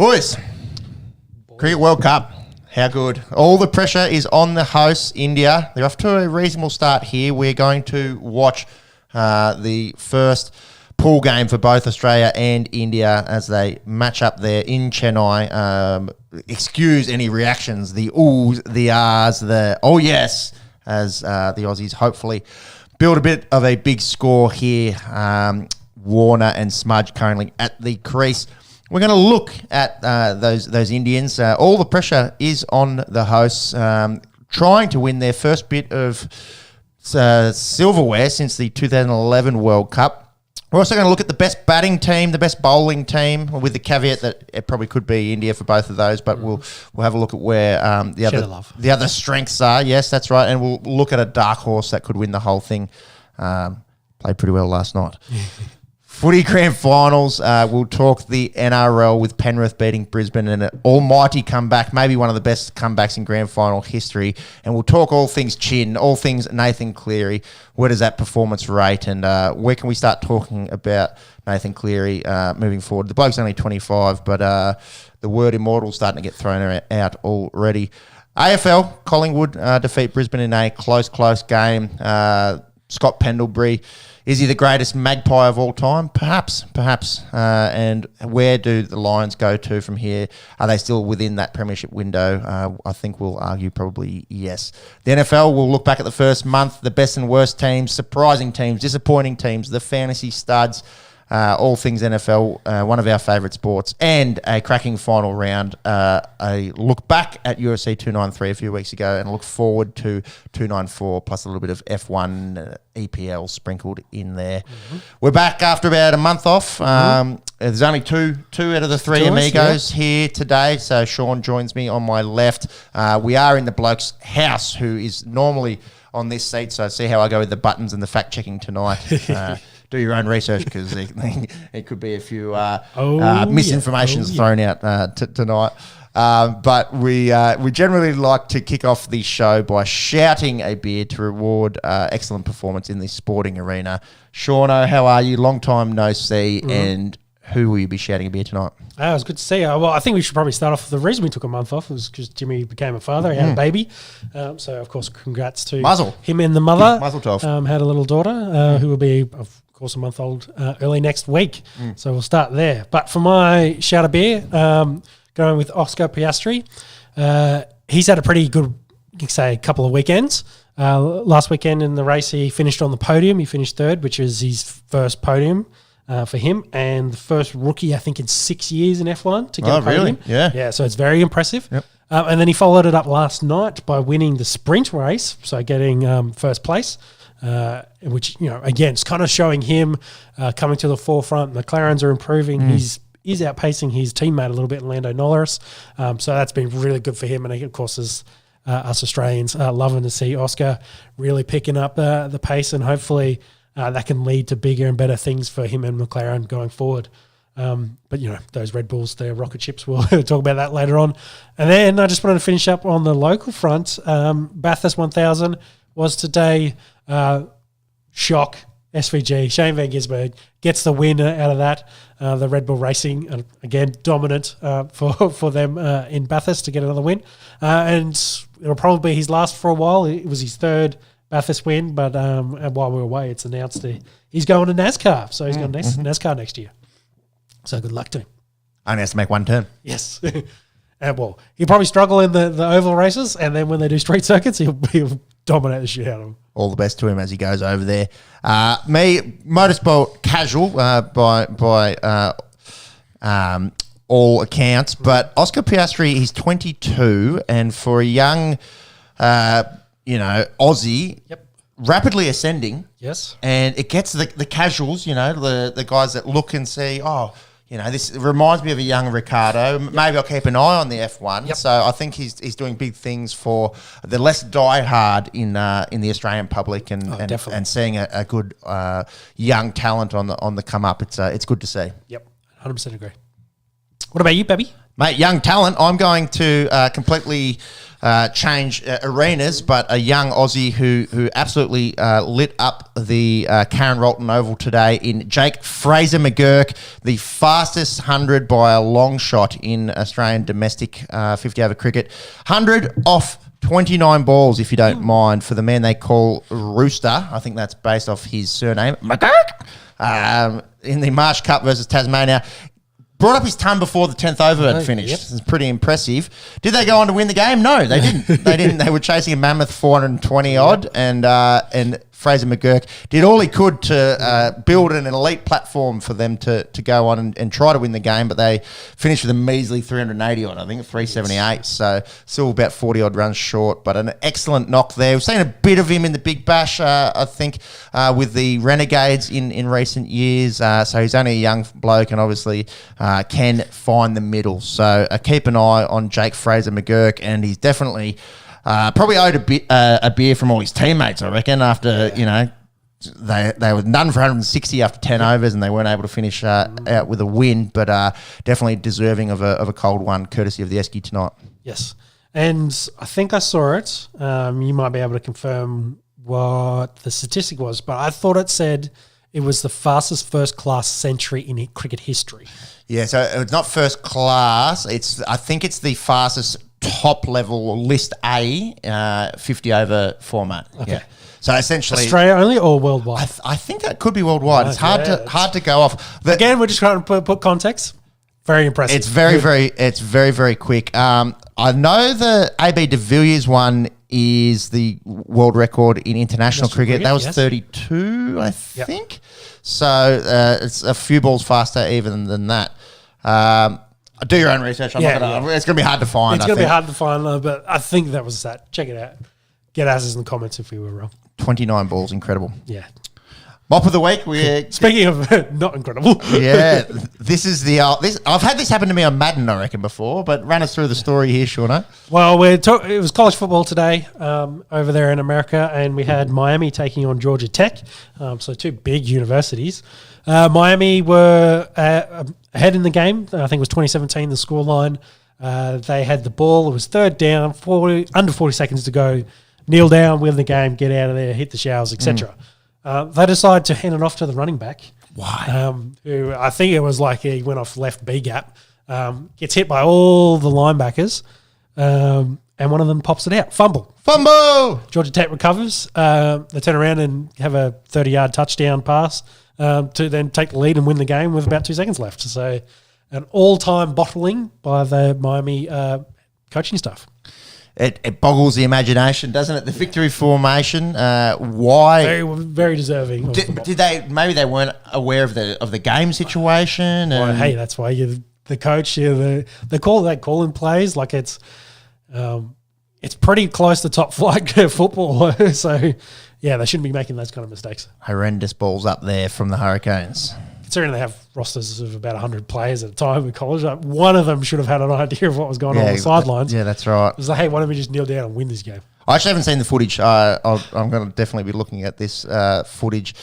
Boys, Cricket World Cup. How good. All the pressure is on the hosts, India. They're off to a reasonable start here. We're going to watch the first pool game for both Australia and India as they match up there in Chennai. Excuse any reactions, the oohs, the ahs, the oh yes, as the Aussies hopefully build a bit of a big score here. Warner and Smudge currently at the crease. We're going to look at those Indians. All the pressure is on the hosts, trying to win their first bit of silverware since the 2011 World Cup. We're also going to look at the best batting team, the best bowling team, with the caveat that it probably could be India for both of those, but we'll have a look at where the other strengths are. Yes, that's right. And we'll look at a dark horse that could win the whole thing. Played pretty well last night. Footy Grand Finals, we'll talk the NRL with Penrith beating Brisbane in an almighty comeback, maybe one of the best comebacks in Grand Final history. And we'll talk all things Chin, all things Nathan Cleary. Where does that performance rate? And where can we start talking about Nathan Cleary moving forward? The bloke's only 25, but the word immortal's starting to get thrown out already. AFL, Collingwood defeat Brisbane in a close game. Scott Pendlebury, is he the greatest magpie of all time? Perhaps. And where do the Lions go to from here? Are they still within that premiership window? I think we'll argue probably yes. The NFL will look back at the first month, the best and worst teams, surprising teams, disappointing teams, the fantasy studs, all things NFL, one of our favourite sports, and a cracking final round. A look back at UFC 293 a few weeks ago and look forward to 294, plus a little bit of F1 EPL sprinkled in there. Mm-hmm. We're back after about a month off. There's only two out of the three amigos here today, so Sean joins me on my left. We are in the bloke's house, who is normally on this seat, so see how I go with the buttons and the fact-checking tonight. Do your own research, because it could be a few misinformations thrown out tonight. But we generally like to kick off the show by shouting a beer to reward excellent performance in the sporting arena. Shauno, how are you? Long time no see, and who will you be shouting a beer tonight? It was good to see you. Well, I think we should probably start off with the reason we took a month off was because Jimmy became a father. He had a baby. So, of course, congrats to him and the mother. Mazel tov. Had a little daughter who will be, of course, a month old early next week. So we'll start there. But for my shout of beer, going with Oscar Piastri. He's had a pretty good, couple of weekends. Last weekend in the race, he finished on the podium. He finished third, which is his first podium for him, and the first rookie, I think, in 6 years in F1 to get a podium. Really? Yeah, so it's very impressive. Yep. And then he followed it up last night by winning the sprint race, so getting first place. Which, again, it's kind of showing him coming to the forefront. McLarens are improving. He's outpacing his teammate a little bit, Lando Norris. So that's been really good for him. And, of course, as us Australians loving to see Oscar really picking up the pace, and hopefully that can lead to bigger and better things for him and McLaren going forward. But, those Red Bulls, they're rocket ships. We'll talk about that later on. And then I just wanted to finish up on the local front. Bathurst 1000 was today. Shock, SVG, Shane Van Gisbergen gets the win out of that. The Red Bull Racing, again, dominant for them in Bathurst to get another win. And it'll probably be his last for a while. It was his third Bathurst win, but while we were away, it's announced he's going to NASCAR. So he's going to NASCAR next year. So good luck to him. Only has to make one turn. Yes. And he'll probably struggle in the oval races, and then when they do street circuits, he'll dominate the shit out of them. All the best to him as he goes over there. Me, motorsport casual by all accounts, but Oscar Piastri, he's 22, and for a young, Aussie, rapidly ascending. Yes. And it gets the casuals, the guys that look and see, this reminds me of a young Ricardo. Maybe I'll keep an eye on the F1. Yep. So I think he's doing big things for the less diehard in the Australian public, and seeing a good young talent on the come up. It's good to see. Yep, 100% agree. What about you, baby? Mate, young talent. I'm going to completely change arenas, but a young Aussie who absolutely lit up the Karen Rolton Oval today in Jake Fraser McGurk, the fastest 100 by a long shot in Australian domestic 50-over cricket. 100 off 29 balls, if you don't mind, for the man they call Rooster. I think that's based off his surname, McGurk, in the Marsh Cup versus Tasmania. Brought up his ton before the 10th over had finished. Yep. It's pretty impressive. Did they go on to win the game? No, they didn't. They didn't. They were chasing a mammoth 420 odd, and Fraser McGurk did all he could to build an elite platform for them to go on and try to win the game, but they finished with a measly 380 odd, I think, 378. So still about 40 odd runs short, but an excellent knock there. We've seen a bit of him in the Big Bash, I think, with the Renegades in recent years. So he's only a young bloke and obviously can find the middle. So keep an eye on Jake Fraser McGurk, and he's definitely probably owed a beer from all his teammates, I reckon, after, they were none for 160 after 10 overs and they weren't able to finish out with a win, but definitely deserving of a cold one, courtesy of the Esky tonight. Yes. And I think I saw it. You might be able to confirm what the statistic was, but I thought it said it was the fastest first-class century in cricket history. Yeah, so it's not first class. I think it's the fastest top level list A 50-over format. Okay. Yeah. So essentially, Australia only or worldwide? I think that could be worldwide. It's hard to go off. Again, we're just trying to put context. Very impressive. It's very quick. I know the AB de Villiers one is the world record in international cricket. That was 32, I think. So it's a few balls faster even than that. Do your own research. It's going to be hard to find. It's going to be hard to find, but I think that was that. Check it out. Get answers in the comments if we were wrong. 29 balls, incredible. Yeah. Mop of the week. Speaking of not incredible. Yeah, this is I've had this happen to me on Madden, I reckon, before. But run us through the story here, Shauno. Well, it was college football today over there in America, and we had Miami taking on Georgia Tech. So two big universities. Miami were ahead in the game. I think it was 2017. The scoreline. They had the ball. It was third down. Under 40 seconds to go. Kneel down, win the game, get out of there, hit the showers, etc. They decided to hand it off to the running back. Why? Who I think it was like he went off left B gap, gets hit by all the linebackers, and one of them pops it out. Fumble. Georgia Tech recovers. They turn around and have a 30-yard touchdown pass to then take the lead and win the game with about 2 seconds left. So an all-time bottling by the Miami coaching staff. It boggles the imagination, doesn't it? The victory formation. Why? Very deserving. Did they? Maybe they weren't aware of the game situation. Well, hey, that's why you're the coach. They call in plays like it's pretty close to top flight football. So yeah, they shouldn't be making those kind of mistakes. Horrendous balls up there from the Hurricanes. Considering they have rosters of about 100 players at a time in college, one of them should have had an idea of what was going on the sidelines. Yeah, that's right. It was like, hey, why don't we just kneel down and win this game? I actually haven't seen the footage. I'm going to definitely be looking at this footage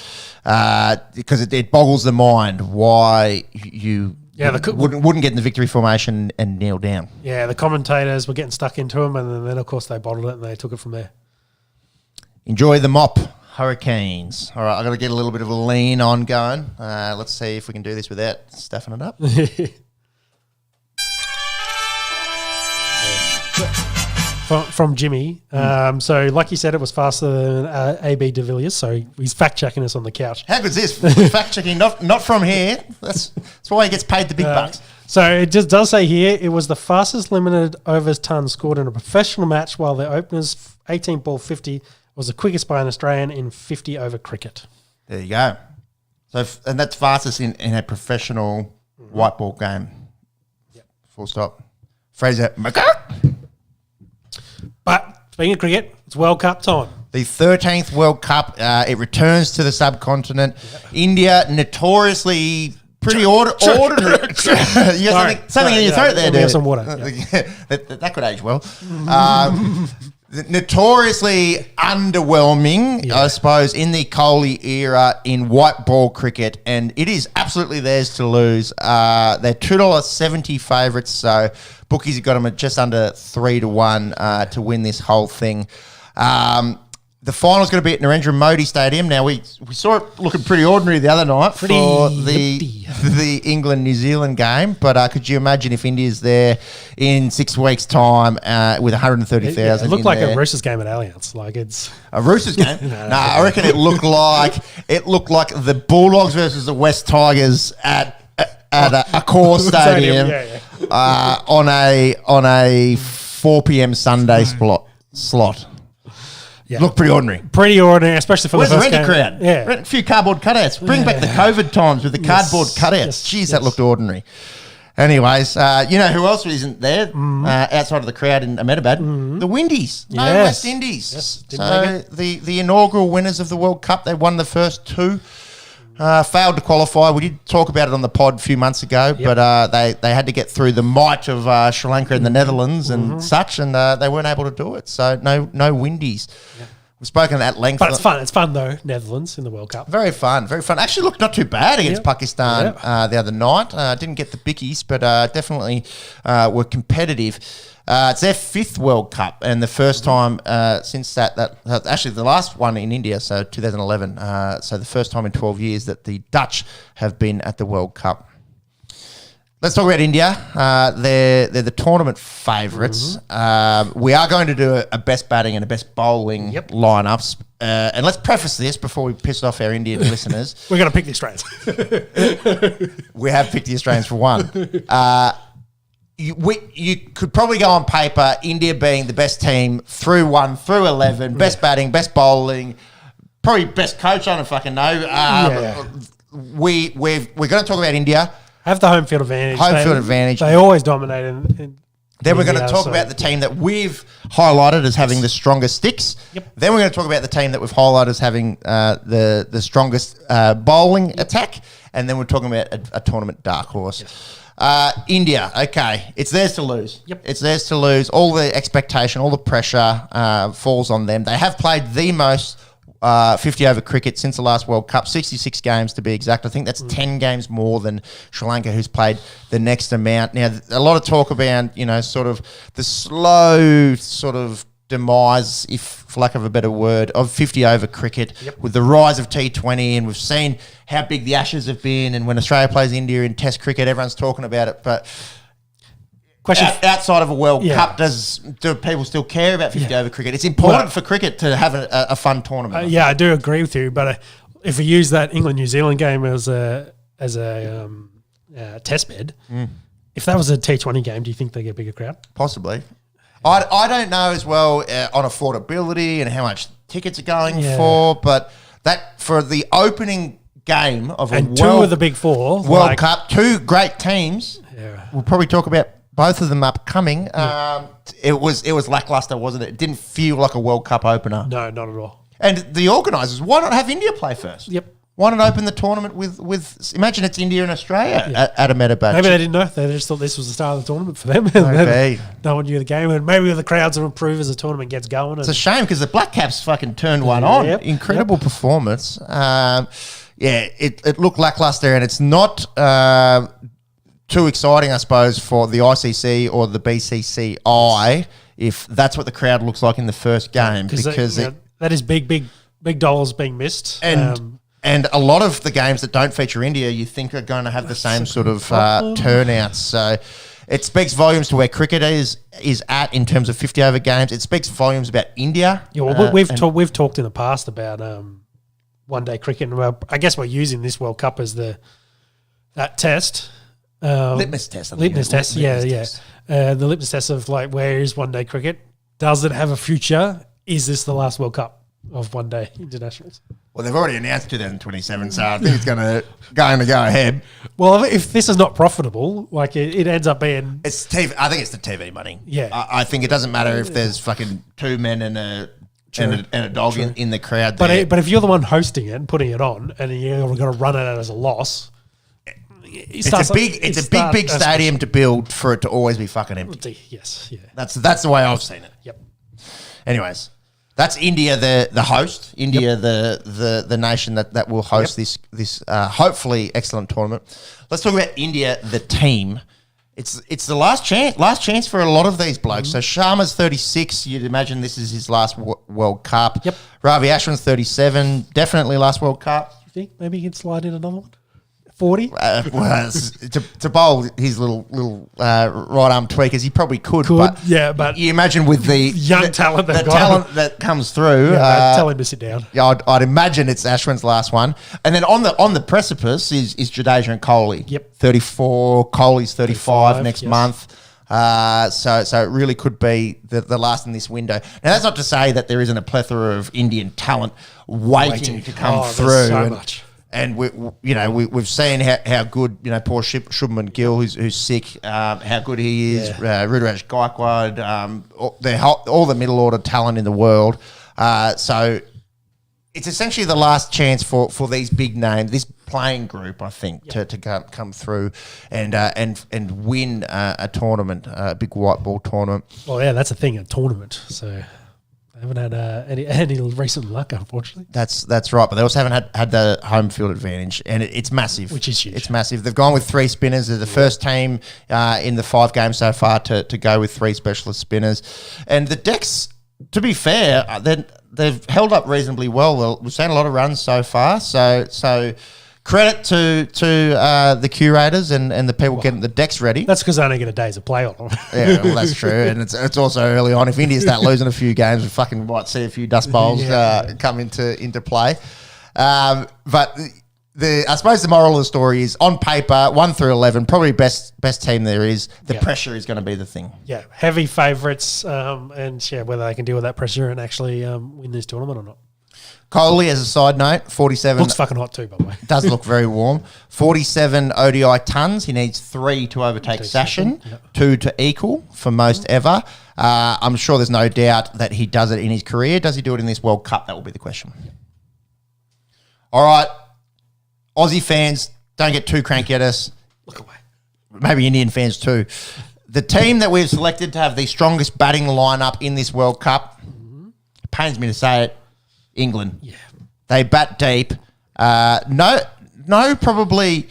because it boggles the mind why you wouldn't get in the victory formation and kneel down. Yeah, the commentators were getting stuck into them, and then of course they bottled it and they took it from there. Enjoy the mop. Hurricanes. All right, I've got to get a little bit of a lean on going. Let's see if we can do this without stuffing it up. From Jimmy. So, like you said, it was faster than AB de Villiers, so he's fact-checking us on the couch. How good's this? Fact-checking, not from here. That's why he gets paid the big bucks. So, it just does say here, it was the fastest limited overs ton scored in a professional match, while the opener's 18-ball 50 was the quickest by an Australian in 50-over cricket. There you go. So, and that's fastest in a professional white ball game. Yep. Full stop. Fraser McGurk. But speaking of cricket, it's World Cup time. The 13th World Cup. It returns to the subcontinent. Yep. India, notoriously pretty ordinary. You got something in your throat there, dude. We have some water. That could age well. Notoriously underwhelming, I suppose, in the Kohli era in white ball cricket, and it is absolutely theirs to lose. They're $2.70 favourites, so bookies have got them at just under 3-1 to win this whole thing. The final's going to be at Narendra Modi Stadium. Now, we saw it looking pretty ordinary the other night for the England-New Zealand game, but could you imagine if India's there in 6 weeks' time with 130,000? It looked like a Roosters game at Allianz. Like it's a Roosters game. I reckon it looked like the Bulldogs versus the West Tigers at a core stadium on a 4 p.m. Sunday slot. Yeah. Look pretty ordinary. Pretty ordinary, especially for Where's the first rent game. crowd? Yeah. Rent a few cardboard cutouts. Bring back the COVID times with the cardboard cutouts. Yes. That looked ordinary. Anyways, you know who else isn't there outside of the crowd in Ahmedabad? The Windies. No West Indies. Yes. So the inaugural winners of the World Cup, they won the first two. Failed to qualify. We did talk about it on the pod a few months ago, but they had to get through the might of Sri Lanka and the Netherlands and such, and they weren't able to do it. So no Windies. Yeah. We've spoken at length. But it's fun. It's fun, though, Netherlands in the World Cup. Very fun. Very fun. Actually looked not too bad against Pakistan the other night. Didn't get the bickies, but definitely were competitive. It's their 5th World Cup, and the first time since that actually the last one in India, so 2011. So the first time in 12 years that the Dutch have been at the World Cup. Let's talk about India. They're the tournament favourites. We are going to do a best batting and a best bowling lineups. And let's preface this before we piss off our Indian listeners. We're going to pick the Australians. We have picked the Australians for one. You could probably go on paper, India being the best team through 1 through 11, best batting, best bowling, probably best coach. I don't fucking know. We're going to talk about India. Have the home field advantage. They always dominate. Then we're going to talk about the team that we've highlighted as having the strongest sticks. Then we're going to talk about the team that we've highlighted as having the strongest bowling attack. And then we're talking about a tournament dark horse. India, okay. It's theirs to lose. It's theirs to lose. All the expectation, all the pressure falls on them. They have played the most 50-over cricket since the last World Cup, 66 games to be exact. I think that's 10 games more than Sri Lanka, who's played the next amount. Now, a lot of talk about, sort of the slow sort of demise, if for lack of a better word, of 50-over cricket with the rise of T20, and we've seen how big the Ashes have been, and when Australia plays India in Test cricket, everyone's talking about it, but outside of a World Cup, do people still care about 50-over cricket? It's important for cricket to have a fun tournament. I do agree with you, but if we use that England-New Zealand game as a test bed, if that was a T20 game, do you think they get a bigger crowd? Possibly. I don't know as well on affordability and how much tickets are going for, but that for the opening game of two of the big four World Cup, two great teams. We'll probably talk about both of them upcoming. It was lackluster, wasn't it? It didn't feel like a World Cup opener. No, not at all. And the organisers, why not have India play first? Why not open the tournament with imagine it's India and Australia at Ahmedabad. Maybe they didn't know. They just thought this was the start of the tournament for them. No one knew the game. And maybe the crowds will improve as the tournament gets going. It's a shame because the Black Caps fucking turned one on. Incredible performance. It looked lackluster, and it's not too exciting, I suppose, for the ICC or the BCCI if that's what the crowd looks like in the first game. Because that is big dollars being missed. And a lot of the games that don't feature India, you think are going to have the same sort of turnouts. So it speaks volumes to where cricket is at in terms of 50-over games. It speaks volumes about India. Yeah, well, we've talked in the past about one-day cricket, and I guess we're using this World Cup as that test. Litmus test. The litmus test of like, where is one-day cricket? Does it have a future? Is this the last World Cup of one-day internationals? Well, they've already announced 2027, so I think it's going to go ahead. Well, if this is not profitable, like it ends up being... It's TV. I think it's the TV money. Yeah. I think it doesn't matter if there's fucking two men and a dog in the crowd there. But if you're the one hosting it and putting it on and you're going to run it out as a loss... It's a big stadium to build for it to always be fucking empty. Yes, yeah. That's the way I've seen it. Yep. anyways, that's India, the host. India, the nation that will host this hopefully excellent tournament. Let's talk about India, the team. It's the last chance for a lot of these blokes. So Sharma's 36. You'd imagine this is his last World Cup. Yep. Ravi Ashwin's 37. Definitely last World Cup. You think maybe he can slide in another one? 40? To bowl his little right arm tweakers, he probably could. But you imagine with the young talent that comes through. Tell him to sit down. Yeah, I'd imagine it's Ashwin's last one, and then on the precipice is Jadeja and Kohli. Yep, 34. Kohli's 35 next month. So it really could be the last in this window. Now that's not to say that there isn't a plethora of Indian talent waiting to come through. So much. And we've seen how good poor Shubman Gill who's sick, how good he is. Ruturaj Gaikwad, all the middle order talent in the world. So it's essentially the last chance for these big names, this playing group, I think, to come through and win a tournament, a big white ball tournament. Well, yeah, that's a thing, a tournament. So. I haven't had any recent luck, unfortunately. That's right, but they also haven't had the home field advantage, and it's massive. Which is huge. It's massive. They've gone with 3 spinners. They're the first team in the 5 games so far to go with 3 specialist spinners. And the decks, to be fair, they've held up reasonably well. We've seen a lot of runs so far, so credit to the curators and the people getting the decks ready. That's because they only get a day's of play on them. Yeah, well, that's true. And it's also early on. If India start losing a few games, we fucking might see a few dust bowls come into play. But I suppose the moral of the story is, on paper, 1 through 11, probably best team there is. The pressure is going to be the thing. Yeah, heavy favourites, and whether they can deal with that pressure and actually win this tournament or not. Kohli, as a side note, 47. Looks fucking hot too, by the way. Does look very warm. 47 ODI tons. He needs 3 to overtake Sachin, 2 to equal for most ever. I'm sure there's no doubt that he does it in his career. Does he do it in this World Cup? That will be the question. All right. Aussie fans, don't get too cranky at us. Look away. Maybe Indian fans too. The team that we've selected to have the strongest batting lineup in this World Cup, pains me to say it, England. Yeah. They bat deep. No, probably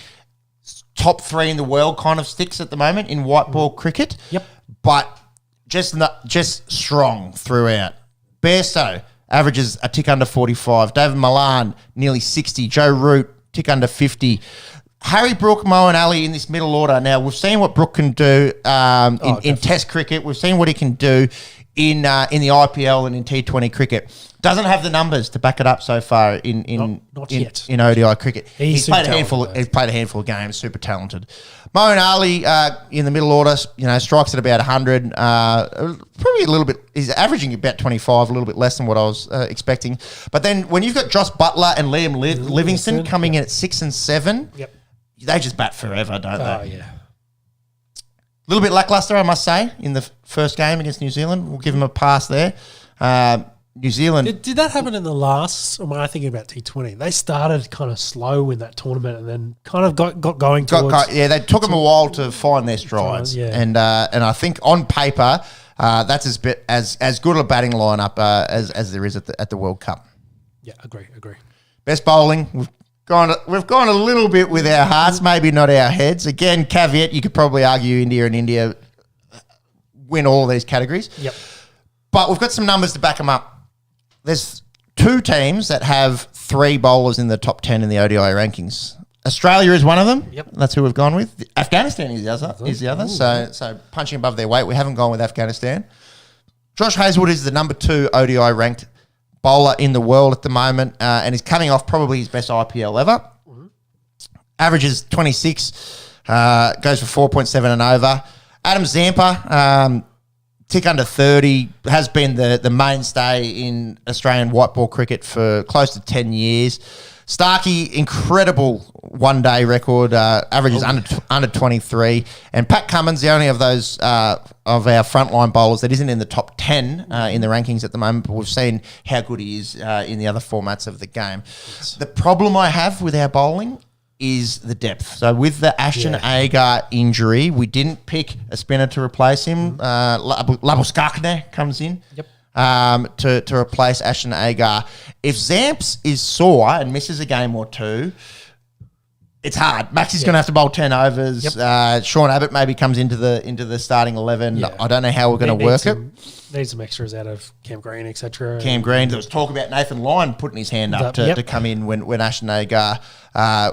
top 3 in the world kind of sticks at the moment in white ball cricket. Yep. But just strong throughout. Bairstow averages a tick under 45. David Malan, nearly 60. Joe Root, tick under 50. Harry Brook, Moeen Ali in this middle order. Now, we've seen what Brook can do in Test cricket. We've seen what he can do in the IPL and in T20 cricket. Doesn't have the numbers to back it up so far in ODI cricket. He's played a handful of games. Super talented. Moeen Ali in the middle order, strikes at about 100. Probably a little bit. He's averaging about 25, a little bit less than what I was expecting. But then when you've got Josh Buttler and Liam Livingston coming in at 6 and 7, they just bat forever, don't they? Oh yeah. A little bit lackluster, I must say, in the first game against New Zealand. We'll give them a pass there. New Zealand. Did that happen in the last, or am I thinking about T20? They started kind of slow in that tournament and then kind of got going towards... they took them a while to find their strides. And I think on paper, that's as good a batting lineup as there is at the World Cup. Yeah, agree. Best bowling, we've gone a little bit with our hearts, maybe not our heads. Again, caveat, you could probably argue India win all of these categories. Yep. But we've got some numbers to back them up. There's 2 teams that have 3 bowlers in the top 10 in the ODI rankings. Australia is one of them. Yep. That's who we've gone with. Afghanistan is the other. So punching above their weight. We haven't gone with Afghanistan. Josh Hazlewood is the number 2 ODI ranked bowler in the world at the moment, and he's coming off probably his best IPL ever. Mm-hmm. Averages 26, goes for 4.7 and over. Adam Zampa, tick under 30, has been the mainstay in Australian white ball cricket for close to 10 years. Starkey, incredible one-day record, averages under 23. And Pat Cummins, the only of those of our frontline bowlers that isn't in the top 10 in the rankings at the moment, but we've seen how good he is in the other formats of the game. Yes. The problem I have with our bowling is the depth. So with the Ashton Agar injury, we didn't pick a spinner to replace him. Labuschagne comes in. Yep. to replace Ashton Agar. If Zamps is sore and misses a game or two, it's hard. Maxi's going to have to bowl 10 overs. Yep. Sean Abbott maybe comes into the starting 11. Yeah. I don't know how we're going to work it. Need some extras out of Cam Green, etc. Cam Green. There was talk about Nathan Lyon putting his hand up to come in when Ashton Agar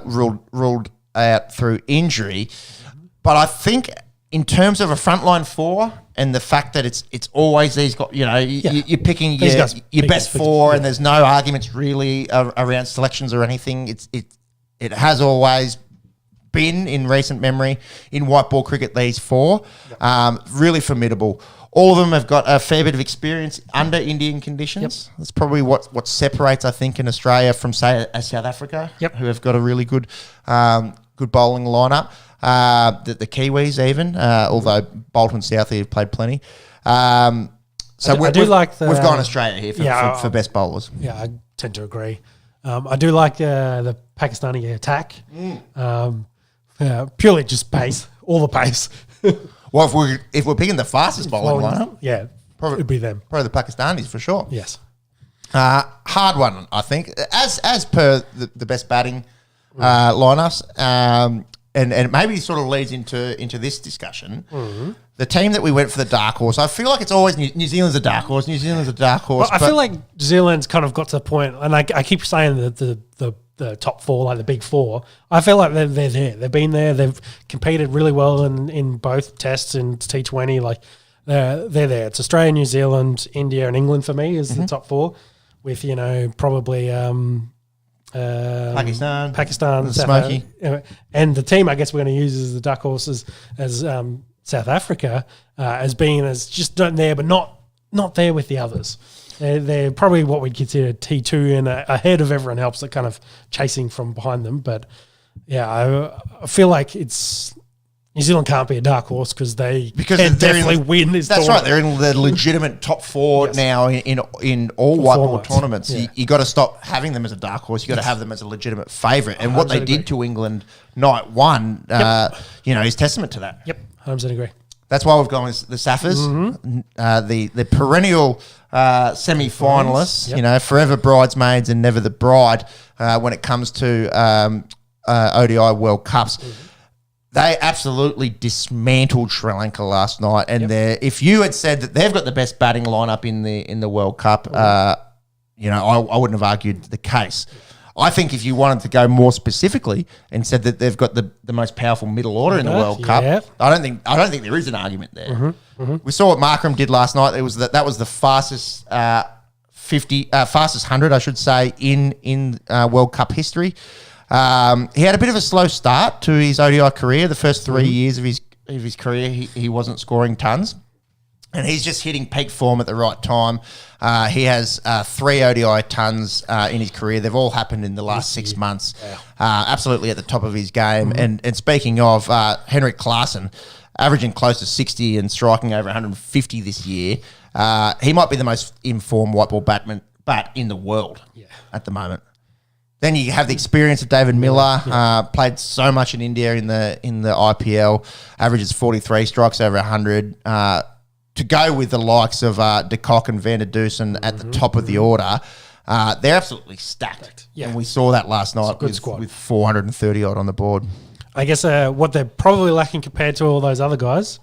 ruled out through injury. But I think in terms of a frontline four and the fact that it's always these guys, you're picking your best four and there's no arguments really around selections or anything. It has always been in recent memory in white ball cricket, these four. Really formidable. All of them have got a fair bit of experience under Indian conditions. That's probably what separates, I think, in Australia from, say, South Africa, who have got a really good bowling lineup. The Kiwis even, although Bolton Southey have played plenty. So we've gone Australia here for best bowlers. Yeah, I tend to agree. I do like the Pakistani attack. Purely just pace, all the pace. Well, if we're picking the fastest bowling lineup, it'd be them. Probably the Pakistanis for sure. Yes. Hard one, I think, as per the best batting lineups, and it maybe sort of leads into this discussion. Mm-hmm. The team that we went for the dark horse, I feel like it's always New Zealand's a dark horse. New Zealand's a dark horse. Well, I feel like New Zealand's kind of got to a point, and I keep saying that the top four, like the big four, I feel like they're there. They've been there. They've competed really well in both tests and T20. Like they're there. It's Australia, New Zealand, India, and England for me is the top four, with probably Pakistan, Smoky, and the team I guess we're going to use as the dark horses as South Africa as being as just there, but not there with the others. They're probably what we'd consider T2 and ahead of everyone else, that kind of chasing from behind them. But yeah, I feel like New Zealand can't be a dark horse because they can definitely win this tournament. Right. They're in the legitimate top four now in all white ball tournaments. Yeah. You got to stop having them as a dark horse. You got to have them as a legitimate favourite. And what they did to England night one, is testament to that. Yep, 100% agree. That's why we've gone with the Saffers, the perennial semi-finalists. Yep. Forever bridesmaids and never the bride when it comes to ODI World Cups. Mm-hmm. They absolutely dismantled Sri Lanka last night, and if you had said that they've got the best batting lineup in the World Cup, I wouldn't have argued the case. I think if you wanted to go more specifically and said that they've got the most powerful middle order in the World Cup, I don't think there is an argument there. Mm-hmm, mm-hmm. We saw what Markram did last night. That was the fastest fastest 100, I should say, in World Cup history. He had a bit of a slow start to his ODI career. The first 3 years of his career, he wasn't scoring tons. And he's just hitting peak form at the right time. He has 3 ODI tons in his career. They've all happened in the last 6 months. Wow. Absolutely at the top of his game. Mm-hmm. And speaking of Henrik Klaasen, averaging close to 60 and striking over 150 this year, he might be the most informed white ball bat in the world at the moment. Then you have the experience of David Miller, played so much in India in the IPL, averages 43 strikes over 100. To go with the likes of De Kock and Van der Dusen at the top of the order, they're absolutely stacked. Yeah. And we saw that last night with 430 odd on the board. I guess what they're probably lacking compared to all those other guys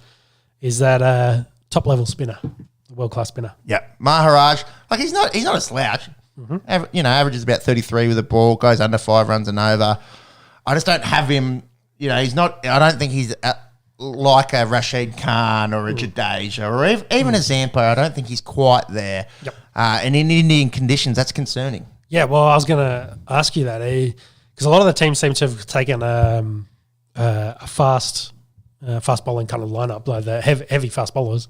is that top-level spinner, world-class spinner. Yeah. Maharaj, he's not a slouch. Mm-hmm. Averages about 33 with the ball, goes under 5 runs and over. I just don't have him, he's not, I don't think he's like a Rashid Khan or a Jadeja or even a Zampa. I don't think he's quite there. Yep. And in Indian conditions, that's concerning. Yeah, well, I was going to ask you that because a lot of the teams seem to have taken a fast bowling kind of lineup, like the heavy fast bowlers.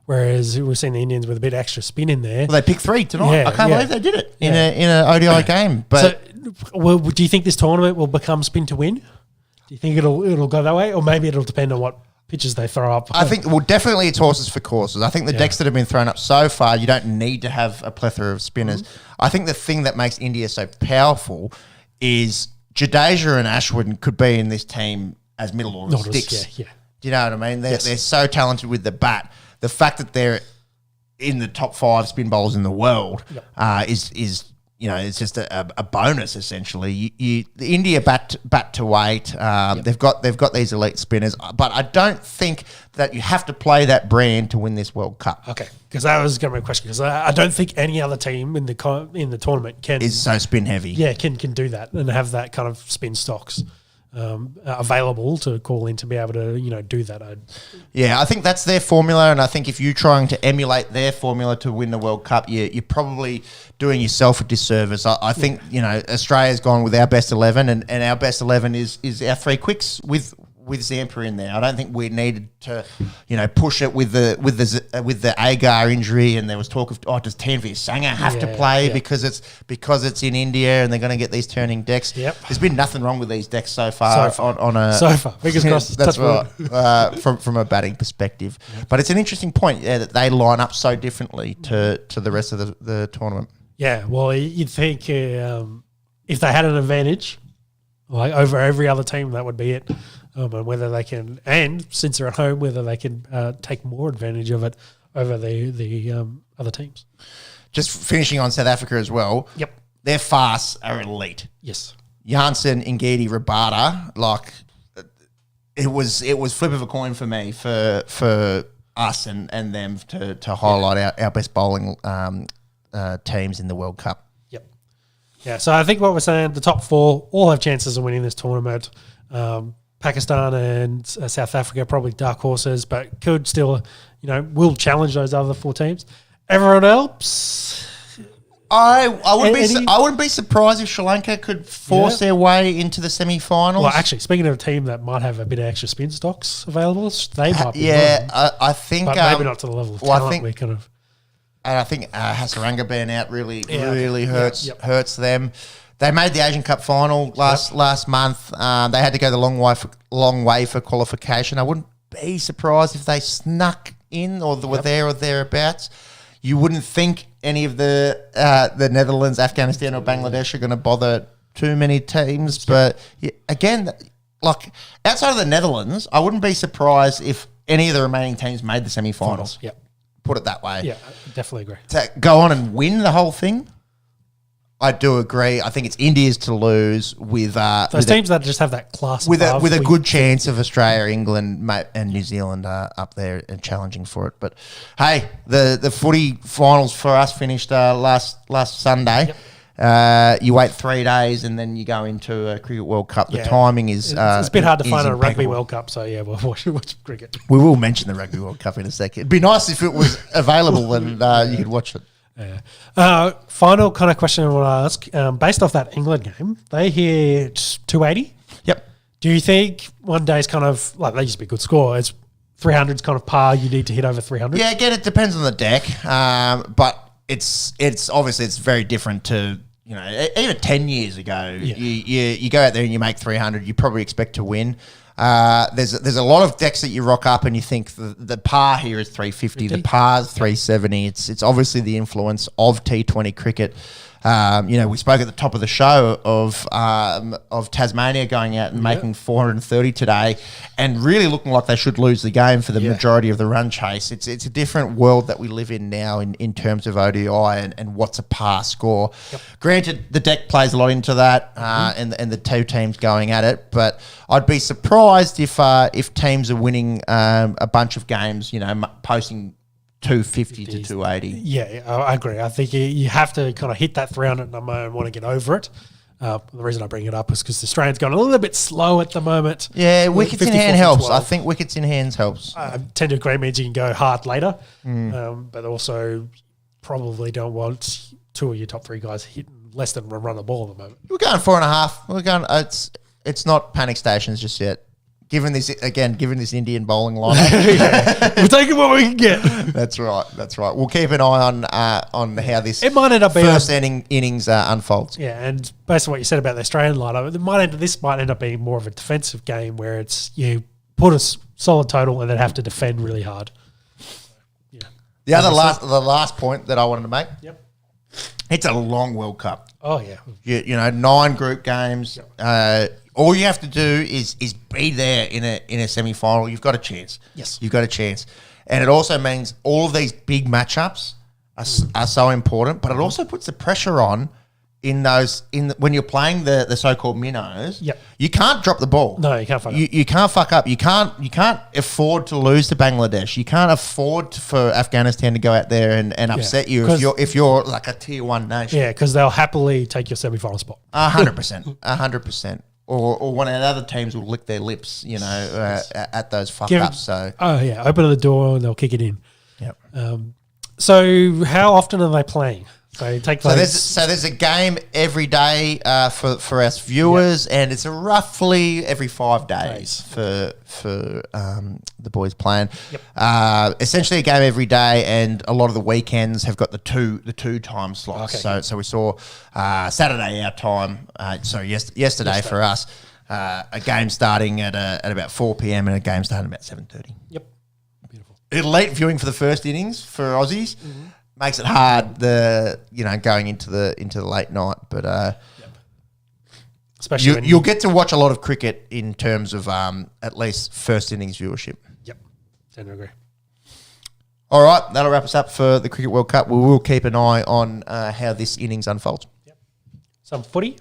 Whereas we've seen the Indians with a bit extra spin in there. Well, they picked 3 tonight. Yeah, I can't believe they did it in an ODI game. But do you think this tournament will become spin to win? Do you think it'll go that way, or maybe it'll depend on what pitches they throw up? I think definitely it's horses for courses. I think the decks that have been thrown up so far, you don't need to have a plethora of spinners. Mm-hmm. I think the thing that makes India so powerful is Jadeja and Ashwin could be in this team as middle order sticks. Yeah. Do you know what I mean? They're so talented with the bat. The fact that they're in the top 5 spin bowlers in the world Yep. Is it's just a bonus essentially. The India bat to weight. They've got these elite spinners, but I don't think that you have to play that brand to win this World Cup. Okay, because that was going to be a question. Because I don't think any other team in the tournament is so spin heavy. Yeah, can do that and have that kind of spin stocks available to call in to be able to do that. I think that's their formula, and I think if you're trying to emulate their formula to win the World Cup, you're probably doing yourself a disservice. I think Australia's gone with our best 11, and our best 11 is our 3 quicks with Zampa in there. I don't think we needed to, push it with the Agar injury, and there was talk of does Tanveer Sangha have to play because it's in India and they're going to get these turning decks. Yep. There's been nothing wrong with these decks so far. Fingers crossed. That's right. From a batting perspective, but it's an interesting point that they line up so differently to the rest of the tournament. Yeah, well, you'd think if they had an advantage over every other team, that would be it. And whether they can, and since they're at home, whether they can take more advantage of it over the other teams. Just finishing on South Africa as well. Yep, their fasts are elite. Yes, Janssen, Ngidi, Rabada, it was flip of a coin for me for us and them to highlight our best bowling teams in the World Cup. Yep. Yeah, so I think what we're saying, the top 4 all have chances of winning this tournament. Pakistan and South Africa probably dark horses, but could still, will challenge those other 4 teams. Everyone else, I wouldn't be surprised if Sri Lanka could force their way into the semi-finals. Well, actually, speaking of a team that might have a bit of extra spin stocks available, they might be. I think, but maybe not to the level of talent we kind of. And I think Hasaranga being out really hurts them. They made the Asian Cup final last month. They had to go the long way for qualification. I wouldn't be surprised if they snuck in or were there or thereabouts. You wouldn't think any of the Netherlands, Afghanistan, or Bangladesh are going to bother too many teams. But again, outside of the Netherlands, I wouldn't be surprised if any of the remaining teams made the semi-finals. Yep. Put it that way. Yeah, I definitely agree. To go on and win the whole thing, I do agree. I think it's India's to lose with those teams that just have that class with a good chance of Australia, England, and New Zealand up there and challenging for it. But hey, the footy finals for us finished last Sunday. Yep. You wait 3 days and then you go into a Cricket World Cup. The timing is it's a bit hard to find a Rugby World Cup. So yeah, we'll watch cricket. We will mention the Rugby World Cup in a second. It'd be nice if it was available and you could watch it. Yeah. Final kind of question I want to ask. Based off that England game, they hit 280. Yep. Do you think one day's kind of they used to be a good score? It's 300's kind of par. You need to hit over 300. Yeah, again, it depends on the deck, but it's obviously it's very different to even 10 years ago. Yeah. You go out there and you make 300. You probably expect to win. There's a lot of decks that you rock up and you think the par here is 350, the par's 370. It's obviously the influence of T20 cricket. We spoke at the top of the show of Tasmania going out and making 430 today and really looking like they should lose the game for the majority of the run chase. It's a different world that we live in now in terms of ODI and what's a par score. Yep. Granted, the deck plays a lot into that and the 2 teams going at it, but I'd be surprised if teams are winning a bunch of games, posting 250 to 280. Yeah, I agree. I think you have to kind of hit that 300 number and want to get over it. The reason I bring it up is because the Australians gone a little bit slow at the moment. Yeah, wickets in hand helps. I think wickets in hands helps. I tend to agree. Means you can go hard later, but also probably don't want 2 of your top 3 guys hitting less than a run of ball at the moment. We're going 4.5. We're going. It's not panic stations just yet. Given this Indian bowling line, we're taking what we can get. That's right. We'll keep an eye on how this might end up being first innings unfolds. Yeah, and based on what you said about the Australian lineup, this might end up being more of a defensive game where it's you put a solid total and then have to defend really hard. Yeah. The last point that I wanted to make. Yep. It's a long World Cup. Oh yeah. 9 group games. Yep. all you have to do is be there in a semi-final. You've got a chance. Yes. You've got a chance. And it also means all of these big matchups are so important, but it also puts the pressure on when you're playing the so-called minnows. Yep. You can't drop the ball. No, you can't fuck up. You can't fuck up. You can't afford to lose to Bangladesh. You can't afford for Afghanistan to go out there and upset you if you're like a tier 1 nation. Yeah, because they'll happily take your semi-final spot. 100%. 100%. Or one of the other teams will lick their lips, at those fuck-ups. So open the door and they'll kick it in. Yep. So how often are they playing? So there's a game every day for us viewers, and it's roughly every 5 days for the boys playing. Yep. Essentially a game every day, and a lot of the weekends have got the two time slots. Okay. So we saw Saturday our time. Yesterday for us, a game starting at about 4 p.m. and a game starting about 7:30. Yep. Beautiful. Late viewing for the first innings for Aussies. Mm-hmm. Makes it hard, going into the late night, but especially you'll get to watch a lot of cricket in terms of at least first innings viewership. Yep, tend to agree. All right, that'll wrap us up for the Cricket World Cup. We will keep an eye on how this innings unfolds. Yep. Some footy.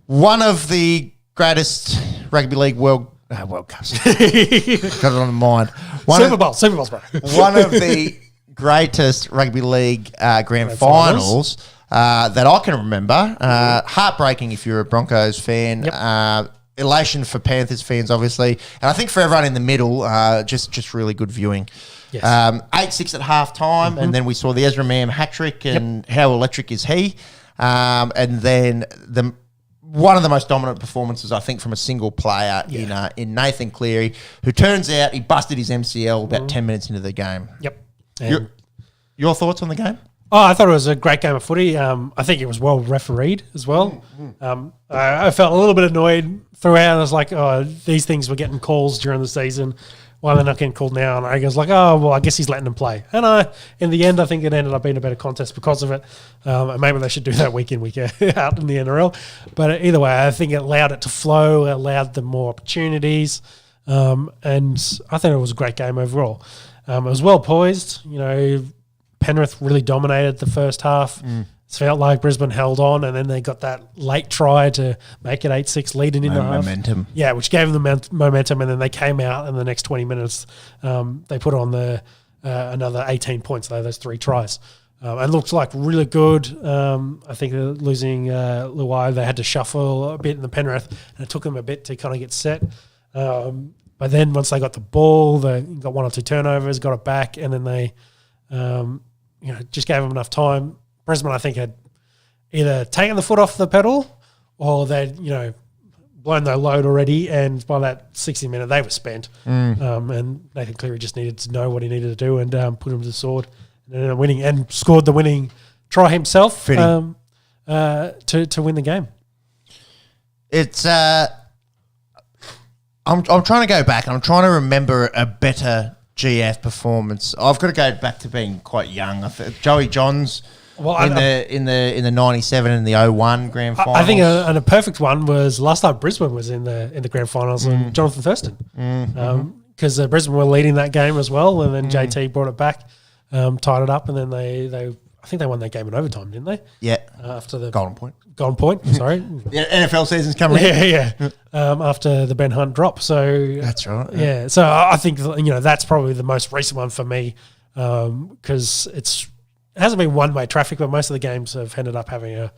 One of the greatest rugby league World Cups. Got it on the mind. Super Bowls, bro. One of the greatest rugby league grand finals that I can remember. Heartbreaking if you're a Broncos fan. Yep. Elation for Panthers fans, obviously. And I think for everyone in the middle, just really good viewing. Yes. 8-6 at half-time, and then we saw the Ezra Mam hat-trick, and how electric is he. And then one of the most dominant performances, I think, from a single player in Nathan Cleary, who turns out he busted his MCL about 10 minutes into the game. Yep. Your thoughts on the game? Oh, I thought it was a great game of footy. I think it was well refereed as well. I felt a little bit annoyed throughout. I was like, these things were getting calls during the season. Why are they not getting called now? And I was like, I guess he's letting them play. And in the end, I think it ended up being a better contest because of it. And maybe they should do that week in, week out in the NRL. But either way, I think it allowed it to flow, allowed them more opportunities. And I think it was a great game overall. It was well poised. Penrith really dominated the first half. It felt like Brisbane held on, and then they got that late try to make it 8-6 leading into half. Momentum. Yeah, which gave them momentum, and then they came out in the next 20 minutes. They put on another 18 points, those 3 tries. And looks like really good. I think losing Luai, they had to shuffle a bit in the Penrith, and it took them a bit to kind of get set. But then once they got the ball, they got 1 or 2 turnovers, got it back, and then they just gave them enough time. Brisbane, I think, had either taken the foot off the pedal or they'd, blown their load already, and by that 60 minute, they were spent. And Nathan Cleary just needed to know what he needed to do and put him to the sword and ended up winning and scored the winning try himself to win the game. It's I'm trying to go back and I'm trying to remember a better GF performance. I've got to go back to being quite young. Joey Johns in the 97 and the 01 grand finals. I think a perfect one was last time Brisbane was in the grand finals and Jonathan Thurston. Because Brisbane were leading that game as well, and then JT brought it back, tied it up, and then they I think they won that game in overtime, didn't they? Yeah. After the Golden Point, sorry. Yeah, NFL season's coming in. Yeah. After the Ben Hunt drop. So that's right. Yeah. So I think that's probably the most recent one for me because it hasn't been one-way traffic, but most of the games have ended up having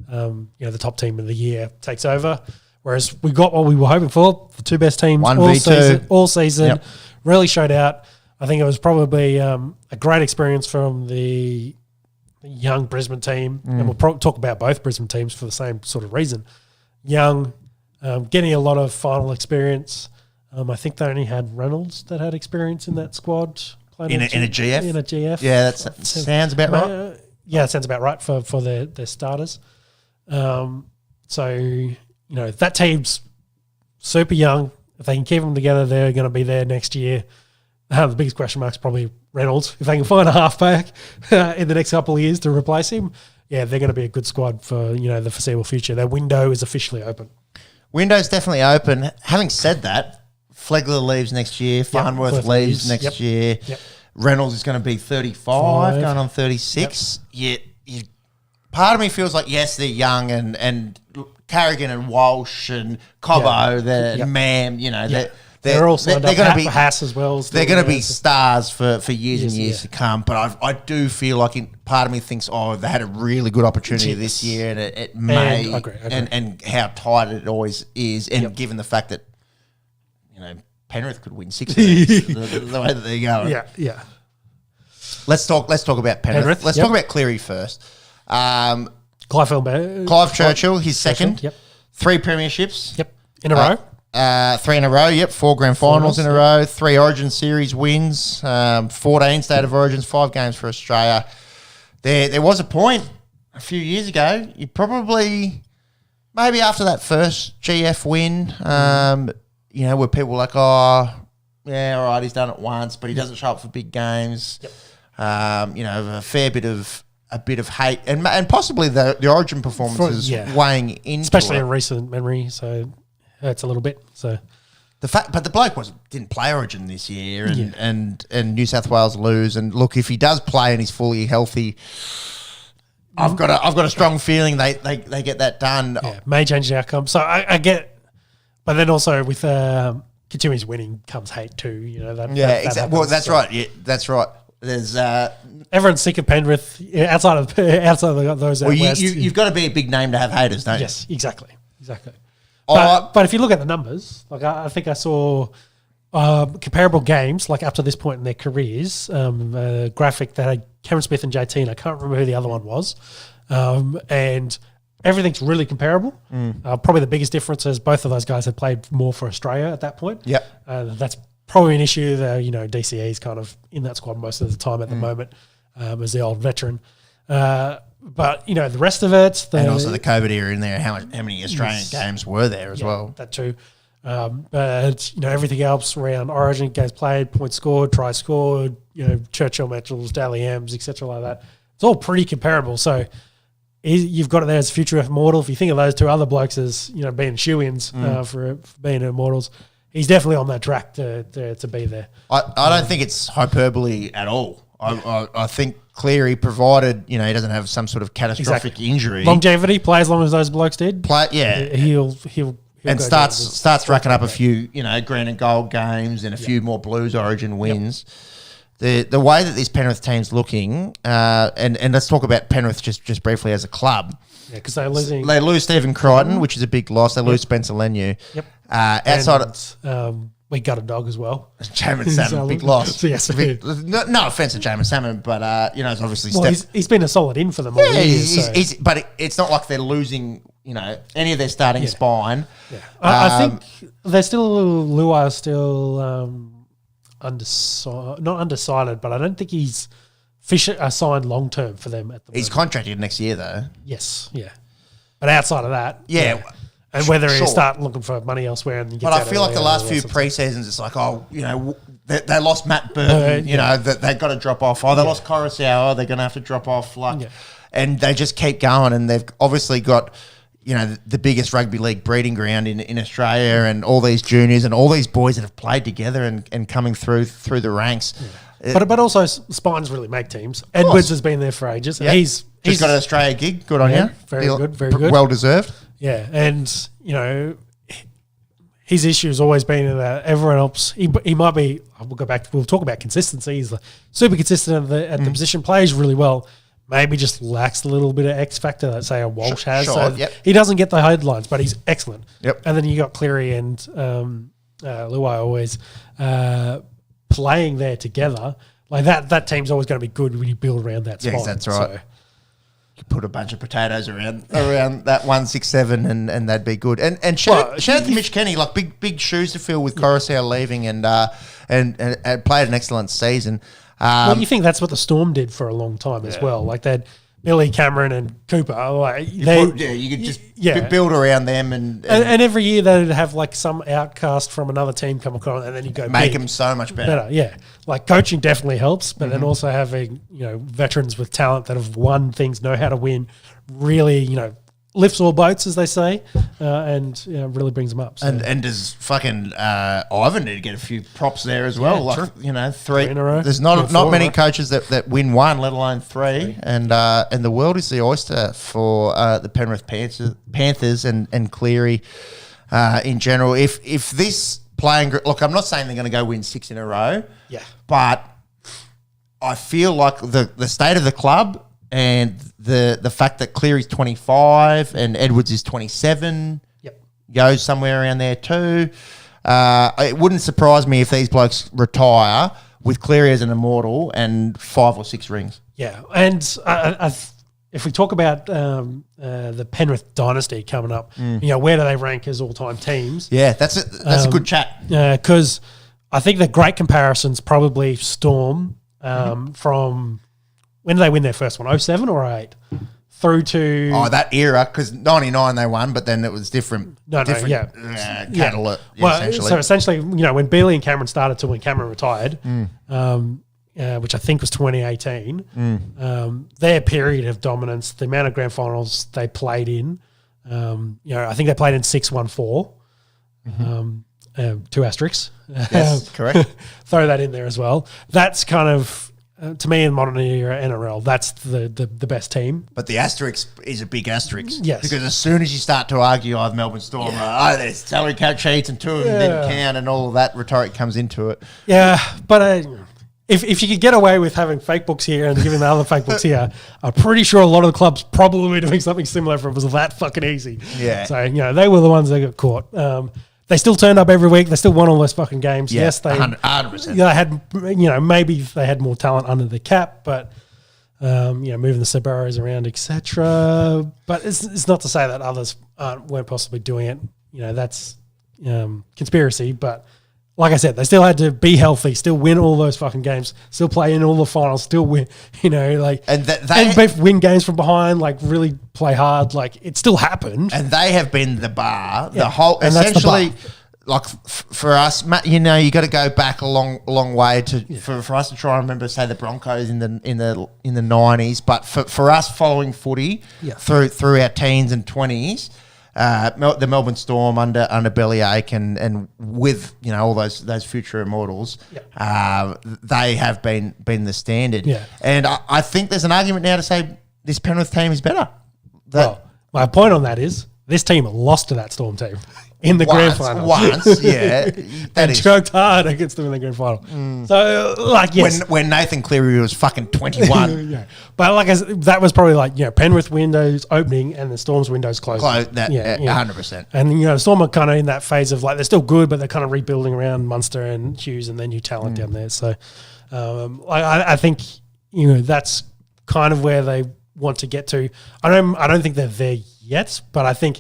the top team of the year takes over. Whereas we got what we were hoping for, the 2 best teams all season, Yep. Really showed out. I think it was probably a great experience from the young Brisbane team, and we'll talk about both Brisbane teams for the same sort of reason. Young, getting a lot of final experience. I think they only had Reynolds that had experience in that squad. In a GF? In a GF. Yeah, that sounds about right. Yeah, it sounds about right for their starters. So, that team's super young. If they can keep them together, they're going to be there next year. The biggest question mark is probably Reynolds. If they can find a halfback in the next couple of years to replace him, yeah, they're going to be a good squad for the foreseeable future. Their window is officially open. Window's definitely open. Having said that, Flegler leaves next year. Farnworth leaves next year. Yep. Reynolds is going to be 35, going on 36. Yet, part of me feels like, yes, they're young and Carrigan and Walsh and Cobbo, Mam, they're all signed up. Going to be Haas as well. They're going to be stars for years and years to come. But I do feel like part of me thinks, they had a really good opportunity this year, and it may, and I agree. And how tight it always is, and given the fact that Penrith could win 6 of these, the way that they're going. Yeah. Let's talk about Penrith. Let's talk about Cleary first. Clive Churchill, his second. 3 premierships. In a row. 3 in a row, 4 grand finals in a row, 3 Origin Series wins, 14 State of Origins, 5 games for Australia. There was a point a few years ago, you probably, maybe after that first GF win, where people were like, all right, he's done it once, but he doesn't show up for big games. A fair bit of hate and possibly the Origin performances weighing into especially it. in recent memory, so hurts a little bit. So but the bloke didn't play Origin this year, and New South Wales lose. And look, if he does play and he's fully healthy, I've got a strong feeling they get that done. Yeah, may change the outcome. So I get, but then also with continuous winning comes hate too. Exactly. Well, that's right. Yeah, that's right. There's everyone's sick of Penrith outside of those. Well, you've got to be a big name to have haters, don't you? Yes, exactly. But if you look at the numbers, like I think I saw comparable games like up to this point in their careers, a graphic that had Cameron Smith and JT, and I can't remember who the other one was, and everything's really comparable. Probably the biggest difference is both of those guys had played more for Australia at that point. That's probably an issue that DCE is kind of in that squad most of the time at the moment as the old veteran. But the rest of it, and also the COVID era in there. How many Australian games were there as well? That too. But everything else around Origin, games played, points scored, tries scored, Churchill Mitchells, Daly M's, etc. like that. It's all pretty comparable. So you've got it there as future immortal. If you think of those 2 other blokes as being shoe-ins for being immortals, he's definitely on that track to be there. I don't think it's hyperbole at all. I think Cleary, provided he doesn't have some sort of catastrophic injury, longevity, play as long as those blokes did. He'll and starts racking up a few green and gold games and a few more Blues Origin wins. The way that this Penrith team's looking, and let's talk about Penrith just briefly as a club. Yeah, because they're losing. They lose Stephen Crichton, which is a big loss. They lose Spencer Leniu. Outside we got a dog as well. Jamin Salmon, big loss. Yes, no offense to Jamin Salmon, but it's obviously he's been a solid in for them all years. But it's not like they're losing any of their starting spine. Yeah. I think they're still Luai still not undecided, but I don't think he's signed long term for them at the moment. He's contracted next year though. Yes, yeah. But outside of that, and whether he start looking for money elsewhere, and but I feel like the last few pre-seasons, it's like, they lost Matt Burton, that they got to drop off. They lost Coruscant, they're going to have to drop off. And they just keep going, and they've obviously got the biggest rugby league breeding ground in Australia, and all these juniors and all these boys that have played together and coming through the ranks. Yeah. But also spines really make teams. Edwards has been there for ages. Yep. He's got an Australia gig. Good on you. Very good. Well deserved. Yeah, and his issue has always been that everyone else. He might be. We'll talk about consistency. He's super consistent at the position. Plays really well. Maybe just lacks a little bit of X factor that say a Walsh has. So he doesn't get the headlines, but he's excellent. Yep. And then you got Cleary and Luai always playing there together. Like that team's always going to be good when you build around that spot. Yes, that's right. So, put a bunch of potatoes around that 167 and that'd be good. And shout out to Mitch Kenny, like big shoes to fill with Coruscant leaving and played an excellent season. You think that's what the Storm did for a long time as well. Like that Billy, Cameron and Cooper. You build around them and every year they'd have like some outcast from another team come across, and then you go make them so much better. Yeah, like coaching definitely helps, but then also having veterans with talent that have won things, know how to win, really lifts all boats, as they say, and really brings them up. So. And does fucking Ivan need to get a few props there as well? Yeah, three in a row. There's not many coaches that win one, let alone three. And the world is the oyster for the Penrith Panthers and Cleary in general. If this playing group, look, I'm not saying they're going to go win 6 in a row. Yeah, but I feel like the state of the club. And the fact that Cleary's 25 and Edwards is 27 goes somewhere around there too. It wouldn't surprise me if these blokes retire with Cleary as an immortal and 5 or 6 rings. Yeah, and if we talk about the Penrith dynasty coming up, where do they rank as all-time teams? Yeah, that's a good chat. Because I think the great comparison's probably Storm from... When did they win their first one? 07 or 08? Through to... Oh, that era, because 99 they won, but then it was different. Essentially. So essentially, when Bealey and Cameron started to when Cameron retired, which I think was 2018, their period of dominance, the amount of grand finals they played in, I think they played in 6-1-4, 2 asterisks. Yes, correct. Throw that in there as well. That's kind of... to me, in modern era NRL, that's the best team. But the asterisk is a big asterisk. Yes. Because as soon as you start to argue, Melbourne Storm, there's salary cap sheets and 2 of them didn't count and all of that rhetoric comes into it. Yeah, but if you could get away with having fake books here and giving the other fake books here, I'm pretty sure a lot of the clubs probably were doing something similar if it was that fucking easy. Yeah. So, they were the ones that got caught. They still turned up every week. They still won all those fucking games. Yeah, yes, they 100%. They had, maybe they had more talent under the cap, but moving the Sabaros around, etc. But it's not to say that others weren't possibly doing it. That's conspiracy. But like I said, they still had to be healthy, still win all those fucking games, still play in all the finals, still win. And win games from behind, like really play hard. Like it still happened, and they have been the bar, the whole. And essentially, like for us, Matt, you got to go back a long way for us to try and remember, say, the Broncos in the 90s. But for us, following footy through our teens and 20s. The Melbourne Storm under Bellyache and with all those future immortals, they have been the standard. Yeah. And I think there's an argument now to say this Penrith team is better. My point on that is this team lost to that Storm team in the grand final. Once, yeah. And choked hard against them in the grand final. So, yes. When Nathan Cleary was fucking 21. Yeah. But like I said, that was probably Penrith windows opening and the Storm's windows closing. 100%. And, the Storm are kind of in that phase of they're still good, but they're kind of rebuilding around Munster and Hughes and their new talent down there. So, I think, that's kind of where they want to get to. I don't think they're there yet, but I think...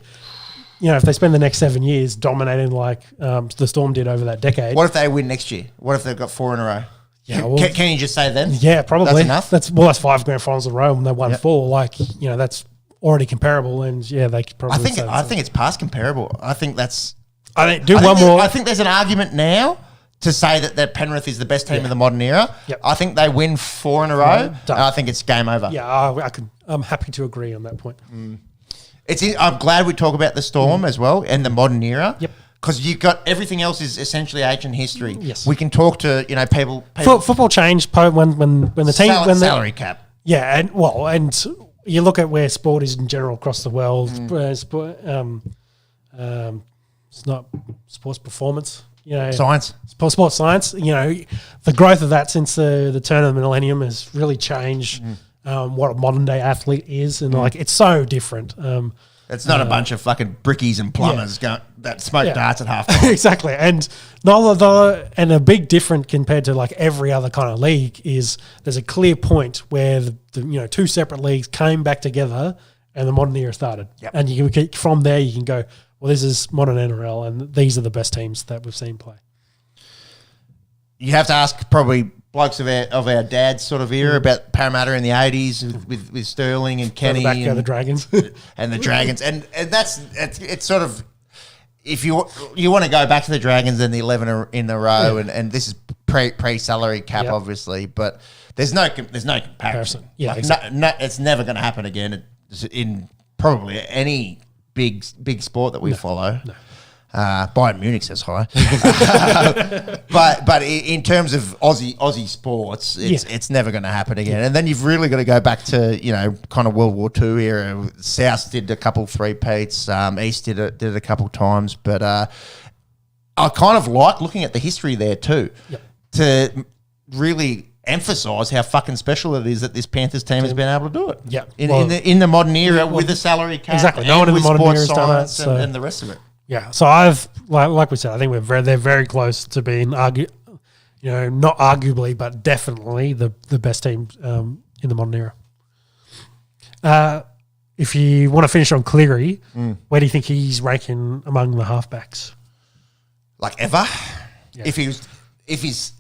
if they spend the next 7 years dominating like the Storm did over that decade. What if they win next year? What if they've got 4 in a row? Yeah, can you just say then? Yeah, probably. That's enough? That's 5 grand finals in a row and they won 4. That's already comparable and they could probably I think it's past comparable. I think that's... I think there's an argument now to say that Penrith is the best team of the modern era. Yep. I think they win 4 in a row and I think it's game over. Yeah, I'm happy to agree on that point. I'm glad we talk about the Storm as well and the modern era. Yep. Because you've got everything else is essentially ancient history. Yes. We can talk to people. Football changed when the team salary cap. Yeah, and you look at where sport is in general across the world. It's not sports performance. Science. Sports science. The growth of that since the turn of the millennium has really changed. What a modern day athlete is, and it's so different. It's not a bunch of fucking brickies and plumbers that smoke darts at half time. Exactly, and a big difference compared to every other kind of league is there's a clear point where the 2 separate leagues came back together and the modern era started. Yep. And from there you can go, well, this is modern NRL, and these are the best teams that we've seen play. You have to ask probably blokes of our dad's sort of era about Parramatta in the 80s with Sterling and Kenny. Back go the Dragons. And the Dragons. And it's sort of, if you want to go back to the Dragons and the 11 in a row, and this is pre-salary cap, obviously, but there's no comparison. Yeah, like, exactly. It's never going to happen again in probably any big sport that we follow. No. Bayern Munich says hi. but in terms of Aussie sports, it's never going to happen again. And then you've really got to go back to, kind of World War II era. South did a couple 3-peats. East did it a couple times. But I kind of like looking at the history there too, to really emphasise how fucking special it is that this Panthers team has been able to do it. Yeah. In the modern era with the salary cap. Exactly. No one in the modern era has done it. And the rest of it. Yeah, so I've like we said, I think they're very close to being not arguably, but definitely the best team in the modern era. If you want to finish on Cleary, where do you think he's ranking among the halfbacks? Like ever? Yeah. If his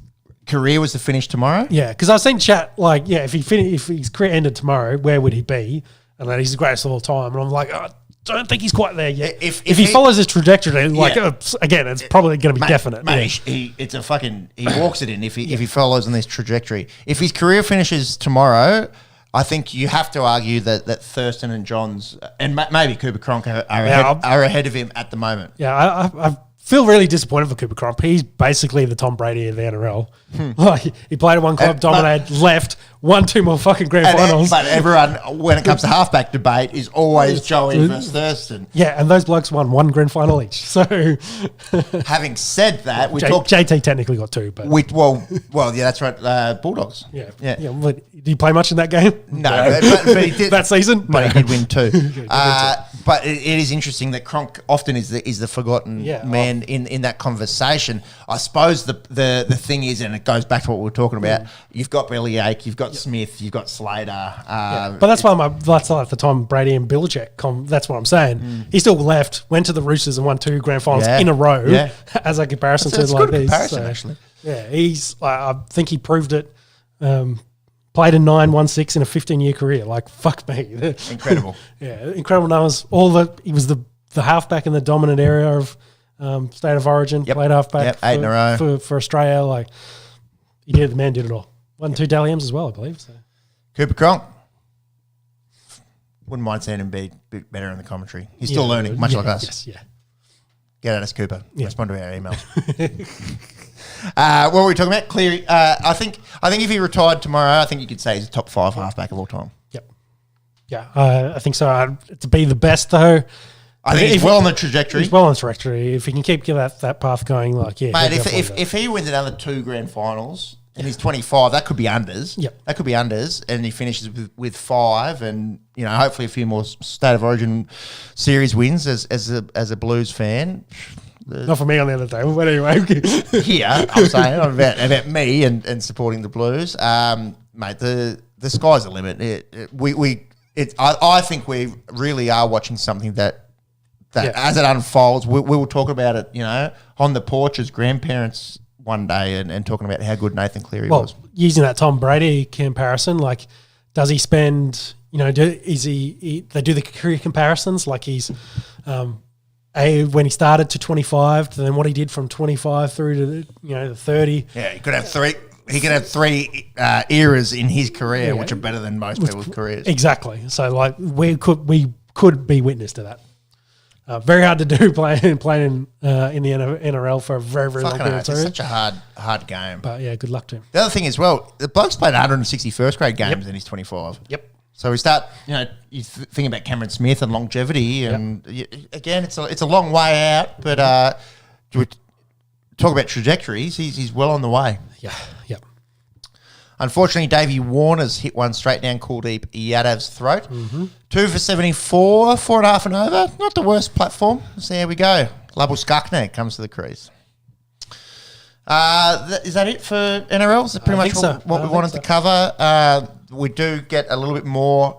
career was to finish tomorrow? Yeah, because I've seen chat if his career ended tomorrow, where would he be? And that he's the greatest of all time. And I'm like, don't think he's quite there yet. If he follows his trajectory, again, it's probably going to be definite. Mate, he walks it in if he follows on this trajectory. If his career finishes tomorrow, I think you have to argue that Thurston and Johns and maybe Cooper Cronk are ahead of him at the moment. Yeah, I feel really disappointed for Cooper Cronk. He's basically the Tom Brady of the NRL. Like, he played at one club, dominated, left, won 2 more fucking grand finals. But everyone, when it comes to halfback debate, is always Joey versus Thurston. Yeah, and those blokes won 1 grand final each. So, having said that, JT technically got 2, but that's right. Bulldogs. Yeah. But did he play much in that game? No, but he did that season. But he did win 2. But it is interesting that Cronk often is the forgotten man in that conversation. I suppose the thing is, and it goes back to what we were talking about. You've got Bellyache, you've got Smith, you've got Slater. But that's why that's like the Tom Brady and Belichick. That's what I'm saying. He still left, went to the Roosters and won 2 grand finals in a row as a comparison to like this. Comparison, actually. Yeah, I think he proved it. Played in 9, won 6 in a 15-year career. Like, fuck me. Incredible. Incredible numbers. He was the halfback in the dominant area of State of Origin. Played halfback 8 in a row. For Australia. Like, the man did it all. Won 2 Dally M's as well, I believe. So. Cooper Cronk. Wouldn't mind seeing him be a bit better in the commentary. He's still learning, much like us. Yes, Get at us, Cooper. Respond to our emails. What were we talking about? Cleary. I think if he retired tomorrow, I think you could say he's a top 5 halfback of all time. Yep. Yeah, I think so. To be the best, though, I think he's well on the trajectory. He's well on the trajectory. If he can keep that path going, mate, if he wins another 2 grand finals and he's 25, that could be unders. Yep. That could be unders, and he finishes with 5, and hopefully a few more State of Origin series wins as a Blues fan. Not for me on the other day, but anyway. Here, I'm saying about me and supporting the Blues, mate. The sky's the limit. I think we really are watching something that as it unfolds, we will talk about it. On the porch as grandparents one day, and talking about how good Nathan Cleary was. Using that Tom Brady comparison, like, does he spend? They do the career comparisons, like he's. When he started to 25, to then what he did from 25 through to the 30. Yeah, he could have 3. He could have 3 eras in his career, which are better than most people's careers. Exactly. So like we could be witness to that. Very hard to do playing in the NRL for a very very long period of time. It's such a hard game. But yeah, good luck to him. The other thing as well, the bloke's played 160 first grade games and he's 25. Yep. So we start, you think about Cameron Smith and longevity, and again, it's a long way out. But we talk about trajectories. He's well on the way. Yeah. Yep. Unfortunately, Davey Warner's hit one straight down Kuldeep Yadav's throat. 2 for 74, 4.5 and over. Not the worst platform. So there we go. Label Skakne comes to the crease. Is that it for NRL? Is that pretty much what we wanted to cover? We do get a little bit more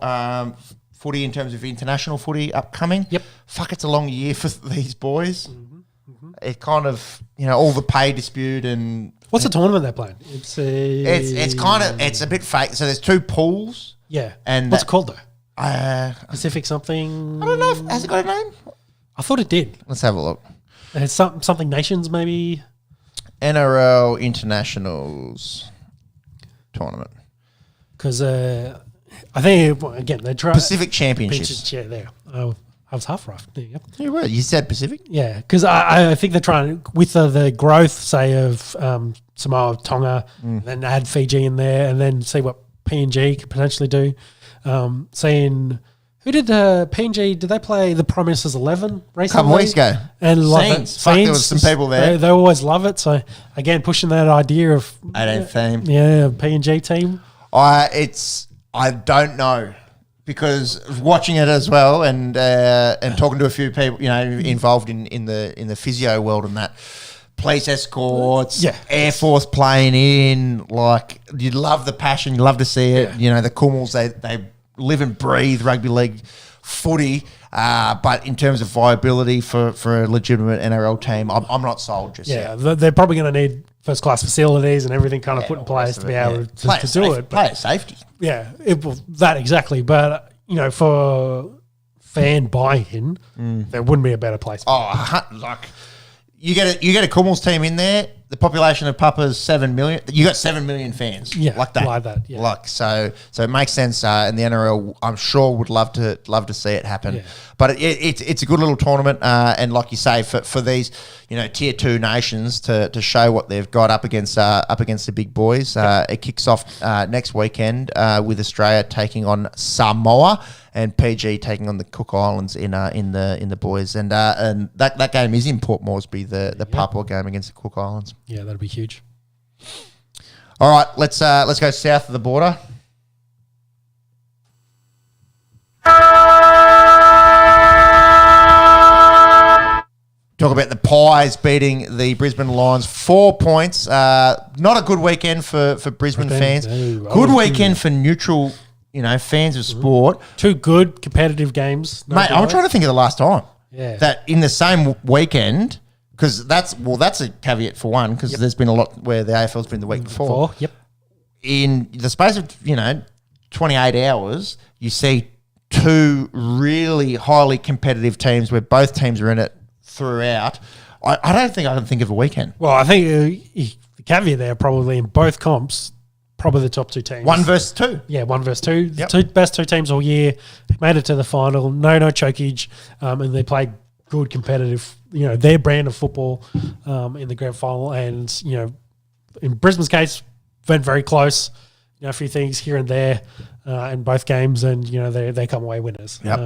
footy in terms of international footy upcoming. Yep. Fuck, it's a long year for these boys. It kind of, all the pay dispute and What's the tournament they're playing? It's a bit fake. So there's 2 pools. Yeah. And what's it called though? Pacific something. I don't know. Has it got a name? I thought it did. Let's have a look. It's something nations maybe. NRL Internationals tournament. Because I think again they try Pacific Championships. Yeah, there. Oh, I was half right. There you go. You were. You said Pacific. Yeah, because I think they're trying with the growth, say of Samoa, Tonga, then add Fiji in there, and then see what PNG could potentially do. Seeing who did PNG? Did they play the Promises 11 recently? A couple of weeks ago. And love it. Fuck, there was some people there. They always love it. So again, pushing that idea of 18th team. Yeah, PNG team. I don't know. Because watching it as well, and talking to a few people, involved in the physio world and that, police escorts, Air Force playing in, like you love the passion, you love to see it. The Kummels, they live and breathe rugby league footy, but in terms of viability for a legitimate NRL team, I'm not sold just yet. Yeah, they're probably going to need first class facilities and everything kind of put in place to be able to do it. Player safety. Yeah, that exactly. But, for fan buy-in, there wouldn't be a better place. Oh, like you get a Kummels team in there, the population of Papa's 7 million. You got 7 million fans. Yeah, like that. Yeah. So it makes sense. And the NRL, I'm sure, would love to see it happen. Yeah. But it's a good little tournament. And like you say, for these tier 2 nations to show what they've got up against the big boys. It kicks off next weekend with Australia taking on Samoa and PG taking on the Cook Islands in the boys. And that game is in Port Moresby, the Papua game against the Cook Islands. Yeah, that'd be huge. All right, let's go south of the border. Talk about the Pies beating the Brisbane Lions 4 points. Not a good weekend for Brisbane fans. No, good weekend for neutral, fans of sport. 2 good competitive games. Mate, I'm trying to think of the last time that in the same weekend, because that's a caveat for one, because there's been a lot where the AFL's been the week before. Yep. In the space of 28 hours, you see 2 really highly competitive teams where both teams are in it throughout. I don't think I can think of a weekend. Well, I think the caveat there probably in both comps, probably the top 2 teams. 1 versus 2. Yeah, 1 versus 2. Yep. The best 2 teams all year made it to the final. No chokeage, and they played good competitive. Their brand of football in the grand final, and in Brisbane's case, went very close. A few things here and there in both games, and they come away winners. Yep.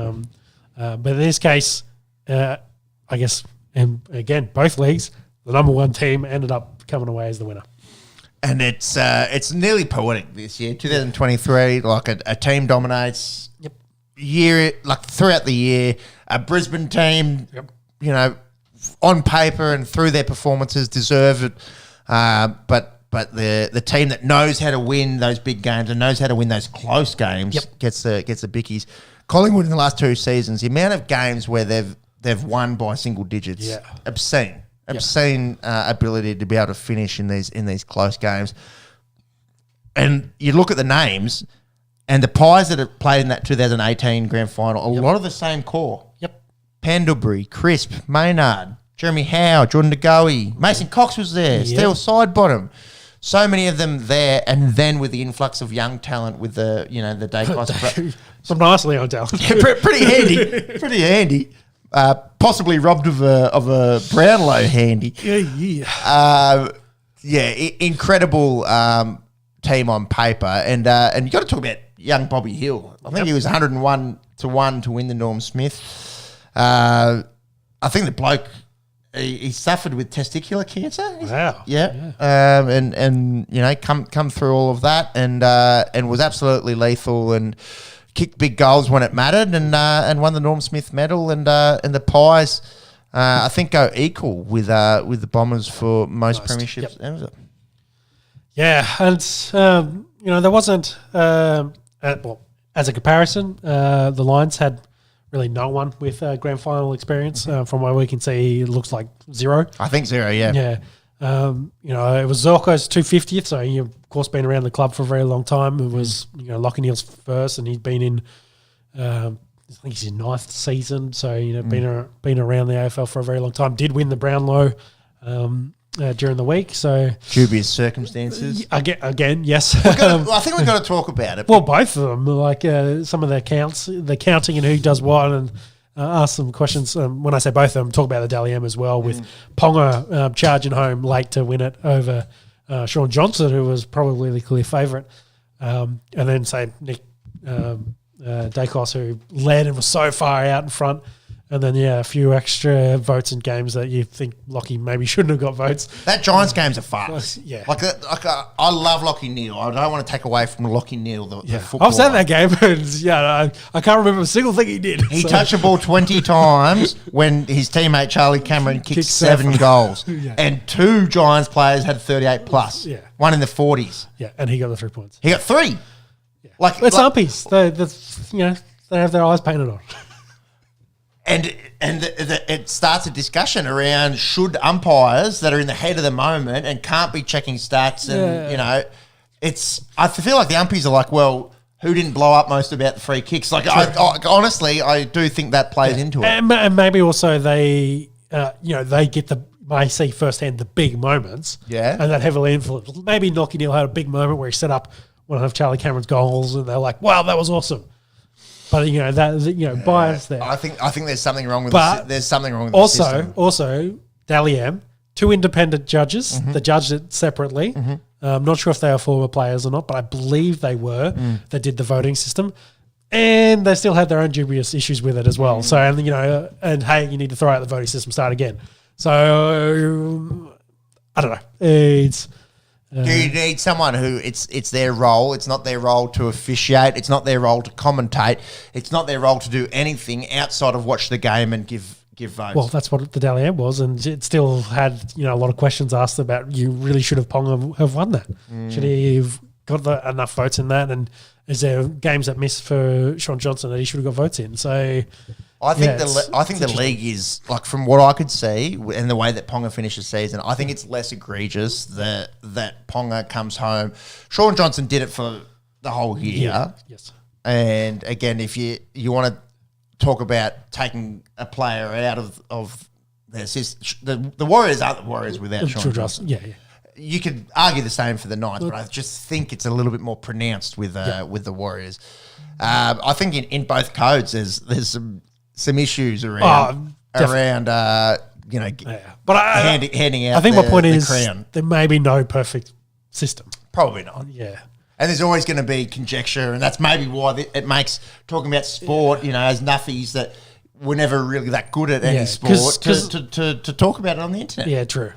But in this case, I guess, and again, both leagues, the number 1 team ended up coming away as the winner. And it's nearly poetic this year, 2023. Like a team dominates year, like throughout the year. A Brisbane team, on paper and through their performances, deserve it. But the team that knows how to win those big games and knows how to win those close games gets the bickies. Collingwood in the last 2 seasons, the amount of games where they've won by single digits, obscene ability to be able to finish in these close games. And you look at the names, and the Pies that have played in that 2018 Grand Final, a lot of the same core. Yep. Pendlebury, Crisp, Maynard, Jeremy Howe, Jordan De Goey, Mason Cox was there, Steele Sidebottom. So many of them there, and then with the influx of young talent with the Dacos. Some nicely on talent. Pretty handy. Possibly robbed of a Brownlow handy. Incredible team on paper, and you got to talk about young Bobby Hill. I think he was 101-1 to win the Norm Smith. I think the bloke he suffered with testicular cancer. Wow. Yeah. And come through all of that, and was absolutely lethal and kicked big goals when it mattered, and won the Norm Smith medal, and the Pies I think go equal with the Bombers for most premierships ever. Yeah, and there wasn't as a comparison, the Lions had really no one with grand final experience. From what we can see, it looks like 0. I think 0, yeah. Yeah. It was Zorko's 250th, so he, of course, been around the club for a very long time. It was, Lockie Neal's first, and he'd been in, I think he's his 9th season, so, been around the AFL for a very long time. Did win the Brownlow during the week, so... Dubious circumstances. Again, yes. I think we've got to talk about it. Well, both of them, like some of the counting and who does what, and ask some questions. When I say both of them, talk about the Dally M as well, with Ponga charging home late to win it over Sean Johnson, who was probably the clear favourite. And then, say, Nick Dacos, who led and was so far out in front. And then, a few extra votes in games that you think Lockie maybe shouldn't have got votes. That Giants game's a farce. Yeah. I love Lockie Neal. I don't want to take away from Lockie Neal, the footballer. I was at that game, and I can't remember a single thing he did. He touched the ball 20 times when his teammate Charlie Cameron kicked 7 goals. And 2 Giants players had 38 plus. Yeah. One in the 40s. Yeah, and he got the 3 points. He got 3. Yeah. It's umpies. They have their eyes painted on. And it starts a discussion around should umpires that are in the head of the moment and can't be checking stats and, I feel like the umpires are like, well, who didn't blow up most about the free kicks? Like, honestly, I do think that plays into it. And maybe also they get I see firsthand the big moments. Yeah. And that heavily influenced. Maybe Lockie Neal had a big moment where he set up one of Charlie Cameron's goals and they're like, wow, that was awesome. But bias there. I think there's something wrong with there's something wrong with the system. Also, Dally M, 2 independent judges that judged it separately. I'm not sure if they are former players or not, but I believe they were that did the voting system. And they still had their own dubious issues with it as well. So, and hey, you need to throw out the voting system, start again. So, I don't know. It's... Do you need someone who it's their role? It's not their role to officiate. It's not their role to commentate. It's not their role to do anything outside of watch the game and give votes. Well, that's what the Dally M was, and it still had a lot of questions asked about. You really should have Ponga have won that. Should he have got enough votes in that? And is there games that missed for Sean Johnson that he should have got votes in? So. I think the league is, like, from what I could see and the way that Ponga finished the season, I think it's less egregious that Ponga comes home. Sean Johnson did it for the whole year. Yeah. Yes. And again, if you want to talk about taking a player out of their system, the Warriors aren't the Warriors without Sean Johnson. Yeah. You could argue the same for the Knights, but I just think it's a little bit more pronounced with the Warriors. I think in both codes there's some issues around but handing out. I think my point is crown. There may be no perfect system. Probably not. Yeah. And there's always going to be conjecture, and that's maybe why it makes talking about sport, as nuffies that we're never really that good at any sport to talk about it on the internet. Yeah, true.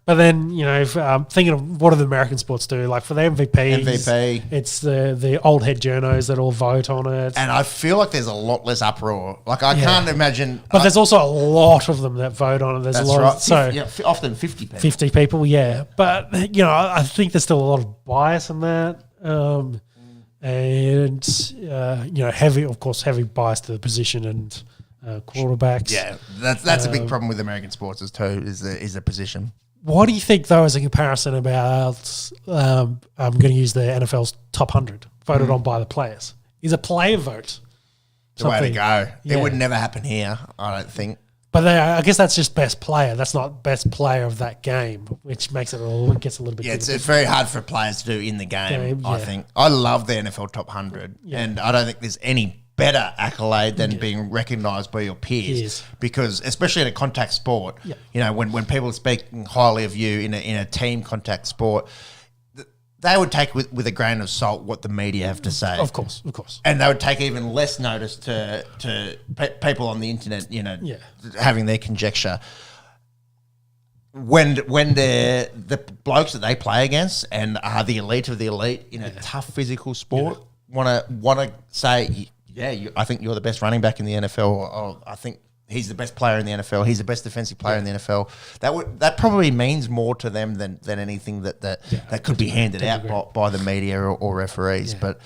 But then, if thinking of what do the American sports do, like for the MVP, it's the old head journos that all vote on it. And I feel like there's a lot less uproar. Like, I can't imagine. But there's also a lot of them that vote on it. There's that's a lot right. of, often 50 people. 50 people, yeah. But, I think there's still a lot of bias in that. Heavy bias to the position and quarterbacks. Yeah, that's a big problem with American sports too, is the position. What do you think, though, as a comparison about, I'm going to use the NFL's top 100, voted on by the players? Is a player vote the way to go? Yeah. It would never happen here, I don't think. But I guess that's just best player. That's not best player of that game, which makes it gets a little bit. Yeah, it's very hard for players to do in the game. I think I love the NFL top 100, and I don't think there's any better accolade than being recognised by your peers, because especially in a contact sport, when people are speaking highly of you in a team contact sport, they would take with a grain of salt what the media have to say. Of course. And they would take even less notice to people on the internet, having their conjecture. When the blokes that they play against and are the elite of the elite in a tough physical sport want to say, I think you're the best running back in the NFL, or I think he's the best player in the NFL, he's the best defensive player in the NFL. That probably means more to them than anything that could be handed out by the media or referees. But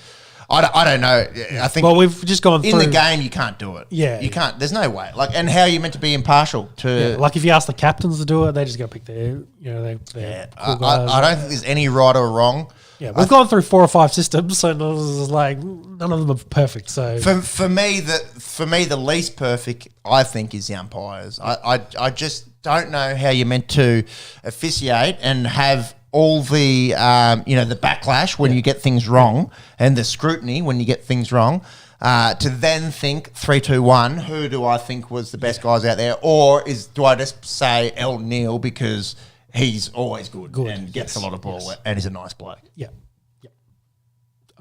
I don't know. I think we've just gone in through the game you can't do it. Yeah. You can't. There's no way. Like, and how are you meant to be impartial to? Like if you ask the captains to do it, they just got to pick their cool guys. I don't think there's any right or wrong. Yeah, we've gone through 4 or 5 systems, so none of them are perfect. So for me, the least perfect I think is the umpires. I just don't know how you're meant to officiate and have all the the backlash when you get things wrong and the scrutiny when you get things wrong. To then think 3, 2, 1. Who do I think was the best guys out there, or do I just say El Neil because he's always good and gets a lot of ball and is a nice bloke? Yeah.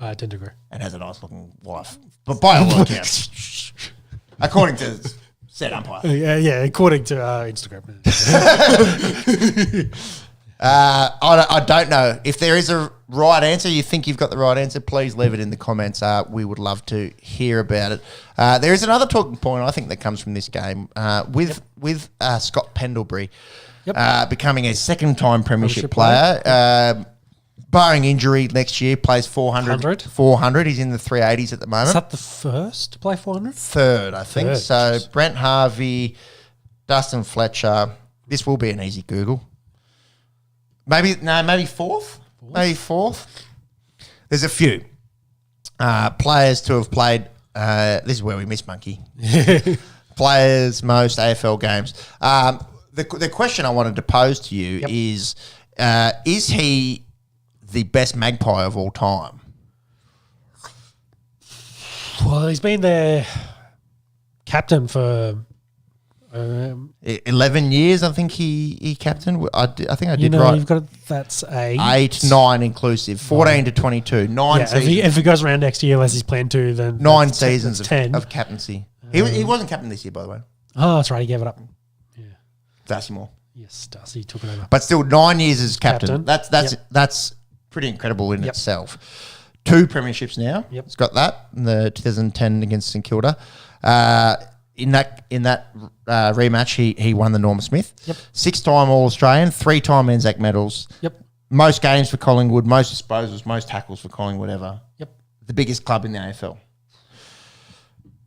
I tend to agree. And has a nice looking wife. But by all accounts, according to said umpire. Yeah, according to Instagram. I don't know. If there is a right answer, you think you've got the right answer, please leave it in the comments. We would love to hear about it. There is another talking point, I think, that comes from this game with Scott Pendlebury becoming a second-time premiership player. Barring injury next year, plays 400. 400. He's in the 380s at the moment. Is that the first to play 400? Third, I think. So Brent Harvey, Dustin Fletcher. This will be an easy Google. Maybe fourth. Maybe fourth. There's a few players to have played. This is where we miss Monkey. Players most AFL games. The question I wanted to pose to you is he the best Magpie of all time? Well, he's been their captain for 11 years. I think he captained. I think I did right. You've got that's 8. 8, 9 inclusive. 14 to 22. 9 seasons. If he goes around next year, unless he's planned to, then 9 seasons 10. of captaincy. He wasn't captain this year, by the way. Oh, that's right. He gave it up. Yeah. Darcy Moore. Yes, Darcy took it over. But still, 9 years as captain. That's pretty incredible in itself. 2 premierships now. Yep. He's got that in the 2010 against St Kilda. In that rematch, he won the Norma Smith. Yep. 6-time All-Australian, 3-time Anzac medals. Yep. Most games for Collingwood, most disposals, most tackles for Collingwood ever. Yep. The biggest club in the AFL.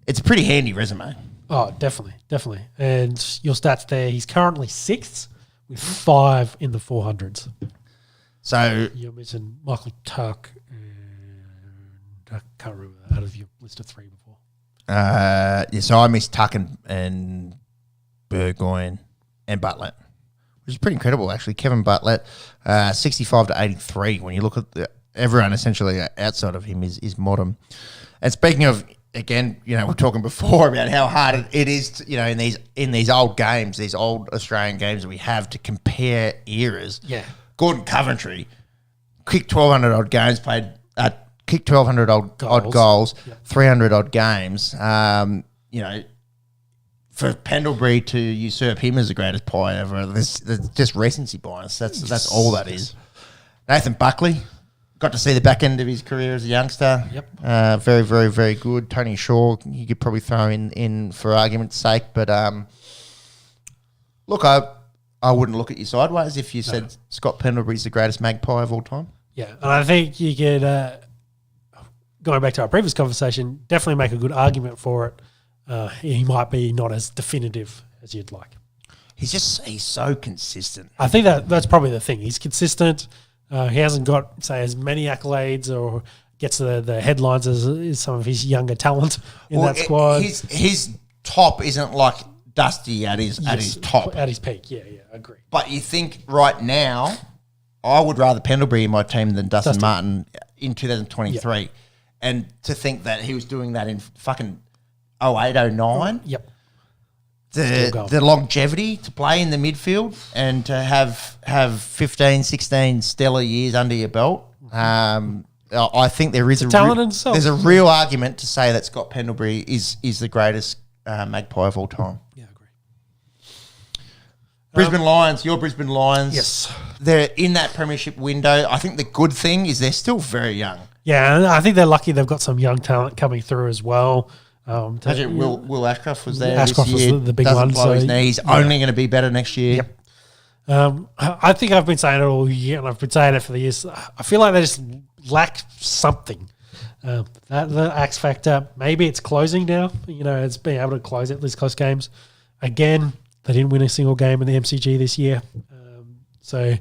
It's a pretty handy resume. Oh, definitely. And your stats there, he's currently 6th with 5 in the 400s. So you're missing Michael Tuck and I can't remember out of your list of 3 before. So I missed Tuck and Burgoyne and Bartlett, which is pretty incredible, actually. Kevin Bartlett, 65 to 83. When you look at everyone essentially outside of him is modern. And speaking of, again, we're talking before about how hard it is, to, in these old games, these old Australian games that we have to compare eras. Yeah. Gordon Coventry kicked 1,200 odd games, kicked 1,200 odd goals, 300 odd games. For Pendlebury to usurp him as the greatest pie ever, there's just recency bias. That's all that is. Nathan Buckley, got to see the back end of his career as a youngster. Yep. Very, very, very good. Tony Shaw, you could probably throw in for argument's sake, but look, I wouldn't look at you sideways if you said Scott Pendlebury's the greatest Magpie of all time. Yeah, and I think you could, going back to our previous conversation, definitely make a good argument for it. He might be not as definitive as you'd like. He's so consistent. I think that's probably the thing. He's consistent. He hasn't got, say, as many accolades or gets the headlines as some of his younger talent in that squad. His top isn't like Dusty at his top. At his peak, yeah, I agree. But you think right now, I would rather Pendlebury in my team than Dustin Martin in 2023. Yep. And to think that he was doing that in fucking 08, 09. Yep. The longevity to play in the midfield and to have 15, 16 stellar years under your belt. I think there is there's a real argument to say that Scott Pendlebury is the greatest Magpie of all time. Yeah, I agree. Brisbane Lions, your Brisbane Lions. Yes. They're in that premiership window. I think the good thing is they're still very young. Yeah, and I think they're lucky they've got some young talent coming through as well. Will Ashcroft was there Ashcroft this year. Was the big Doesn't one. blow his knee. He's only going to be better next year. Yep. I think I've been saying it all year, and I've been saying it for the years. I feel like they just lack something. That the X factor. Maybe it's closing now. It's being able to close at these close games. Again, they didn't win a single game in the MCG this year. So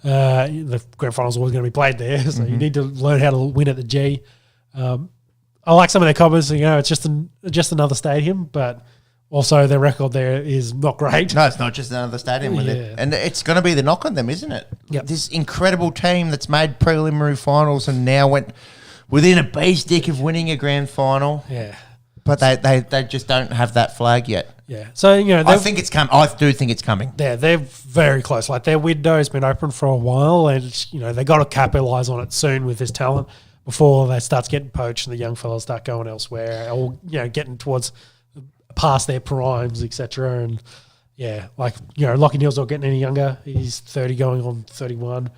the grand final is always going to be played there. So you need to learn how to win at the G. I like some of their comments. It's just another stadium, but also their record there is not great. No, it's not just another stadium with it. And it's going to be the knock on them, isn't it? Yep. This incredible team that's made preliminary finals and now went within a bee stick of winning a grand final. Yeah. But they just don't have that flag yet. Yeah. So, I think it's coming. I do think it's coming. Yeah, they're very close. Like, their window's been open for a while, and, they got to capitalise on it soon with this talent before they start getting poached and the young fellas start going elsewhere or, getting towards past their primes, etc. And, Lockie Neal's not getting any younger. He's 30 going on 31.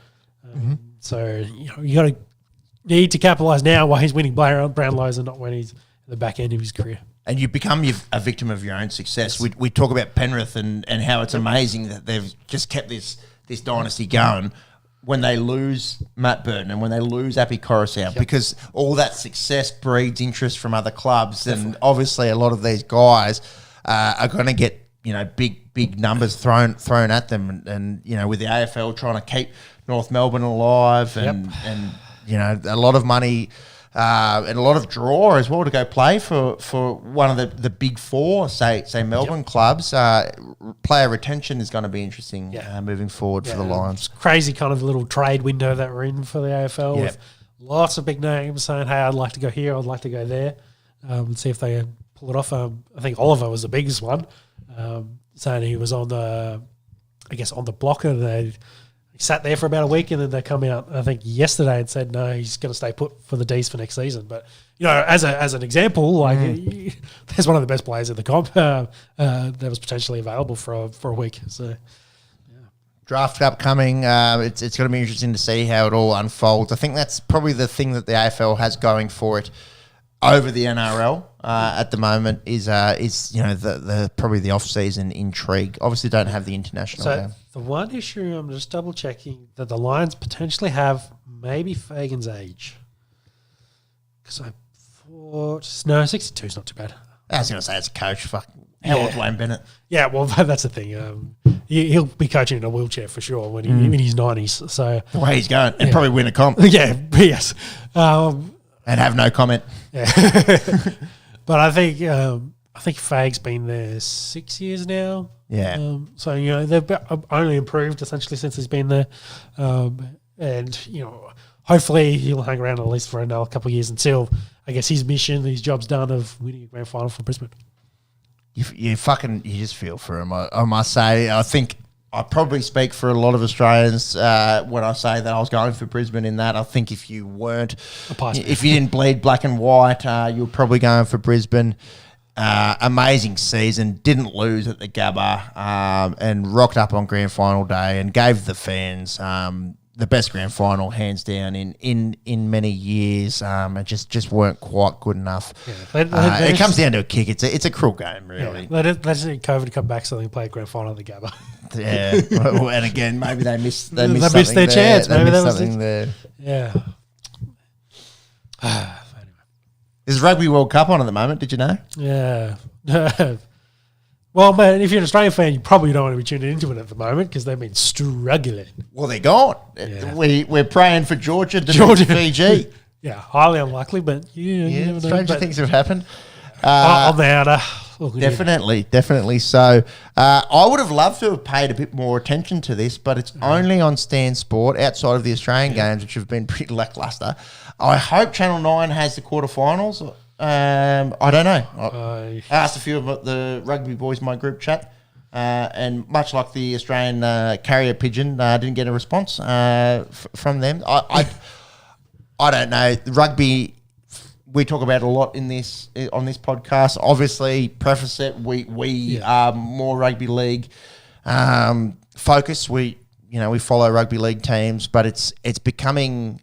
So, you need to capitalise now while he's winning Brownlows and not when he's the back end of his career. And you become a victim of your own success. We talk about Penrith and how it's amazing that they've just kept this dynasty going when they lose Matt Burton and when they lose Appy Coruscant, because all that success breeds interest from other clubs. Definitely. And obviously a lot of these guys are going to get big numbers thrown at them. And with the AFL trying to keep North Melbourne alive and a lot of money and a lot of draw as well to go play for one of the big four, say Melbourne clubs. Player retention is going to be interesting moving forward for the Lions. It's crazy kind of little trade window that we're in for the AFL with lots of big names saying, hey, I'd like to go here, I'd like to go there, and see if they pull it off. I think Oliver was the biggest one, saying he was on the block and they sat there for about a week and then they come out, I think, yesterday and said, no, he's going to stay put for the Ds for next season. But, as an example, there's one of the best players in the comp that was potentially available for a week. So, Draft upcoming. It's going to be interesting to see how it all unfolds. I think that's probably the thing that the AFL has going for it over the NRL at the moment is the probably the off-season intrigue. Obviously don't have the international game. The one issue I'm just double-checking that the Lions potentially have maybe Fagan's age. Because I thought... No, 62 is not too bad. I was going to say, as a coach, how old's Wayne Bennett? Yeah, well, that's the thing. He'll be coaching in a wheelchair for sure when in his 90s. So the way he's going, and probably win a comp. Yeah, yes. And have no comment. Yeah. But I think Fag's been there 6 years now. Yeah. So, they've only improved essentially since he's been there. And, hopefully he'll hang around at least for another couple of years until, I guess, his job's done of winning a grand final for Brisbane. You just feel for him. I must say, I think I probably speak for a lot of Australians when I say that I was going for Brisbane in that. I think if you weren't, if you didn't bleed black and white, you were probably going for Brisbane. Amazing season, didn't lose at the Gabba and rocked up on grand final day and gave the fans the best grand final, hands down, in many years. And just weren't quite good enough. Yeah, it comes down to a kick. It's a cruel game, really. Yeah, let's see COVID come back so they can play a grand final at the Gabba. Yeah, and again, maybe they missed their chance. Maybe that was something there. Yeah. There's Rugby World Cup on at the moment. Did you know? Yeah. Well, man, if you're an Australian fan, you probably don't want to be tuning into it at the moment because they've been struggling. Well, they're gone. Yeah. We're praying for Georgia to beat Fiji. Yeah, highly unlikely, but stranger things have happened. On the outer. Definitely so. I would have loved to have paid a bit more attention to this, but it's only on Stan Sport outside of the Australian games, which have been pretty lacklustre. I hope Channel 9 has the quarterfinals. I don't know. I asked a few of the rugby boys in my group chat, and much like the Australian carrier pigeon, didn't get a response from them. I don't know. Rugby, we talk about a lot on this podcast. Obviously, preface it. We are more rugby league focused. We follow rugby league teams, but it's becoming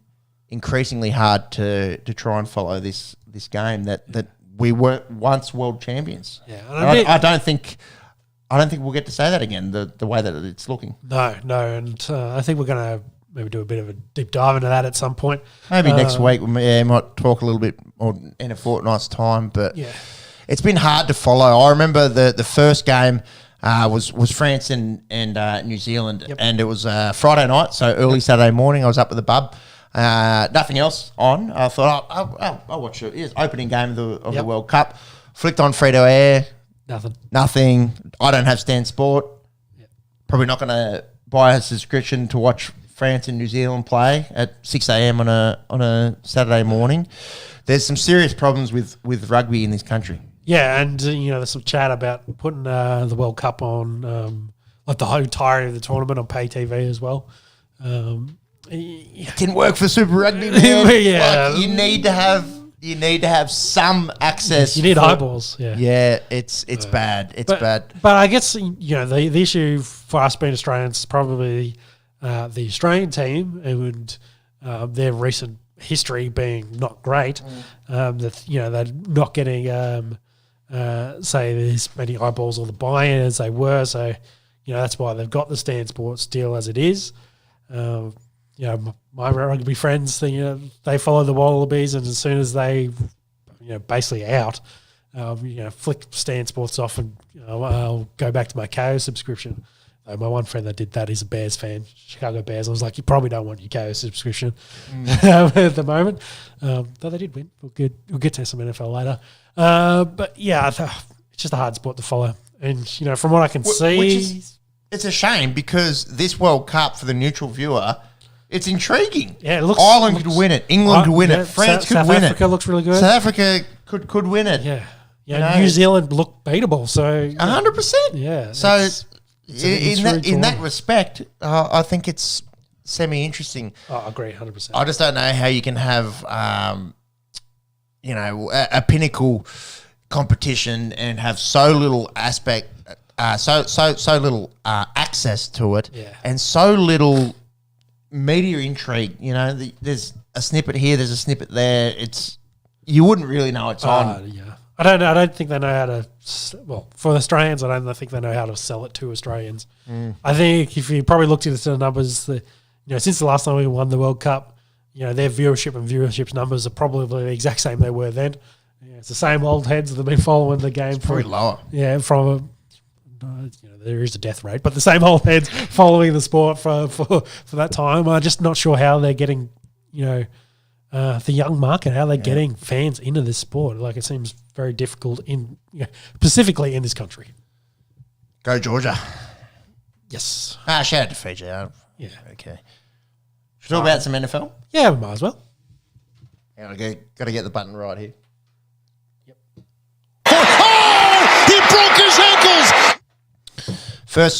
increasingly hard to try and follow this game that we were once world champions. Yeah, I don't think we'll get to say that again. The way that it's looking. No, and I think we're going to maybe do a bit of a deep dive into that at some point. Maybe next week we might talk a little bit or in a fortnight's time. But it's been hard to follow. I remember the first game was France and New Zealand, and it was Friday night, so early Saturday morning. I was up with the bub. Nothing else on. I thought I'll watch it. It's opening game of the World Cup. Flicked on free to air. Nothing. I don't have Stan Sport. Probably not going to buy a subscription to watch France and New Zealand play at 6 a.m. on a Saturday morning. There's some serious problems with rugby in this country. Yeah, and there's some chat about putting the World Cup on, like the whole entirety of the tournament on pay TV as well. It didn't work for Super Rugby, man. Like, you need to have some access. You need eyeballs. Yeah, it's bad. It's bad. But I guess the issue for us being Australians is probably the Australian team and their recent history being not great. That they're not getting say as many eyeballs or the buy-in as they were. So that's why they've got the Stan Sports deal as it is. My rugby friends, they follow the Wallabies, and as soon as they, basically out, flick Stan Sports off, and I'll go back to my KO subscription. My one friend that did that is a Bears fan, Chicago Bears. I was like, you probably don't want your KO subscription at the moment. Though they did win. We'll get to some NFL later. But yeah, it's just a hard sport to follow. And from what I can see, it's a shame because this World Cup for the neutral viewer. It's intriguing. Yeah, it looks. Ireland could win it. England could win it. France could win it. South Africa looks really good. South Africa could win it. Yeah. New Zealand looked beatable. So 100%. Yeah. So in that respect, I think it's semi-interesting. Oh, I agree, 100%. I just don't know how you can have, a pinnacle competition and have so little aspect, so little access to it, and so little media intrigue. There's a snippet here, there's a snippet there. You wouldn't really know it's on. Yeah, I don't know. I don't think they know how to. Well, for Australians, I don't think they know how to sell it to Australians. I think if you probably looked at the numbers, since the last time we won the World Cup, their viewership numbers are probably the exact same they were then. It's the same old heads that have been following the game. It's probably lower. Yeah, there is a death rate, but the same old heads following the sport for that time. I'm just not sure how they're getting, the young market, how they're getting fans into this sport. Like, it seems very difficult specifically in this country. Go Georgia. Yes. Shout out to Fiji. Yeah. Okay. Should we talk about some NFL? Yeah, we might as well. Got to get the button right here. Yep. Oh! He broke his ankles!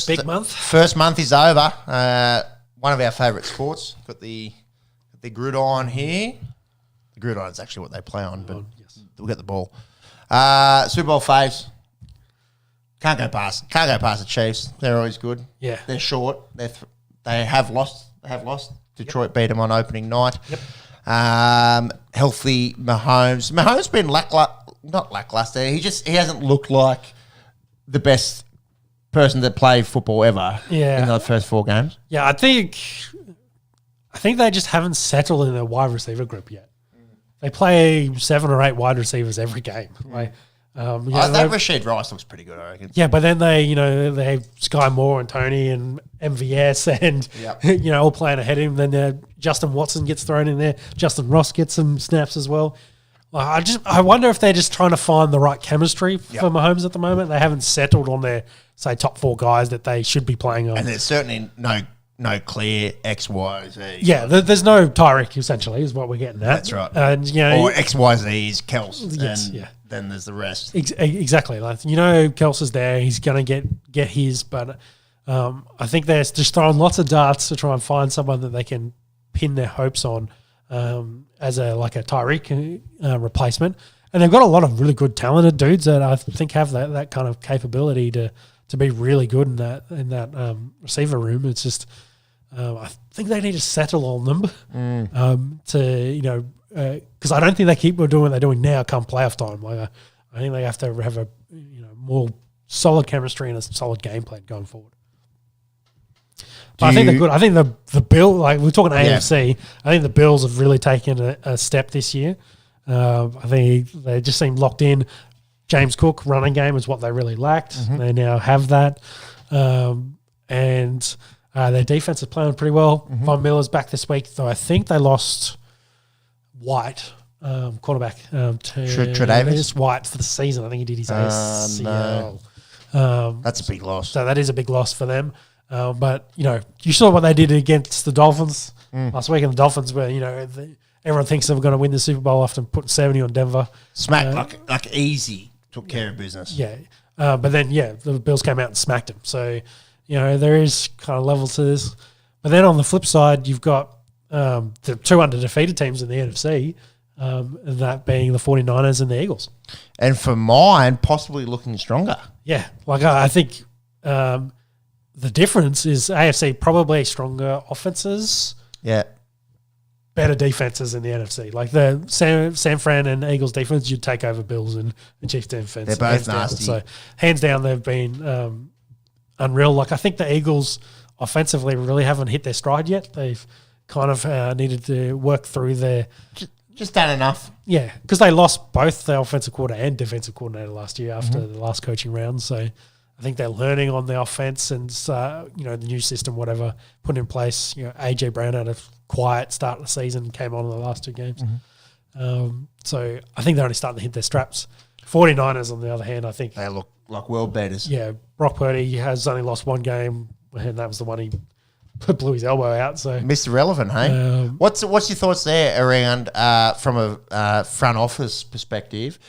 Big month. First month is over. One of our favourite sports. Got the gridiron here. The gridiron is actually what they play on, but we'll get the ball. Super Bowl faves. Can't go past the Chiefs. They're always good. Yeah. They're short. They have lost. Detroit beat them on opening night. Yep. Healthy Mahomes. Mahomes been not lackluster. He hasn't looked like the best person to play football ever in the first 4 games. Yeah, I think they just haven't settled in their wide receiver group yet. They play 7 or 8 wide receivers every game. Like, that Rashid Rice looks pretty good, I reckon. Yeah, but then they have Sky Moore and Tony and MVS and all playing ahead of him. Then Justin Watson gets thrown in there. Justin Ross gets some snaps as well. I wonder if they're just trying to find the right chemistry for Mahomes at the moment. They haven't settled on their, say, top 4 guys that they should be playing on. And there's certainly no clear X, Y, Z. Yeah, there's no Tyreek, essentially, is what we're getting at. That's right. And or X, Y, Z is Kels. Yes, and then there's the rest. Exactly. Like, Kels is there. He's going to get his, but I think they're just throwing lots of darts to try and find someone that they can pin their hopes on as a Tyreek replacement. And they've got a lot of really good, talented dudes that I think have that kind of capability to be really good in that receiver room. It's just I think they need to settle on them because I don't think they keep doing what they're doing now come playoff time. Like I think they have to have a more solid chemistry and a solid game plan going forward. But I think they're good. I think the Bill, like we're talking AFC, I think the Bills have really taken a step this year. I think they just seem locked in. James Cook running game is what they really lacked. Mm-hmm. They now have that. And their defense is playing pretty well. Mm-hmm. Von Miller's back this week, though I think they lost White, quarterback, to Tredavis White for the season. I think he did his ACL. No. That's a big loss. So that is a big loss for them. But, you saw what they did against the Dolphins last week, and the Dolphins were, everyone thinks they're going to win the Super Bowl after putting 70 on Denver. Like easy. Took care of business. Yeah. But then, the Bills came out and smacked them. So, there is kind of levels to this. But then on the flip side, you've got the two undefeated teams in the NFC, that being the 49ers and the Eagles. And for mine, possibly looking stronger. Yeah. Like, I think the difference is AFC probably stronger offenses. Yeah. Better defenses in the NFC. Like the San Fran and Eagles defense, you'd take over Bills and the Chiefs defense. They're both nasty. So hands down, they've been unreal. Like I think the Eagles offensively really haven't hit their stride yet. They've kind of needed to work through their... Just done enough. Yeah, because they lost both the offensive coordinator and defensive coordinator last year after the last coaching round. So I think they're learning on the offense and, the new system, whatever, put in place. AJ Brown had a quiet start of the season, came on in the last two games. So I think they're only starting to hit their straps. 49ers, on the other hand, I think... They look like world beaters. Yeah, Brock Purdy has only lost one game, and that was the one he blew his elbow out. So Mr. Relevant, hey? What's your thoughts there around, from a front office perspective?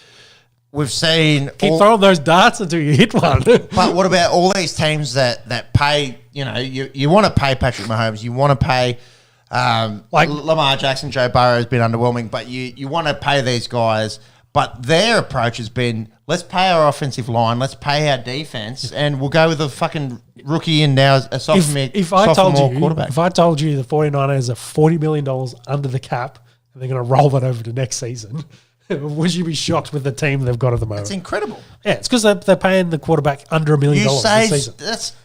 We've seen... Keep throwing those darts until you hit one. But what about all these teams that pay, you want to pay Patrick Mahomes, you want to pay... like Lamar Jackson, Joe Burrow has been underwhelming, but you want to pay these guys, but their approach has been, let's pay our offensive line, let's pay our defense, and we'll go with a fucking rookie and now a sophomore quarterback. If I told you the 49ers are $40 million under the cap and they're going to roll that over to next season, would you be shocked with the team they've got at the moment? It's incredible. Yeah, it's because they're paying the quarterback under $1 million this season.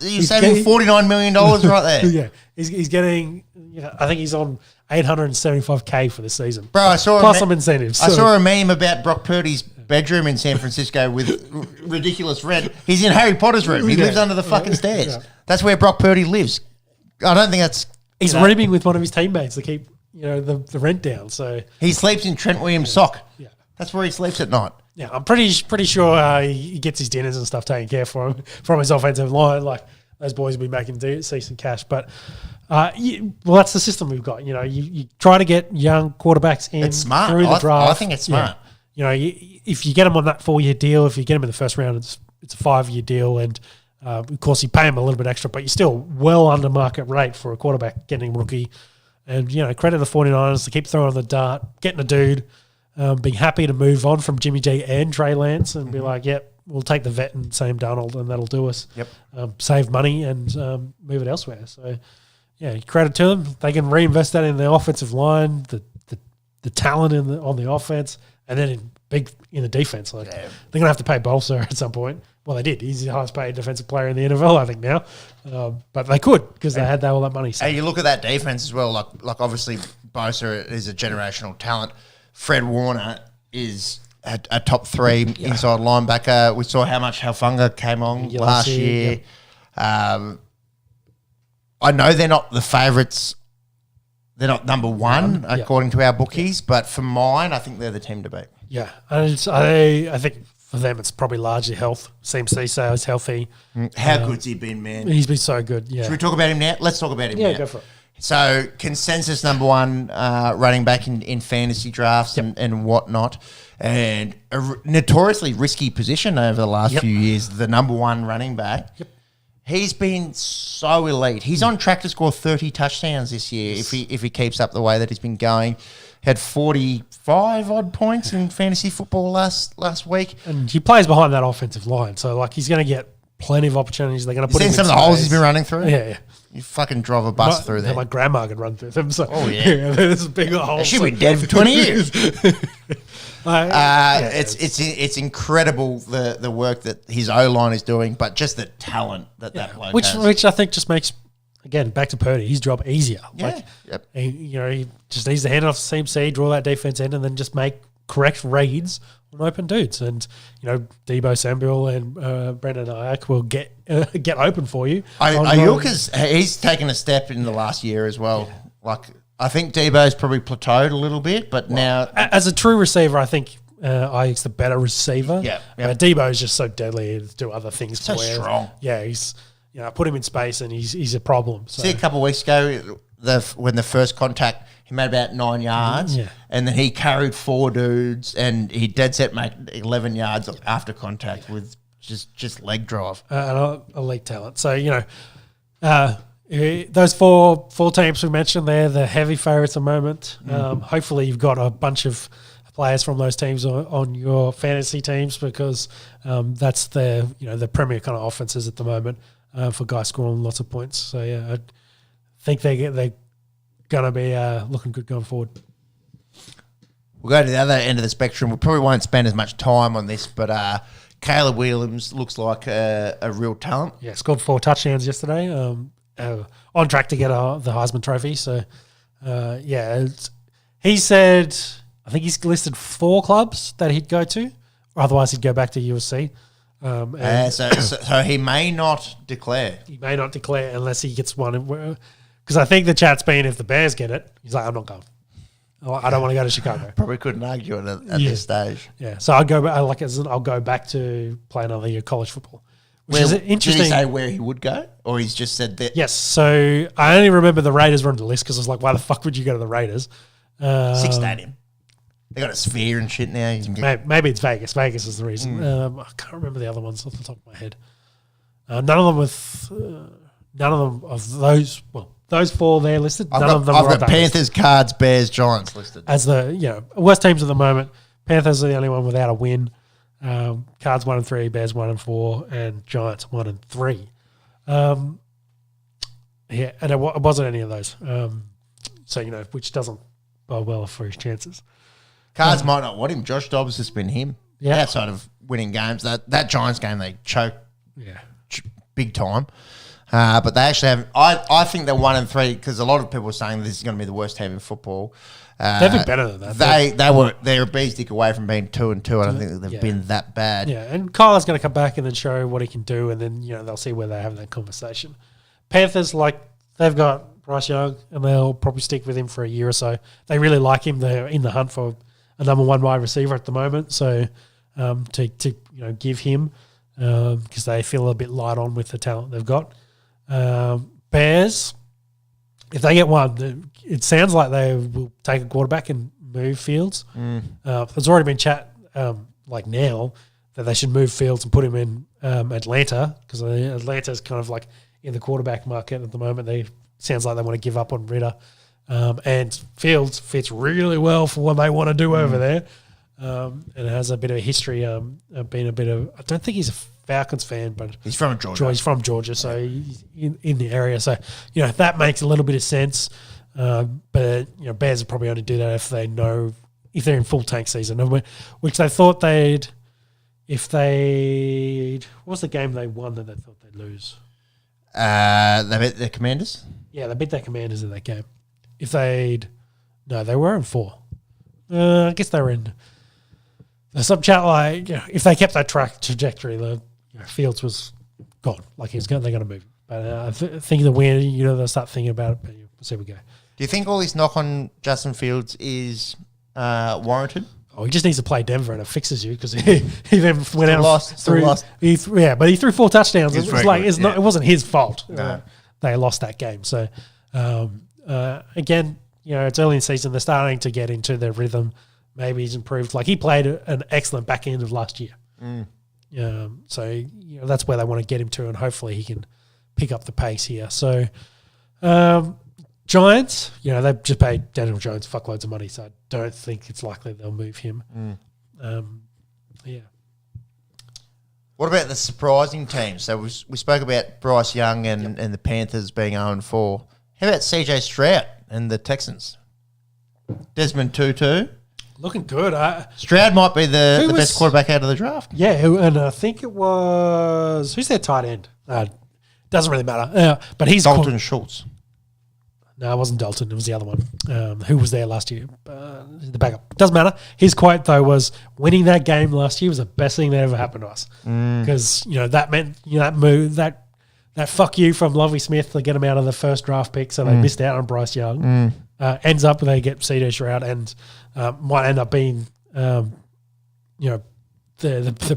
You're saving $49 million right there. Yeah, he's getting... I think he's on $875K for this season. Bro, I saw plus some incentives. I saw a meme about Brock Purdy's bedroom in San Francisco with ridiculous rent. He's in Harry Potter's room. He lives under the fucking stairs. Yeah. That's where Brock Purdy lives. I don't think that's... He's rooming with one of his teammates to keep the rent down. So he sleeps in Trent Williams' sock. Yeah, that's where he sleeps at night. Yeah, I'm pretty sure he gets his dinners and stuff taken care for him from his offensive line. Like those boys will be making decent cash, but. That's the system we've got. You try to get young quarterbacks in through the draft. I think it's smart. Yeah. If you get them on that 4-year deal, if you get them in the first round, it's a 5-year deal, and of course you pay them a little bit extra, but you're still well under market rate for a quarterback getting rookie. And credit the 49ers to keep throwing the dart, getting a dude, being happy to move on from Jimmy G and Trey Lance, and be like, yep, we'll take the vet and Sam Darnold, and that'll do us. Yep. Save money and move it elsewhere. So. Yeah, credit to them. They can reinvest that in the offensive line, the talent on the offense, and then in the defense. Like they're going to have to pay Bolsa at some point. Well, they did. He's the highest paid defensive player in the NFL, I think now. But they could because they had all that money. So. Hey, you look at that defense as well. Like obviously Bosa is a generational talent. Fred Warner is a top 3 inside linebacker. We saw how much Hufanga came on last year. Yep. I know they're not the favourites. They're not number one according to our bookies, but for mine, I think they're the team to beat. Yeah, and I think for them it's probably largely health. CMC is healthy. How good's he been, man? He's been so good, yeah. Should we talk about him now? Let's talk about him now. Yeah, go for it. So consensus number 1 running back in fantasy drafts and whatnot, and a notoriously risky position over the last few years, the number 1 running back. Yep. He's been so elite. He's on track to score 30 touchdowns this year if he keeps up the way that he's been going. Had 45 odd points in fantasy football last week, and he plays behind that offensive line, so like he's going to get plenty of opportunities. They're going to put him in some of the holes he's been running through. Yeah. You fucking drive a bus through there. My grandma could run through them. So yeah, there's big holes. She's been dead for 20 years. It's incredible the work that his O-line is doing, but just the talent that bloke has. Which I think just makes again, back to Purdy, his job easier. Yeah. Yep. He just needs to hand it off to CMC, draw that defense in, and then just make correct reads on open dudes. And, Debo Samuel and Brendan Ayuk will get open for you. Ayuk he's taken a step in the last year as well. Yeah. Like, I think Debo's probably plateaued a little bit, but now... As a true receiver, I think Ayuk's the better receiver. Yeah. Debo is just so deadly to do other things. So strong. Yeah, he's... put him in space and he's a problem. So. See, a couple of weeks ago, when the first contact, he made about 9 yards, and then he carried 4 dudes, and he dead set made 11 yards after contact with just leg drive. Elite talent. So, those four teams we mentioned, they're the heavy favourites at the moment. Hopefully you've got a bunch of players from those teams on your fantasy teams, because that's the premier kind of offenses at the moment. For guys scoring lots of points. So, I think they're going to be looking good going forward. We'll go to the other end of the spectrum. We probably won't spend as much time on this, but Caleb Williams looks like a real talent. Yeah, scored 4 touchdowns yesterday. On track to get the Heisman Trophy. So, he said, I think he's listed 4 clubs that he'd go to, or otherwise he'd go back to USC. So he may not declare. He may not declare unless he gets one. Because I think the chat's been, if the Bears get it, he's like, I'm not going. I don't want to go to Chicago. Probably couldn't argue it at this stage. Yeah, so I'll go back to play another year of college football. Which is interesting. Did he say where he would go? Or he's just said that? Yes, so I only remember the Raiders were on the list because I was like, why the fuck would you go to the Raiders? 6 stadium. They got a sphere and shit now. Maybe it's Vegas. Vegas is the reason. I can't remember the other ones off the top of my head. None of those. Well, those 4 there listed. None of them. I've got Panthers, Cards, Bears, Giants listed as the worst teams at the moment. Panthers are the only one without a win. Cards 1-3, Bears 1-4, and Giants 1-3. And it wasn't any of those. So which doesn't bode well for his chances. Cards might not want him. Josh Dobbs has been him. Yeah. Outside of winning games, that Giants game they choked. Yeah. Big time. But they actually have. I think they're 1-3 because a lot of people are saying this is going to be the worst team in football. They've been better than that. They're a bee's dick away from being 2-2. I don't think they've been that bad. Yeah, and Kyler's going to come back and then show what he can do, and then they'll see where they have that conversation. Panthers, they've got Bryce Young, and they'll probably stick with him for a year or so. They really like him. They're in the hunt for a number 1 wide receiver at the moment, so to give him because they feel a bit light on with the talent they've got. Bears, if they get one, it sounds like they will take a quarterback and move Fields. There's already been chat now that they should move Fields and put him in Atlanta, because Atlanta's kind of in the quarterback market at the moment. Sounds like they want to give up on Ritter. And Fields fits really well for what they want to do over there. And has a bit of a history, being a bit of... I don't think he's a Falcons fan, but... He's from Georgia. He's from Georgia, so he's in the area. So, that makes a little bit of sense. But, Bears will probably only do that if they know... If they're in full tank season, which they thought they'd... What was the game they won that they thought they'd lose? They beat the Commanders? Yeah, they beat their Commanders in that game. No, they were in 4. I guess they were in. There's some chat if they kept that trajectory, the Fields was gone. They're going to move. But I think the win, they'll start thinking about it. But we'll see we go. Do you think all this knock on Justin Fields is warranted? Oh, he just needs to play Denver and it fixes you, because he then went still out lost. But he threw 4 touchdowns. It wasn't his fault. No. They lost that game. So again, it's early in the season. They're starting to get into their rhythm. Maybe he's improved. He played an excellent back end of last year. So that's where they want to get him to, and hopefully he can pick up the pace here. So Giants, they've just paid Daniel Jones fuckloads of money, so I don't think it's likely they'll move him. What about the surprising teams? So we spoke about Bryce Young and the Panthers being 0-4. How about CJ Stroud and the Texans? Desmond Tutu. Looking good. Stroud might be the best quarterback out of the draft. Yeah, and I think it was... Who's their tight end? doesn't really matter. But he's Dalton Schultz. No, it wasn't Dalton. It was the other one. Who was there last year? The backup. Doesn't matter. His quote, though, was winning that game last year was the best thing that ever happened to us. Because, that meant, that move, that fuck you from Lovie Smith to get him out of the first draft pick, so they missed out on Bryce Young. Ends up they get CJ Stroud and might end up being, the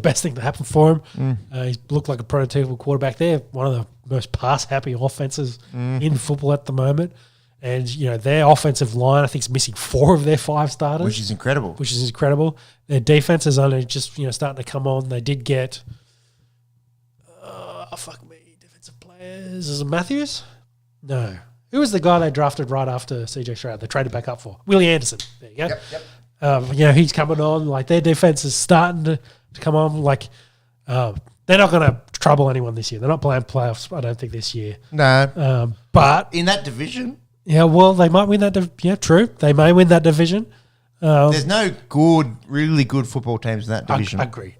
best thing that happened for him. He looked like a prototypical quarterback there, one of the most pass-happy offenses in football at the moment. And, their offensive line, I think, is missing 4 of their 5 starters. Which is incredible. Their defense is only just, starting to come on. They did get, defensive players. Is it Matthews? No. Who was the guy they drafted right after CJ Stroud? They traded back up for? Willie Anderson. There you go. Yep. He's coming on. Like, their defense is starting to come on. Like, they're not going to trouble anyone this year. They're not playing playoffs, I don't think, this year. No. But in that division, yeah, well, they might win that. True. They may win that division. there's no really good football teams in that division. Agree.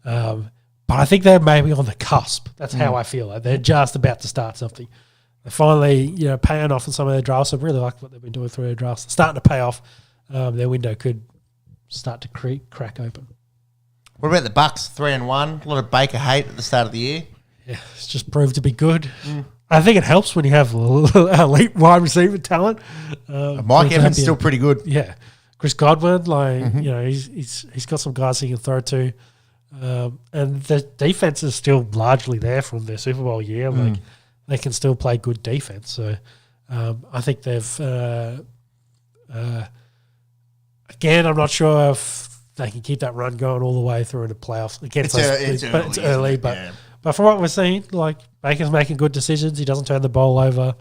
But I think they're maybe on the cusp. That's how I feel. Like they're just about to start something. They're finally, paying off on some of their drafts. I really like what they've been doing through their drafts. They're starting to pay off. Their window could start to crack open. What about the Bucks? 3-1. A lot of Baker hate at the start of the year. Yeah, it's just proved to be good. I think it helps when you have elite wide receiver talent. Mike Evans still pretty good. Yeah, Chris Godwin, he's got some guys he can throw to, and the defense is still largely there from their Super Bowl year. Like they can still play good defense. So I think they've. Again, I'm not sure if they can keep that run going all the way through into playoffs. Again, it's early, but from what we're seeing, like Baker's making good decisions. He doesn't turn the ball over.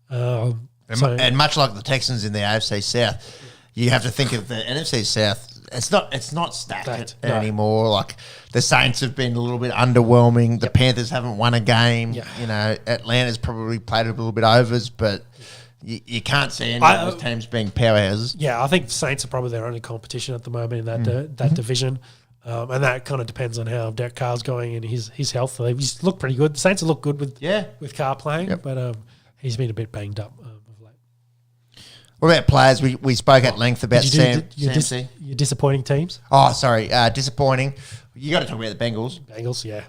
And much like the Texans in the AFC South, you have to think of the NFC South. It's not stacked anymore. Like the Saints have been a little bit underwhelming. The Panthers haven't won a game. Yeah. Atlanta's probably played a little bit overs, but you can't see any of those teams being powerhouses. Yeah, I think the Saints are probably their only competition at the moment in that division. And that kind of depends on how Derek Carr's going and his health. He's looked pretty good. The Saints have looked good with Carr playing, but he's been a bit banged up of late. What about players? We spoke at length about your disappointing teams. Oh, sorry, disappointing. You got to talk about the Bengals. Bengals, yeah.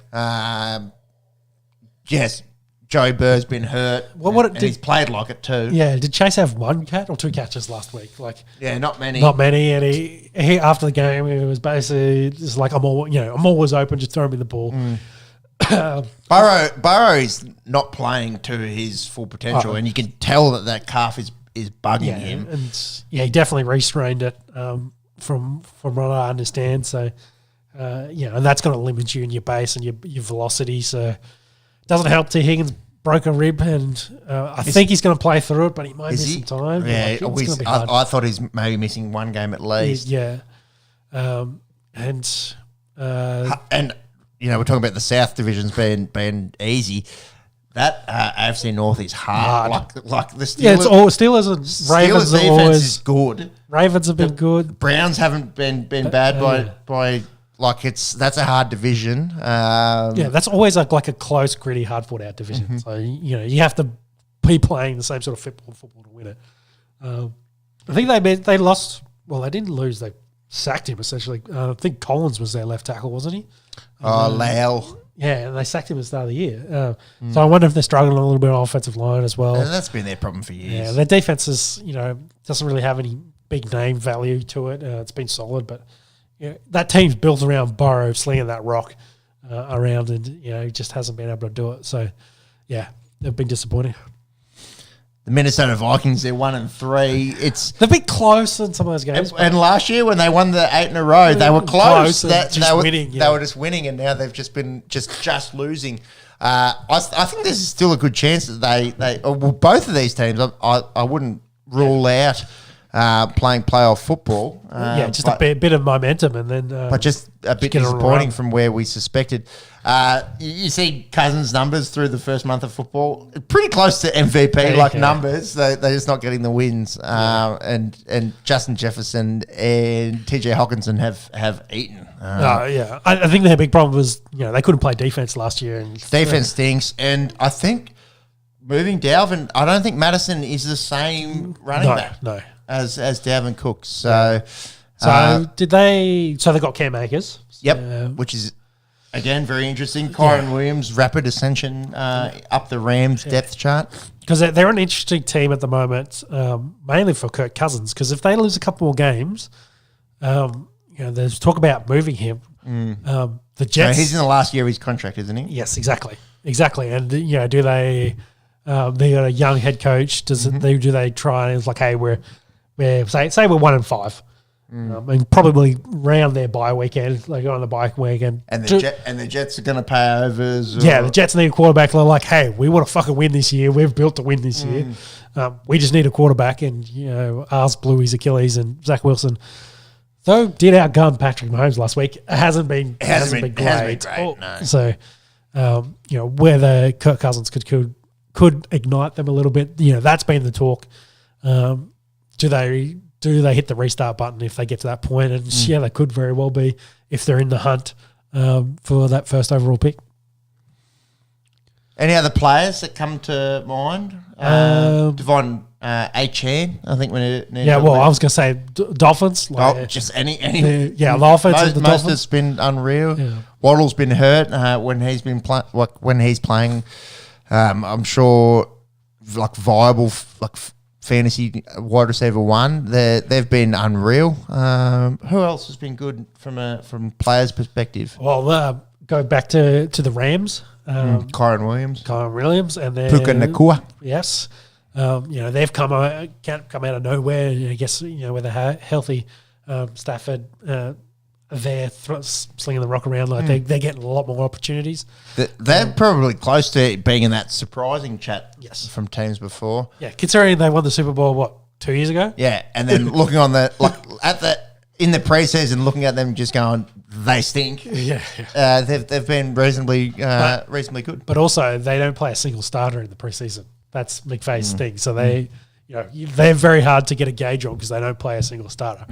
Yes, Joey Burr's been hurt. And he's played like it too. Yeah, did Chase have 1 catch or 2 catches last week? Not many. Not many. And he after the game, it was basically just like I'm always open. Just throw me the ball. Burrow's not playing to his full potential, and you can tell that calf is bugging him. And he definitely restrained it from what I understand. So and that's going to limit you in your base and your velocity. So it doesn't help. T. Higgins broke a rib, and I think he's going to play through it, but he might miss some time. Yeah, it's going to be hard. I thought he's maybe missing 1 game at least. Yeah. And we're talking about the South divisions being easy. That AFC North is hard. Like the Steelers. Yeah, it's all Steelers and Ravens. Steelers defense is good. Ravens have been good. Browns haven't been bad by like that's a hard division. That's always like a close, gritty, hard fought out division. So you have to be playing the same sort of football to win it. I think they lost. Well, they didn't lose. They sacked him essentially. I think Collins was their left tackle, wasn't he? Lau. Yeah, and they sacked him at the start of the year. So I wonder if they're struggling a little bit on offensive line as well. And that's been their problem for years. Yeah, their defense is, doesn't really have any big name value to it. It's been solid, but that team's built around Burrow slinging that rock around, and he just hasn't been able to do it. So, they've been disappointing. The Minnesota Vikings, they're 1-3. They've been close in some of those games. And last year when they won the 8 in a row, they were close. Winning. They were just winning, and now they've just been just losing. I think there's still a good chance that they both of these teams. I wouldn't rule out playing playoff football. Just a bit of momentum, and then but just a bit get on a disappointing run. from where we suspected. You see Cousins' numbers through the first month of football, pretty close to MVP numbers. They're just not getting the wins. And Justin Jefferson and TJ Hawkinson have eaten. I think their big problem was they couldn't play defense last year, and Defense stinks, and I think moving Dalvin, I don't think Madison is the same running back as Dalvin Cook. So did they? So they got Cam Akers. Yep, which is again very interesting. Kyron Williams, rapid ascension up the Rams depth chart, because they're an interesting team at the moment, mainly for Kirk Cousins. Because if they lose a couple more games, there's talk about moving him. The Jets. So he's in the last year of his contract, isn't he? Yes, exactly. And do they? They got a young head coach. Do they try and it's like, hey, we're say we're 1-5, and probably round their bye weekend, like on the bye weekend, and the Jets are going to pay overs. The Jets need a quarterback. They're like, hey, we want to fucking win this year. We've built to win this year. We just need a quarterback, and ours blew his Achilles, and Zach Wilson, though, did outgun Patrick Mahomes last week. It hasn't been great. No. So, whether Kirk Cousins could ignite them a little bit, that's been the talk. Do they hit the restart button if they get to that point? And they could very well be if they're in the hunt for that first overall pick. Any other players that come to mind? Devon Achane, I think we need. I was going to say Dolphins. Just any. The offense of the most Dolphins. has been unreal. Yeah. Waddle's been hurt when he's been when he's playing. I'm sure, viable fantasy wide receiver one. They've been unreal. Who else has been good from players' perspective? Well, go back to the Rams. Kyron Williams, and then Puka Nacua. Yes, they've come out of nowhere. I guess with a healthy Stafford. They're slinging the rock around like they're getting a lot more opportunities. They're probably close to being in that surprising chat from teams before. Yeah, considering they won the Super Bowl 2 years ago. Yeah, and then looking on in the preseason, looking at them, just going, they stink. Yeah, they've been reasonably good. But also, they don't play a single starter in the preseason. That's McVay's thing. So they're very hard to get a gauge on because they don't play a single starter.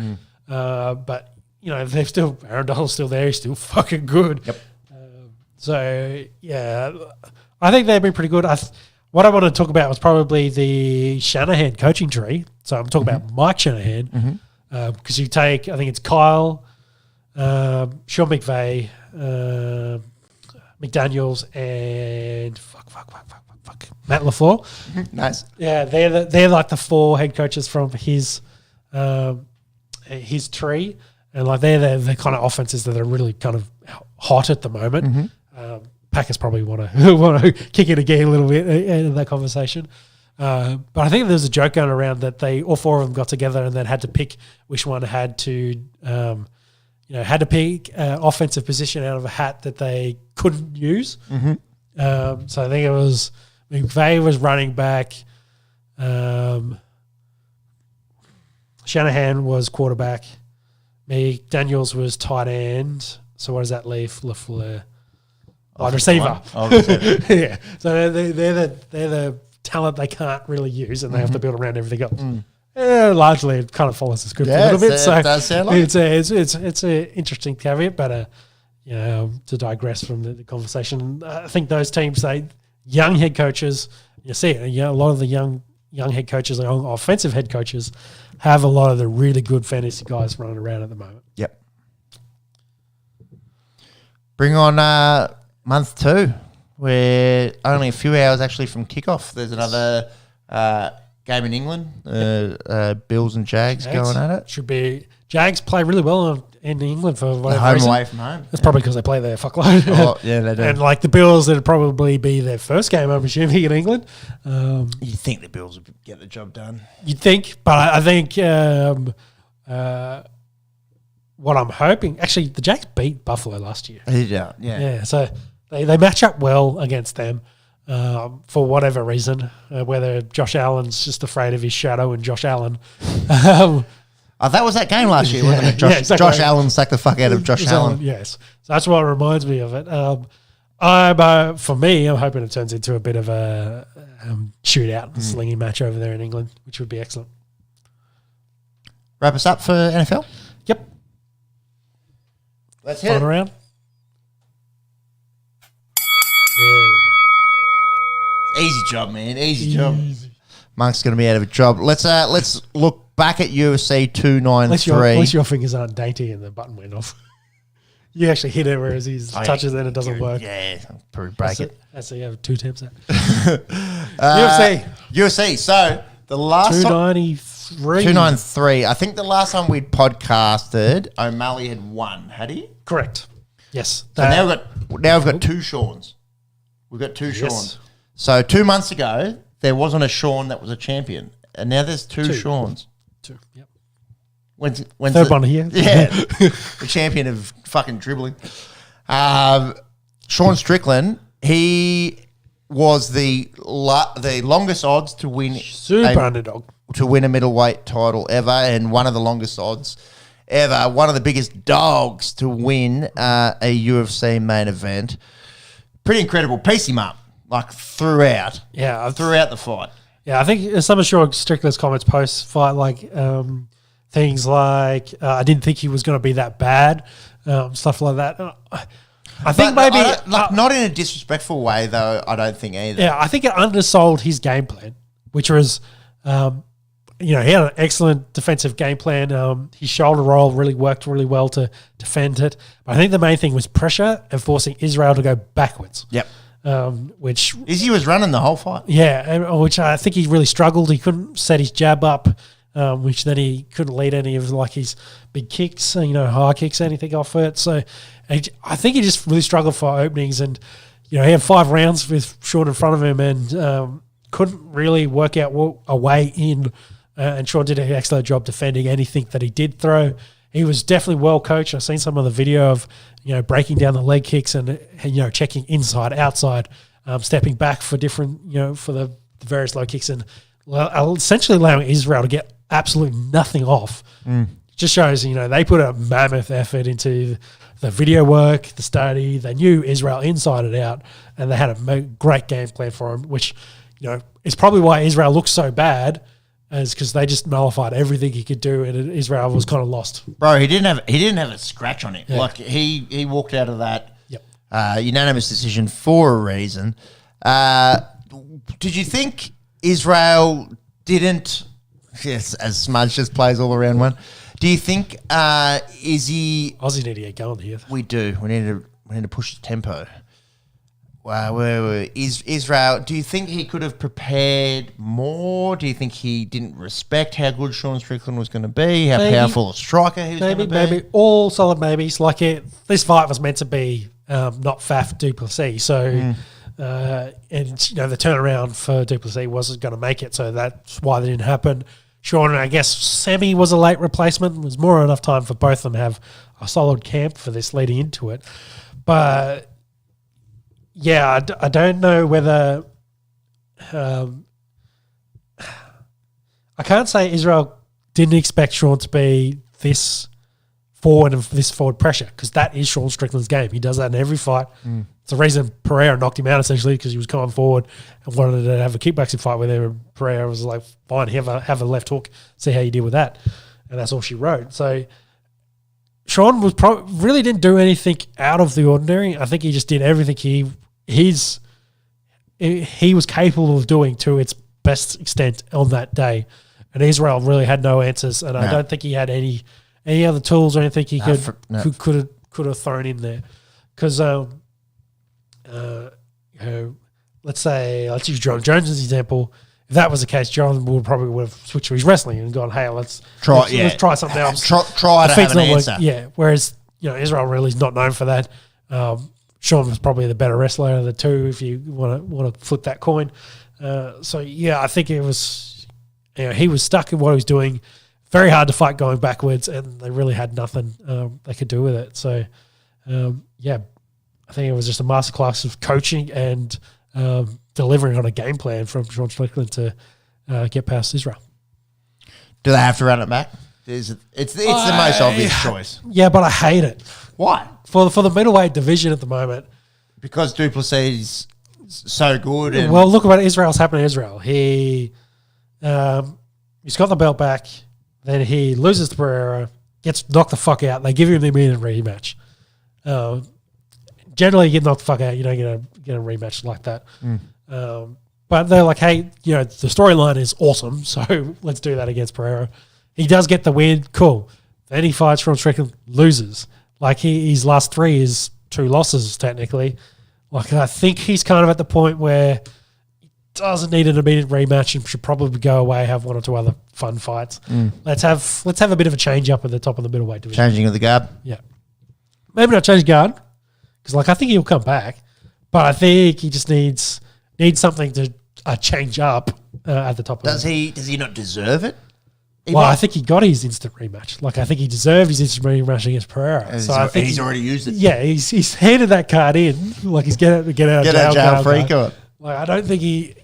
But they've still, Aaron Donald's still there. He's still fucking good. Yep. I think they've been pretty good. What I want to talk about was probably the Shanahan coaching tree. So I'm talking about Mike Shanahan because you take, I think it's Kyle, Sean McVay, McDaniels, and Matt LaFleur. Nice. Yeah, they're like the four head coaches from his tree. And they're the kind of offenses that are really kind of hot at the moment. Packers probably want to kick it again a little bit in that conversation. But I think there's a joke going around that all four of them got together and then had to pick which one had to pick offensive position out of a hat that they couldn't use. So I think it was McVay was running back. Shanahan was quarterback. Daniels was tight end. So what does that leave? LaFleur, wide receiver. Yeah. So they're the talent they can't really use, and they have to build around everything else. Largely, it kind of follows the script a little bit. So it does sound like it's an interesting caveat, but to digress from the conversation, I think those teams, young head coaches, you see it. A lot of the young head coaches, offensive head coaches, have a lot of the really good fantasy guys running around at the moment. Yep. Bring on month 2. We're only a few hours actually from kickoff. There's another game in England. Bills and Jags going at it. Should be. Jags play really well in England for whatever reason. Away from home. That's probably because they play there fuckload. Oh, yeah, they do. And the Bills, it'd probably be their first game, I'm assuming, in England. You think the Bills would get the job done? You'd think, but I think what I'm hoping, actually, the Jags beat Buffalo last year. Yeah. So they match up well against them. for whatever reason, whether Josh Allen's just afraid of his shadow and Josh Allen. That was that game last year, wasn't it? Exactly. Josh Allen sacked the fuck out of Josh Allen. Yes. So that's what reminds me of it. For me, I'm hoping it turns into a bit of a shootout, slinging match over there in England, which would be excellent. Wrap us up for NFL? Yep. Let's hit it. Fun around. There we go. Easy job, man. Easy job. Monk's going to be out of a job. Let's look back at UFC 293. At least your fingers aren't dainty and the button went off. You actually hit it, whereas he touches it and it doesn't work. Yeah, I'll probably break it. That's it. You have 2 attempts at UFC. So the last 293. I think the last time we'd podcasted, O'Malley had won. Had he? Correct. Yes. So now we've got 2 Shawns. We've got 2 Shawns. Yes. So 2 months ago, there wasn't a Shawn that was a champion. And now there's 2 Shawns. 2, yep. When's third one here? Yeah. The champion of fucking dribbling. Sean Strickland, he was the longest odds to win underdog. To win a middleweight title ever, and one of the longest odds ever, one of the biggest dogs to win a UFC main event. Pretty incredible. Piece him up, throughout. Yeah. Throughout the fight. Yeah, I think some of Sean Strickland's comments post-fight, things like, I didn't think he was going to be that bad, stuff like that. I think not in a disrespectful way, though, I don't think either. Yeah, I think it undersold his game plan, which was, he had an excellent defensive game plan. His shoulder roll really worked really well to defend it. But I think the main thing was pressure and forcing Israel to go backwards. Yep. Which Izzy was running the whole fight. Yeah, which I think he really struggled. He couldn't set his jab up, which then he couldn't lead any of his big kicks, high kicks, anything off it. So I think he just really struggled for openings, and he had 5 rounds with Sean in front of him, and couldn't really work out a way in. And Sean did an excellent job defending anything that he did throw. He was definitely well coached. I've seen some of the video of breaking down the leg kicks and checking inside, outside, stepping back for different for the various low kicks, and essentially allowing Israel to get absolutely nothing off. Just shows they put a mammoth effort into the video work, the study. They knew Israel inside and out, and they had a great game plan for him, which is probably why Israel looks so bad. Is because they just nullified everything he could do, and Israel was kind of lost. Bro, he didn't have a scratch on him. Yeah. He walked out of that unanimous decision for a reason. Did you think Israel didn't? Yes, as Smudge just plays all around one. Do you think Izzy? Aussie need to get going here. We do. We need to push the tempo. Wow, Israel, do you think he could have prepared more? Do you think he didn't respect how good Sean Strickland was going to be, how powerful a striker he was going to be? Maybe. All solid maybes. This fight was meant to be not Faf Duplessis. So, and the turnaround for Duplessis wasn't going to make it, so that's why it didn't happen. Sean, I guess, Semi was a late replacement. It was more than enough time for both of them to have a solid camp for this leading into it. But... yeah, I don't know whether I can't say Israel didn't expect Sean to be this forward and this forward pressure, because that is Sean Strickland's game. He does that in every fight. It's the reason Pereira knocked him out, essentially, because he was coming forward and wanted to have a kickboxing fight with him. Pereira was like, fine, have a left hook, see how you deal with that. And that's all she wrote. So Sean was really didn't do anything out of the ordinary. I think he just did everything he was capable of doing to its best extent on that day. And Israel really had no answers, and I don't think he had any other tools or anything he could have thrown in there. Because let's use John Jones' example. If that was the case, John would have switched to his wrestling and gone, "Hey, let's try something else." Try to have an answer. Whereas Israel really is not known for that. Sean was probably the better wrestler of the two, if you want to flip that coin. I think it was, he was stuck in what he was doing. Very hard to fight going backwards, and they really had nothing they could do with it. So, I think it was just a masterclass of coaching and delivering on a game plan from Sean Strickland to get past Israel. Do they have to run it back? It's the most obvious choice. Yeah, but I hate it. Why? For the middleweight division at the moment. Because Duplessis is so good. And Well, look at what Israel's happened to Israel. He's got the belt back, then he loses to Pereira, gets knocked the fuck out. They give him the immediate rematch. Generally, you get knocked the fuck out, you don't get a rematch like that. But they're like, hey, the storyline is awesome, so let's do that against Pereira. He does get the win, cool. Then he fights Sean Strickland, loses. Like his last 3 is 2 losses technically. Like I think he's kind of at the point where he doesn't need an immediate rematch and should probably go away, have 1 or 2 other fun fights. Let's have a bit of a change up at the top of the middleweight division. changing of the guard. Yeah, maybe not change guard because I think he'll come back, but I think he just needs something to change up at the top. Does he not deserve it? I think he got his instant rematch. Like I think he deserved his instant rematch against Pereira. So I think he's already used it. Yeah, he's handed that card in. Like he's get out of jail free card. Like I don't think he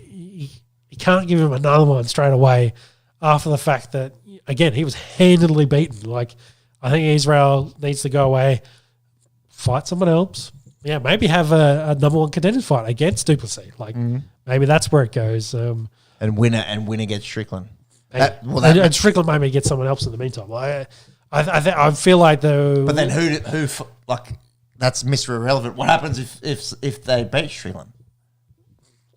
can't give him another one straight away after the fact that again he was handedly beaten. Like I think Israel needs to go away, fight someone else. Yeah, maybe have a number 1 contenders fight against Duplessis. Like maybe that's where it goes. And winner gets Strickland. And Strickland maybe get someone else in the meantime. I feel like though. But then who that's Mr. Irrelevant. What happens if they beat Strickland?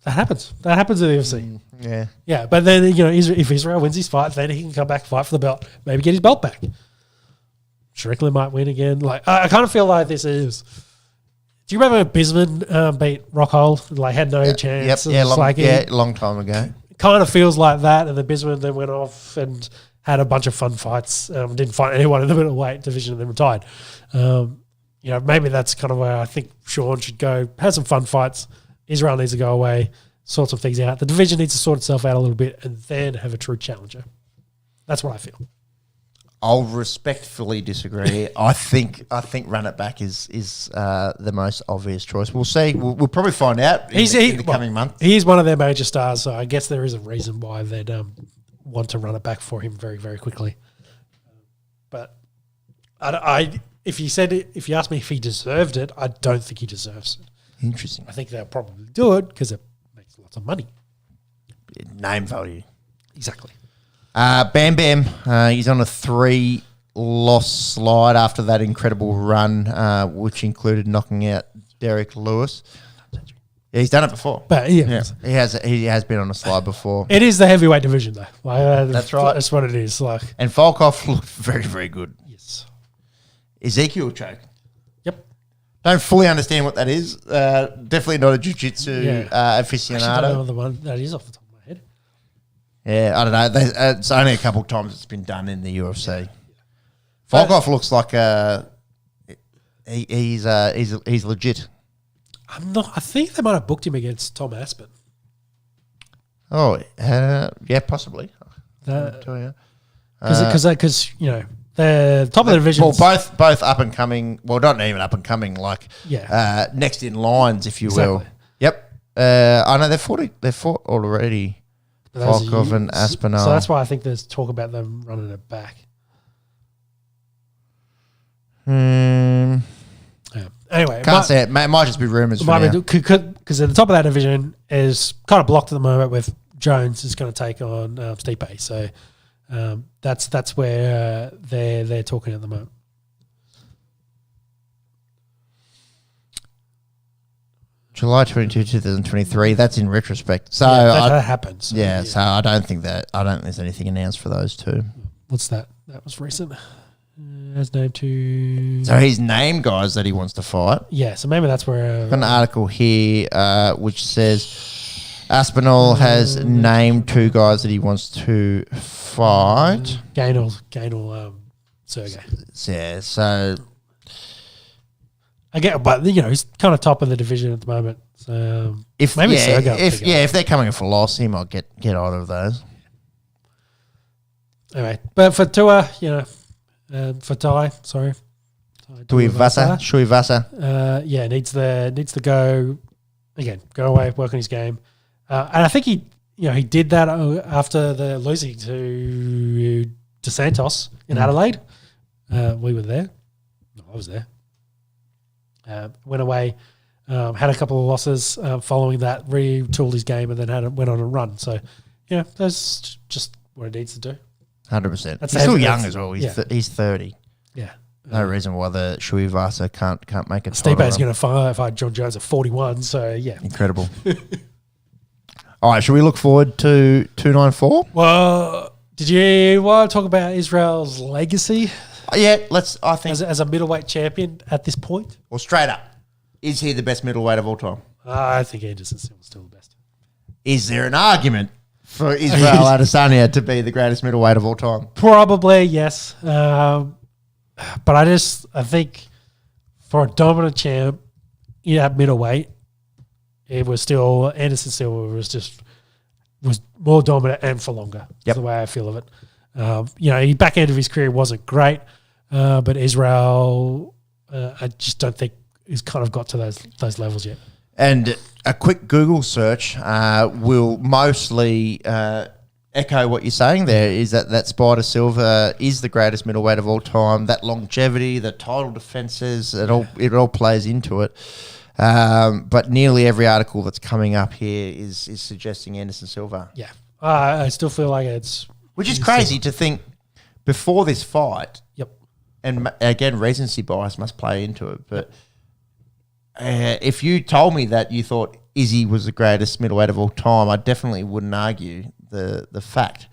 That happens. That happens in the UFC. Yeah. Yeah, but then if Israel wins his fight, then he can come back, fight for the belt, maybe get his belt back. Strickland might win again. Like I kind of feel like this is. Do you remember Bisman beat Rockhold? Like had no chance. Yep. Long time ago. Kind of feels like that, and then Bisman then went off and had a bunch of fun fights. Didn't fight anyone in the middleweight division, and then retired. Maybe that's kind of where I think Sean should go. Have some fun fights. Israel needs to go away, sort some things out. The division needs to sort itself out a little bit, and then have a true challenger. That's what I feel. I'll respectfully disagree. I think run it back is the most obvious choice. We'll see. We'll probably find out in the coming month. He's one of their major stars, so I guess there is a reason why they'd want to run it back for him very, very quickly. But if you asked me if he deserved it, I don't think he deserves it. Interesting. I think they'll probably do it because it makes lots of money. Name value. Exactly. Bam Bam, he's on a 3-loss slide after that incredible run, which included knocking out Derek Lewis. Yeah, he's done it before. But he has been on a slide before. It is the heavyweight division though. That's right. That's what it is. Like, and Volkov looked very, very good. Yes. Ezekiel choke. Yep. Don't fully understand what that is. Definitely not a jiu-jitsu aficionado. I don't know the one that is off the top of my head. Yeah, I don't know. It's only a couple of times it's been done in the UFC. Volkov looks like he's legit. I think they might have booked him against Tom Aspen. Oh, yeah, possibly. Because the top of the division. Well, both up and coming. Well, not even up and coming. Like next in lines, if you will. Yep. I know they've fought already. Volkov and Aspinall. So that's why I think there's talk about them running it back. Yeah. Anyway, Can't say it. It might just be rumours. Because at the top of that division is kind of blocked at the moment with Jones is going to take on Stipe. So that's where they're talking at the moment. July 22, 2023. That's in retrospect. So that happens. So, yeah. So I don't think there's anything announced for those two. What's that? That was recent. Has named to. So he's named guys that he wants to fight. Yeah. So maybe that's where. Got an article here which says Aspinall has named 2 guys that he wants to fight. Gainel, Sergey. Yeah. So. I get, but he's kind of top of the division at the moment. So if they're coming for loss, he might get out of those. Anyway, but for Tua, for Ty, sorry, Tuivasa, needs to go away, work on his game, And I think he did that after the losing to Santos in Adelaide. We were there. No, I was there. Went away, had a couple of losses following that, retooled his game, and then went on a run. So, that's just what it needs to do. 100%. He's still young as well. He's 30. Yeah. No reason why the Shui Vasa can't make it. Stipe's going to fight John Jones at 41, so yeah. Incredible. All right, should we look forward to 294? Well, did you want to talk about Israel's legacy? Yeah, I think. As a middleweight champion at this point? Well, straight up, is he the best middleweight of all time? I think Anderson Silva's still the best. Is there an argument for Israel Adesanya to be the greatest middleweight of all time? Probably, yes. But I think for a dominant champ at middleweight, it was still Anderson Silva was more dominant and for longer. Yep. That's the way I feel of it. Back end of his career wasn't great, but Israel, I just don't think he's kind of got to those levels yet. And a quick Google search will mostly echo what you're saying there, is that Spider Silva is the greatest middleweight of all time. That longevity, the title defenses, it all plays into it. But nearly every article that's coming up here is suggesting Anderson Silva. Yeah. I still feel like it's... Which is crazy to think before this fight. Yep. And again, recency bias must play into it. But if you told me that you thought Izzy was the greatest middleweight of all time, I definitely wouldn't argue the fact.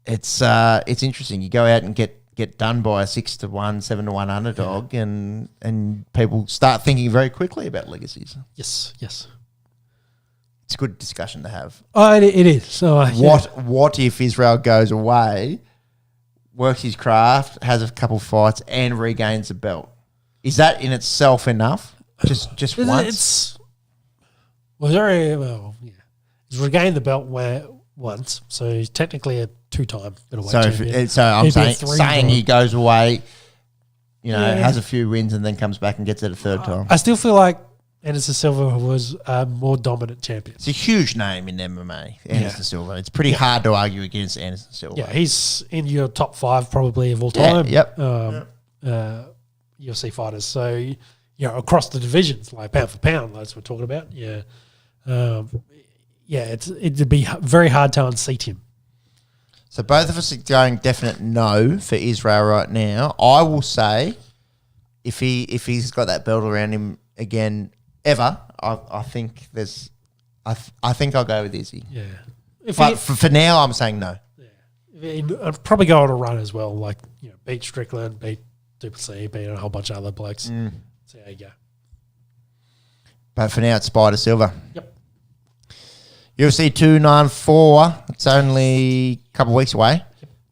It's interesting. You go out and get done by a 6-1, 7-1 underdog, and people start thinking very quickly about legacies. Yes. It's a good discussion to have. Oh, it is. So what if Israel goes away, works his craft, has a couple fights, and regains the belt? Is that in itself enough? Just once? He's regained the belt once, so he's technically a 2-time middleweight champion. So I'm saying he goes away, has a few wins and then comes back and gets it a third time. I still feel like Anderson Silva was a more dominant champion. It's a huge name in MMA, Anderson Silva. It's pretty hard to argue against Anderson Silva. Yeah, he's in your top 5 probably of all time. UFC fighters. So, across the divisions, like pound for pound, that's what we're talking about. Yeah. It'd be very hard to unseat him. So both of us are going definite no for Israel right now. I will say, if he's got that belt around him again ever, I think I think I'll go with Izzy. Yeah. But for now, I'm saying no. Yeah. I'd probably go on a run as well, like beat Strickland, beat Duplessis, beat a whole bunch of other blokes. So there you go. But for now, it's Spider Silva. Yep. UFC 294. It's only a couple of weeks away.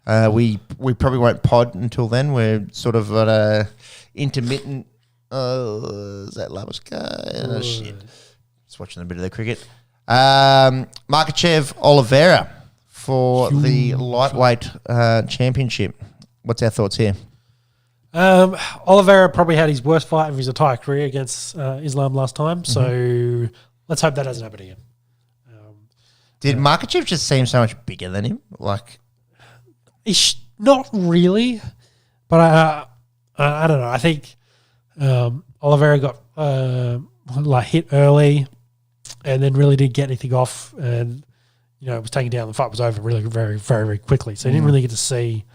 We probably won't pod until then. We're sort of at a intermittent. Is that Labuska? Oh, shit. Just watching a bit of the cricket. Makachev Oliveira for the lightweight championship. What's our thoughts here? Oliveira probably had his worst fight of his entire career against Islam last time. So let's hope that doesn't happen again. Did Makachev just seem so much bigger than him? He's not really, but I don't know. I think Oliveira got hit early, and then really didn't get anything off, and it was taken down. The fight was over really very, very, very quickly. So he didn't really get to see.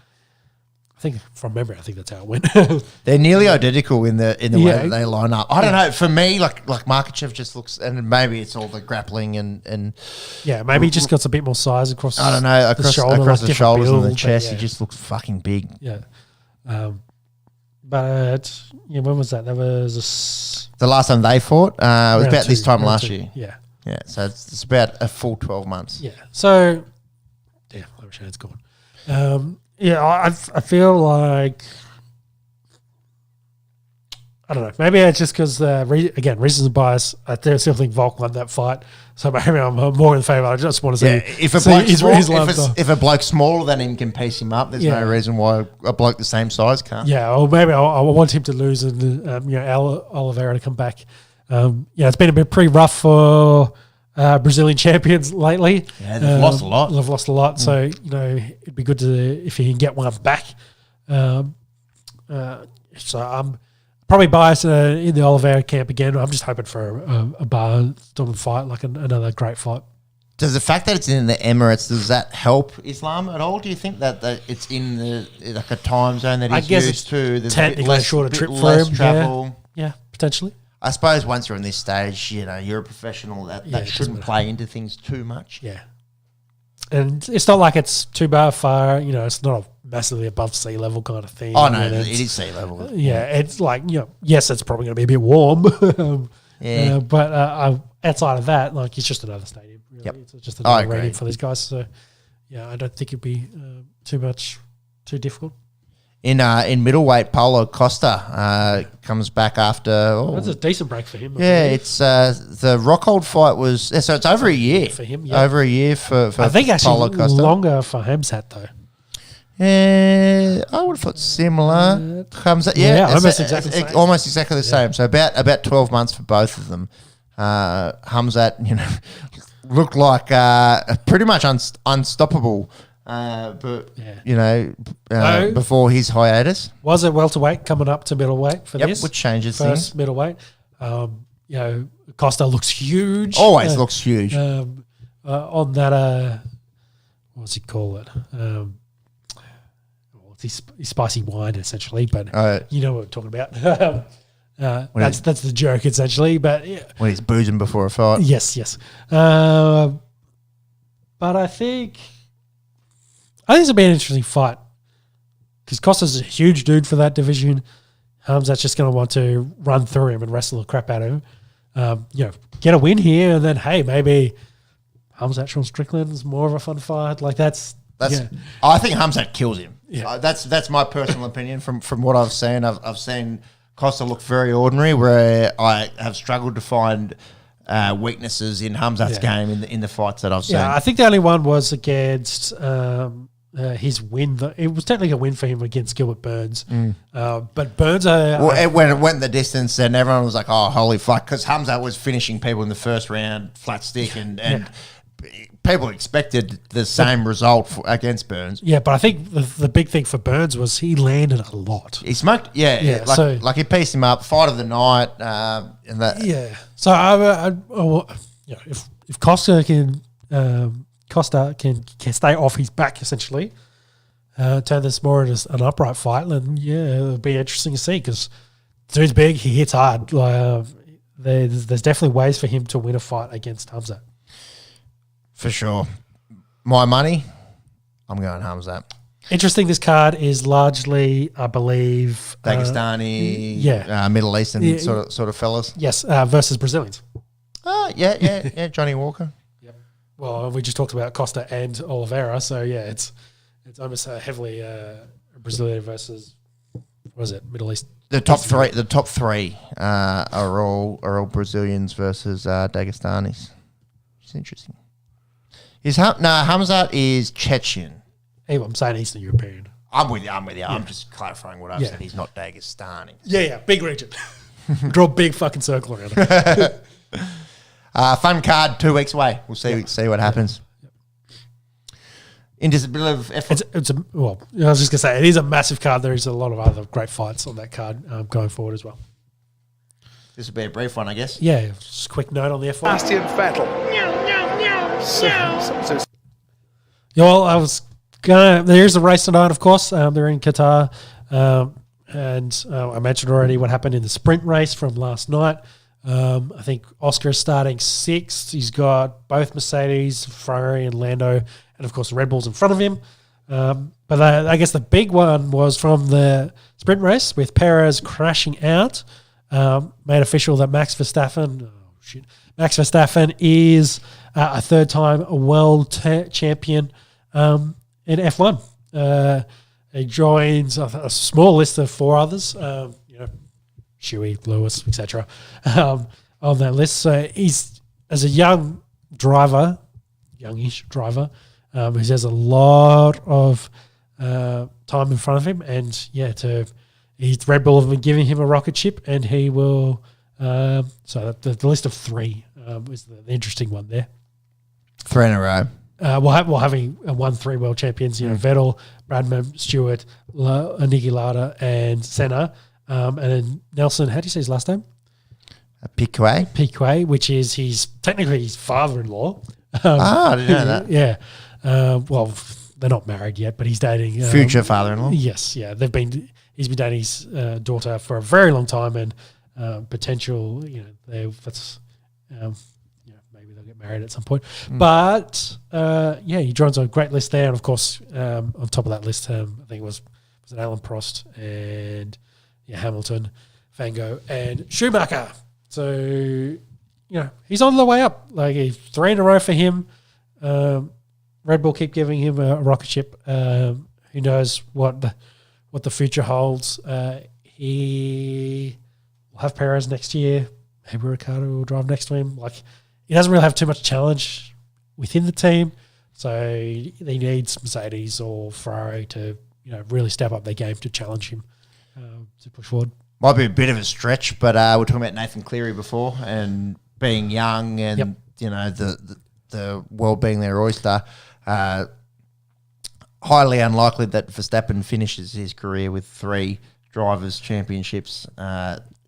I think from memory, I think that's how it went. They're nearly identical in the way that they line up. I don't know. For me, like Makachev just looks, and maybe it's all the grappling and maybe he just got a bit more size across. I don't know across the shoulders and the chest. Yeah. He just looks fucking big. Yeah. But when was that? That was the last time they fought. It was about this time last 2. year. Yeah. Yeah. So it's about a full 12 months. Yeah. So, Labuska's gone. I feel like, I don't know, maybe it's just because, again, recency bias. I still think Volk won that fight, so maybe I'm more in favour. I just want to see if a bloke smaller than him can piece him up, there's no reason why a bloke the same size can't. Yeah, or maybe I want him to lose and Oliveira to come back. It's been a bit pretty rough for Brazilian champions lately. Yeah, they've lost a lot. They've lost a lot, so it'd be good if you can get one back. So I'm probably biased in the Oliveira camp again. I'm just hoping for a bar-storming fight, like another great fight. Does the fact that it's in the Emirates, does that help Islam at all? Do you think that it's in a time zone that he's used to? There's technically a shorter trip for him. Travel. Yeah, potentially. I suppose once you're in this stage, you're a professional. That shouldn't play into things too much. Yeah. And it's not like it's too far, it's not a massively above sea level kind of thing. Oh, no, it is sea level. Yeah, it's like, yes, it's probably going to be a bit warm. But outside of that, like, it's just another stadium. Really. Yep. It's just another arena for these guys. So, yeah, I don't think it'd be too difficult. In middleweight, Paulo Costa comes back after. That's a decent break for him. It's the Rockhold fight was so it's over a year for him. Yeah. Over a year for I think Paulo actually Costa. Longer for Hamzat though. Yeah, I would have thought similar. Almost exactly the same. Almost exactly the same. So about 12 months for both of them. Hamzat, looked like pretty much unstoppable. Before his hiatus. Was it welterweight coming up to middleweight for this? Which changes first things. Middleweight. Costa looks huge. Always looks huge. On that, what's he call it? It's his spicy wine, essentially, but you know what we're talking about. That's the joke, essentially. But yeah. When he's boozing before a fight. Yes. But I think it's going to be an interesting fight because Costa's a huge dude for that division. Hamzat's just going to want to run through him and wrestle the crap out of him. Get a win here, and then hey, maybe Hamzat Sean Strickland's more of a fun fight. Like that's. I think Hamzat kills him. Yeah. That's my personal opinion from what I've seen. I've seen Costa look very ordinary, where I have struggled to find weaknesses in Hamzat's game in the fights that I've seen. Yeah, I think the only one was against his win. It was technically a win for him against Gilbert Burns. But Burns... when it went the distance, and everyone was like, oh, holy fuck, because Hamzat was finishing people in the first round, flat stick, and people expected the same result against Burns. Yeah, but I think the big thing for Burns was he landed a lot. He smoked, like he pieced him up, fight of the night, and that. Yeah. So if Costa can stay off his back essentially, turn this more into an upright fight, then it'll be interesting to see because dude's big, he hits hard. There's definitely ways for him to win a fight against Hamzat. For sure. My money, I'm going Hamzat. Interesting, this card is largely, I believe... Dagestani, Middle Eastern sort of fellas. Yes, versus Brazilians. Yeah, Johnny Walker. Yep. Well, we just talked about Costa and Oliveira, so it's almost heavily Brazilian versus, what is it, Middle East? The top three are all Brazilians versus Dagestanis. It's interesting. Hamzat is Chechen. Hey, I'm saying Eastern European. I'm with you. I'm just clarifying what I've said. He's not Dagestani. Yeah, big region. Draw a big fucking circle around it. Fun card, 2 weeks away. We'll see what happens. In just a bit of effort. I was just going to say, it is a massive card. There is a lot of other great fights on that card going forward as well. This will be a brief one, I guess. Yeah, just a quick note on the F1. Bastian Vettel. There's a race tonight, of course. They're in Qatar. And I mentioned already what happened in the sprint race from last night. I think Oscar is starting 6th. He's got both Mercedes, Ferrari, and Lando, and of course the Red Bulls in front of him. But I guess the big one was from the sprint race with Perez crashing out. Made official that Max Verstappen is a third-time world champion in F1. He joins a small list of 4 others, Shuey, Lewis, etc., on that list. So he's, as a youngish driver, who has a lot of time in front of him, and Red Bull have been giving him a rocket ship, and he will. So the list of 3 was the interesting one there. 3 in a row. Having won 3 world champions, Vettel, Bradman, Stewart, Niki Lauda, and Senna, and then Nelson. How do you say his last name? Piquet, which is technically his father-in-law. I didn't know that. Yeah. Well, they're not married yet, but he's dating future father-in-law. Yes, yeah. He's been dating his daughter for a very long time, and potential. Maybe they'll get married at some point. But he joins a great list there, and of course, on top of that list, I think it was it Alan Prost and Hamilton, Van Gogh, and Schumacher. So he's on the way up. Like 3 in a row for him. Red Bull keep giving him a rocket ship. Who knows what the future holds? He will have Perez next year. Maybe Ricciardo will drive next to him. Like he doesn't really have too much challenge within the team, so he needs Mercedes or Ferrari to really step up their game to challenge him to push forward. Might be a bit of a stretch, but we're talking about Nathan Cleary before and being young and the world being their oyster. Highly unlikely that Verstappen finishes his career with 3 drivers' championships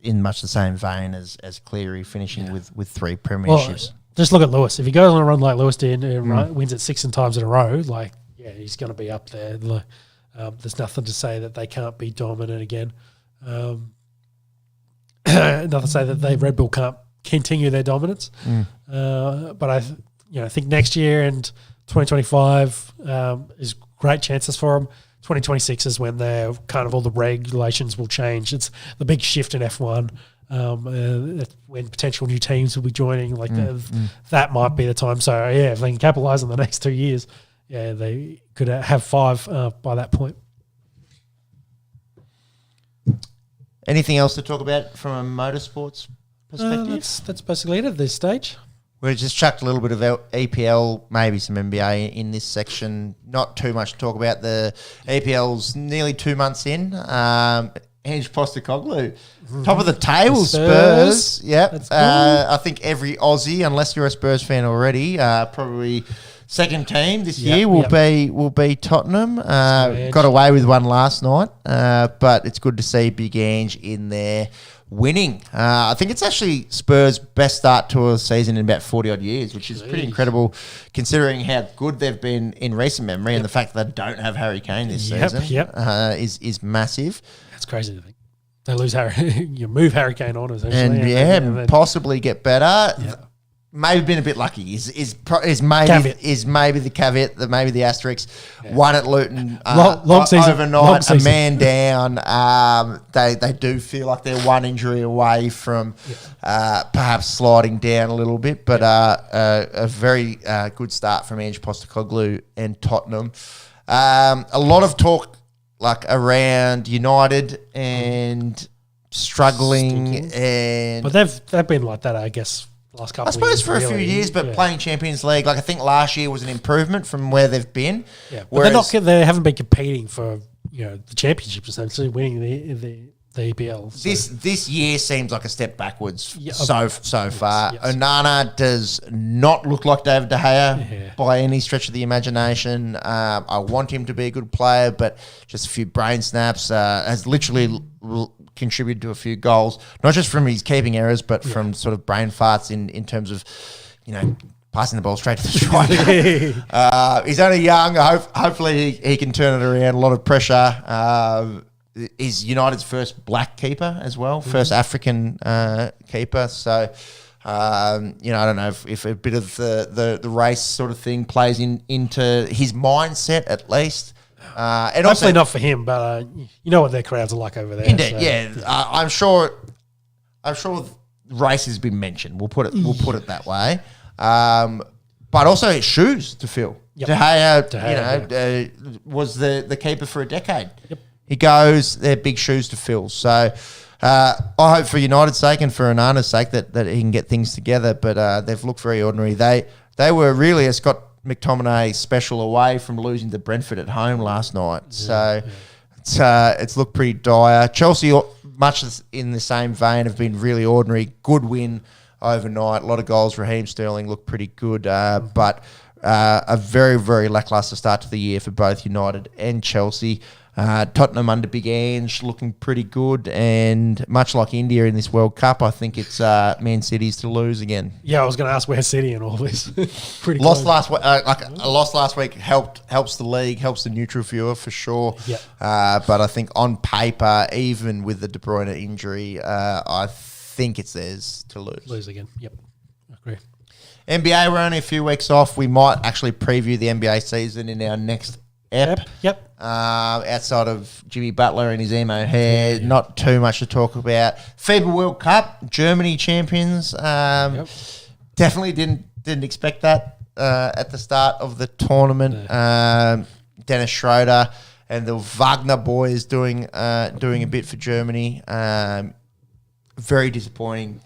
in much the same vein as Cleary finishing with 3 premierships. Well, just look at Lewis. If he goes on a run like Lewis did and wins it 6 times in a row, he's going to be up there. There's nothing to say that they can't be dominant again. Nothing to say that Red Bull can't continue their dominance. But I think next year and 2025 is great chances for them. 2026 is when they're kind of all the regulations will change. It's the big shift in F1. When potential new teams will be joining, that might be the time. So if they can capitalize on the next 2 years, they could have 5 by that point. Anything else to talk about from a motorsports perspective? That's basically it at this stage. We've just chucked a little bit of EPL, maybe some NBA in this section. Not too much to talk about. The EPL's nearly 2 months in. Ange Postecoglou, top of the table, Spurs. Yep. I think every Aussie, unless you're a Spurs fan already, probably second team this year will be Tottenham. Got away with one last night, but it's good to see Big Ange in there winning. I think it's actually Spurs' best start to a season in about 40-odd years, which is pretty incredible considering how good they've been in recent memory and the fact that they don't have Harry Kane this season is massive. That's crazy to think. They lose you move Harry Kane on essentially. And possibly get better. Yeah. Maybe been a bit lucky. Is maybe the caveat, maybe the asterisk. Yeah. One at Luton long season, overnight, a man down. They do feel like they're one injury away from perhaps sliding down a little bit, but a very good start from Ange Postecoglou and Tottenham. A lot of talk around United and struggling, but they've been like that, I guess. Last couple I suppose years, for a few years, but playing Champions League, I think last year was an improvement from where they've been. Yeah, but they haven't been competing for the championships essentially, winning the EPL. So. This year seems like a step backwards so far. Yes. Onana does not look like David De Gea by any stretch of the imagination. I want him to be a good player, but just a few brain snaps. Has literally contributed to a few goals, not just from his keeping errors, but from sort of brain farts in terms of, passing the ball straight to the striker. He's only young. Hopefully he can turn it around. A lot of pressure. He's United's first black keeper as well, first African keeper. So, I don't know if a bit of the race sort of thing plays into his mindset at least. And hopefully not for him, but you know what their crowds are like over there. Indeed, so. I'm sure race has been mentioned. We'll put it that way. But also shoes to fill. Yep. De Gea, was the keeper for a decade. Yep. He goes. They're big shoes to fill. So I hope for United's sake and for Onana's sake that he can get things together. But they've looked very ordinary. They were really a Scott McTominay special away from losing to Brentford at home last night. So it's looked pretty dire. Chelsea, much in the same vein, have been really ordinary. Good win overnight. A lot of goals. Raheem Sterling looked pretty good, but a very, very lacklustre start to the year for both United and Chelsea. Tottenham under Big Ange looking pretty good, and much like India in this World Cup, I think it's Man City's to lose again. Yeah, I was going to ask where's City and all this. Pretty lost close. last week. A loss last week helps the league, helps the neutral viewer for sure. Yep. But I think on paper, even with the De Bruyne injury, I think it's theirs to lose. Lose again. Yep, I agree. NBA, we're only a few weeks off. We might actually preview the NBA season in our next ep. Yep. Outside of Jimmy Butler and his emo hair, not too much to talk about. FIBA World Cup, Germany champions. Definitely didn't expect that at the start of the tournament. No. Dennis Schroeder and the Wagner boys doing a bit for Germany. Very disappointing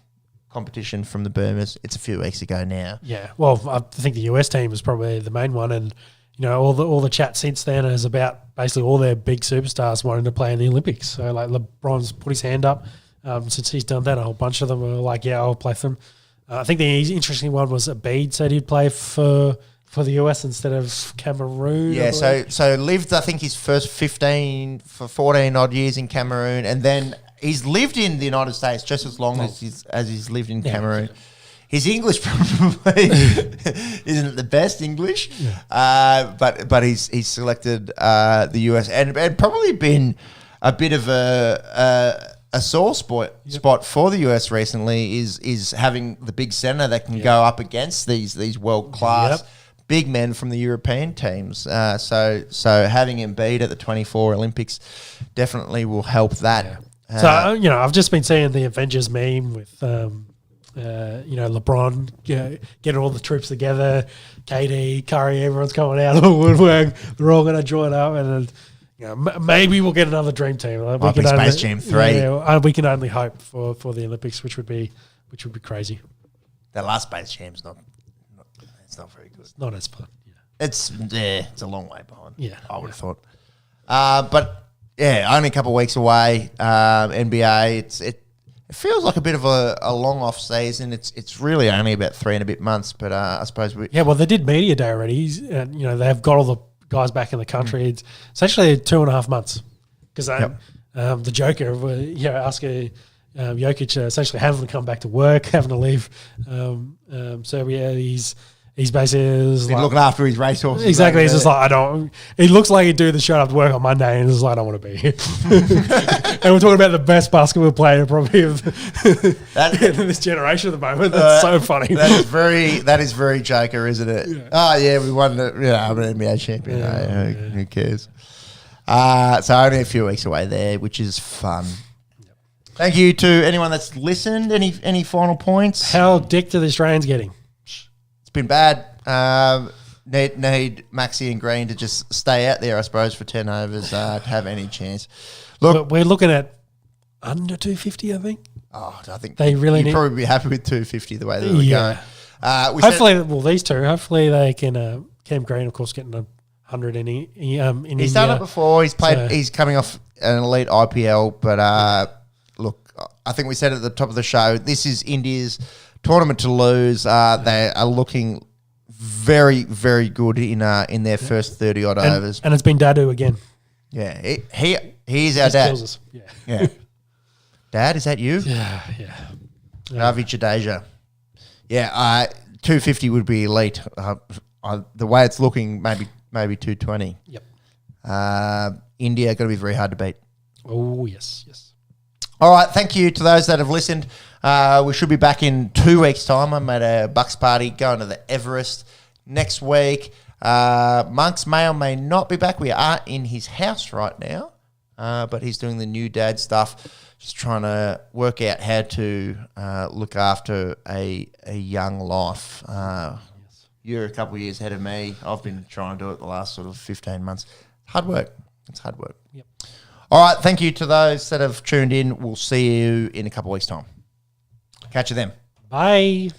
competition from the Boomers. It's a few weeks ago now. Yeah. Well, I think the US team was probably the main one, and all the chat since then is about basically all their big superstars wanting to play in the Olympics. So like LeBron's put his hand up since he's done that. A whole bunch of them are like, yeah, I'll play for them. I think the interesting one was Embiid said he'd play for the US instead of Cameroon. Yeah, so lived I think his first 14 odd years in Cameroon, and then he's lived in the United States just as long as he's lived in Cameroon. His English probably isn't the best English, but he's selected the US and probably been a bit of a sore spot for the US recently is having the big centre that can go up against these world class big men from the European teams. So having Embiid at the 24 Olympics definitely will help that. So I've just been seeing the Avengers meme with LeBron getting all the troops together, KD, Curry, everyone's coming out of the woodwork. They're all going to join up, and maybe we'll get another dream team. Might be Space Jam 3. Yeah, we can only hope for the Olympics, which would be crazy. That last Space Jam's it's not very good. It's not as fun. Yeah. It's a long way behind. Yeah, I would have thought. But yeah, only a couple of weeks away. NBA, it feels like a bit of a long off season. It's really only about 3 and a bit months, but I suppose well, they did media day already. They've got all the guys back in the country. It's actually 2.5 months because the Joker, asking Jokic essentially having to come back to work, having to leave. He's basically looking after his racehorses. Exactly. He's just like, he looks like he'd do the show up to work on Monday and he's like, I don't want to be here. And we're talking about the best basketball player probably of this generation at the moment. That's so funny. That is very Joker, isn't it? Yeah. Oh yeah, we won I'm an NBA champion. Who cares? So only a few weeks away there, which is fun. Yep. Thank you to anyone that's listened. Any final points? How dicked are the Australians getting? Been bad. Need Maxi and Green to just stay out there, I suppose, for 10 overs to have any chance. Look, we're looking at under 250, I think. Oh, I think they really you'd probably be happy with 250 the way that we're going. These two. Hopefully they can. Cam Green, of course, getting 100 in India. He's done it before. He's played. He's coming off an elite IPL, but look, I think we said at the top of the show, this is India's tournament to lose. They are looking very, very good in their first 30 odd overs, and it's been Dadu again. Yeah, he's our dad. Kills us. Yeah. Dad, is that you? Yeah. Ravi Jadeja. Yeah, 250 would be elite. The way it's looking, maybe 220. Yep. India going to be very hard to beat. Oh yes. All right, thank you to those that have listened. We should be back in 2 weeks' time. I'm at a Bucks party going to the Everest next week. Monks may or may not be back. We are in his house right now, but he's doing the new dad stuff, just trying to work out how to look after a young life. You're a couple of years ahead of me. I've been trying to do it the last sort of 15 months. Hard work. It's hard work. Yep. All right, thank you to those that have tuned in. We'll see you in a couple of weeks' time. Catch you then. Bye.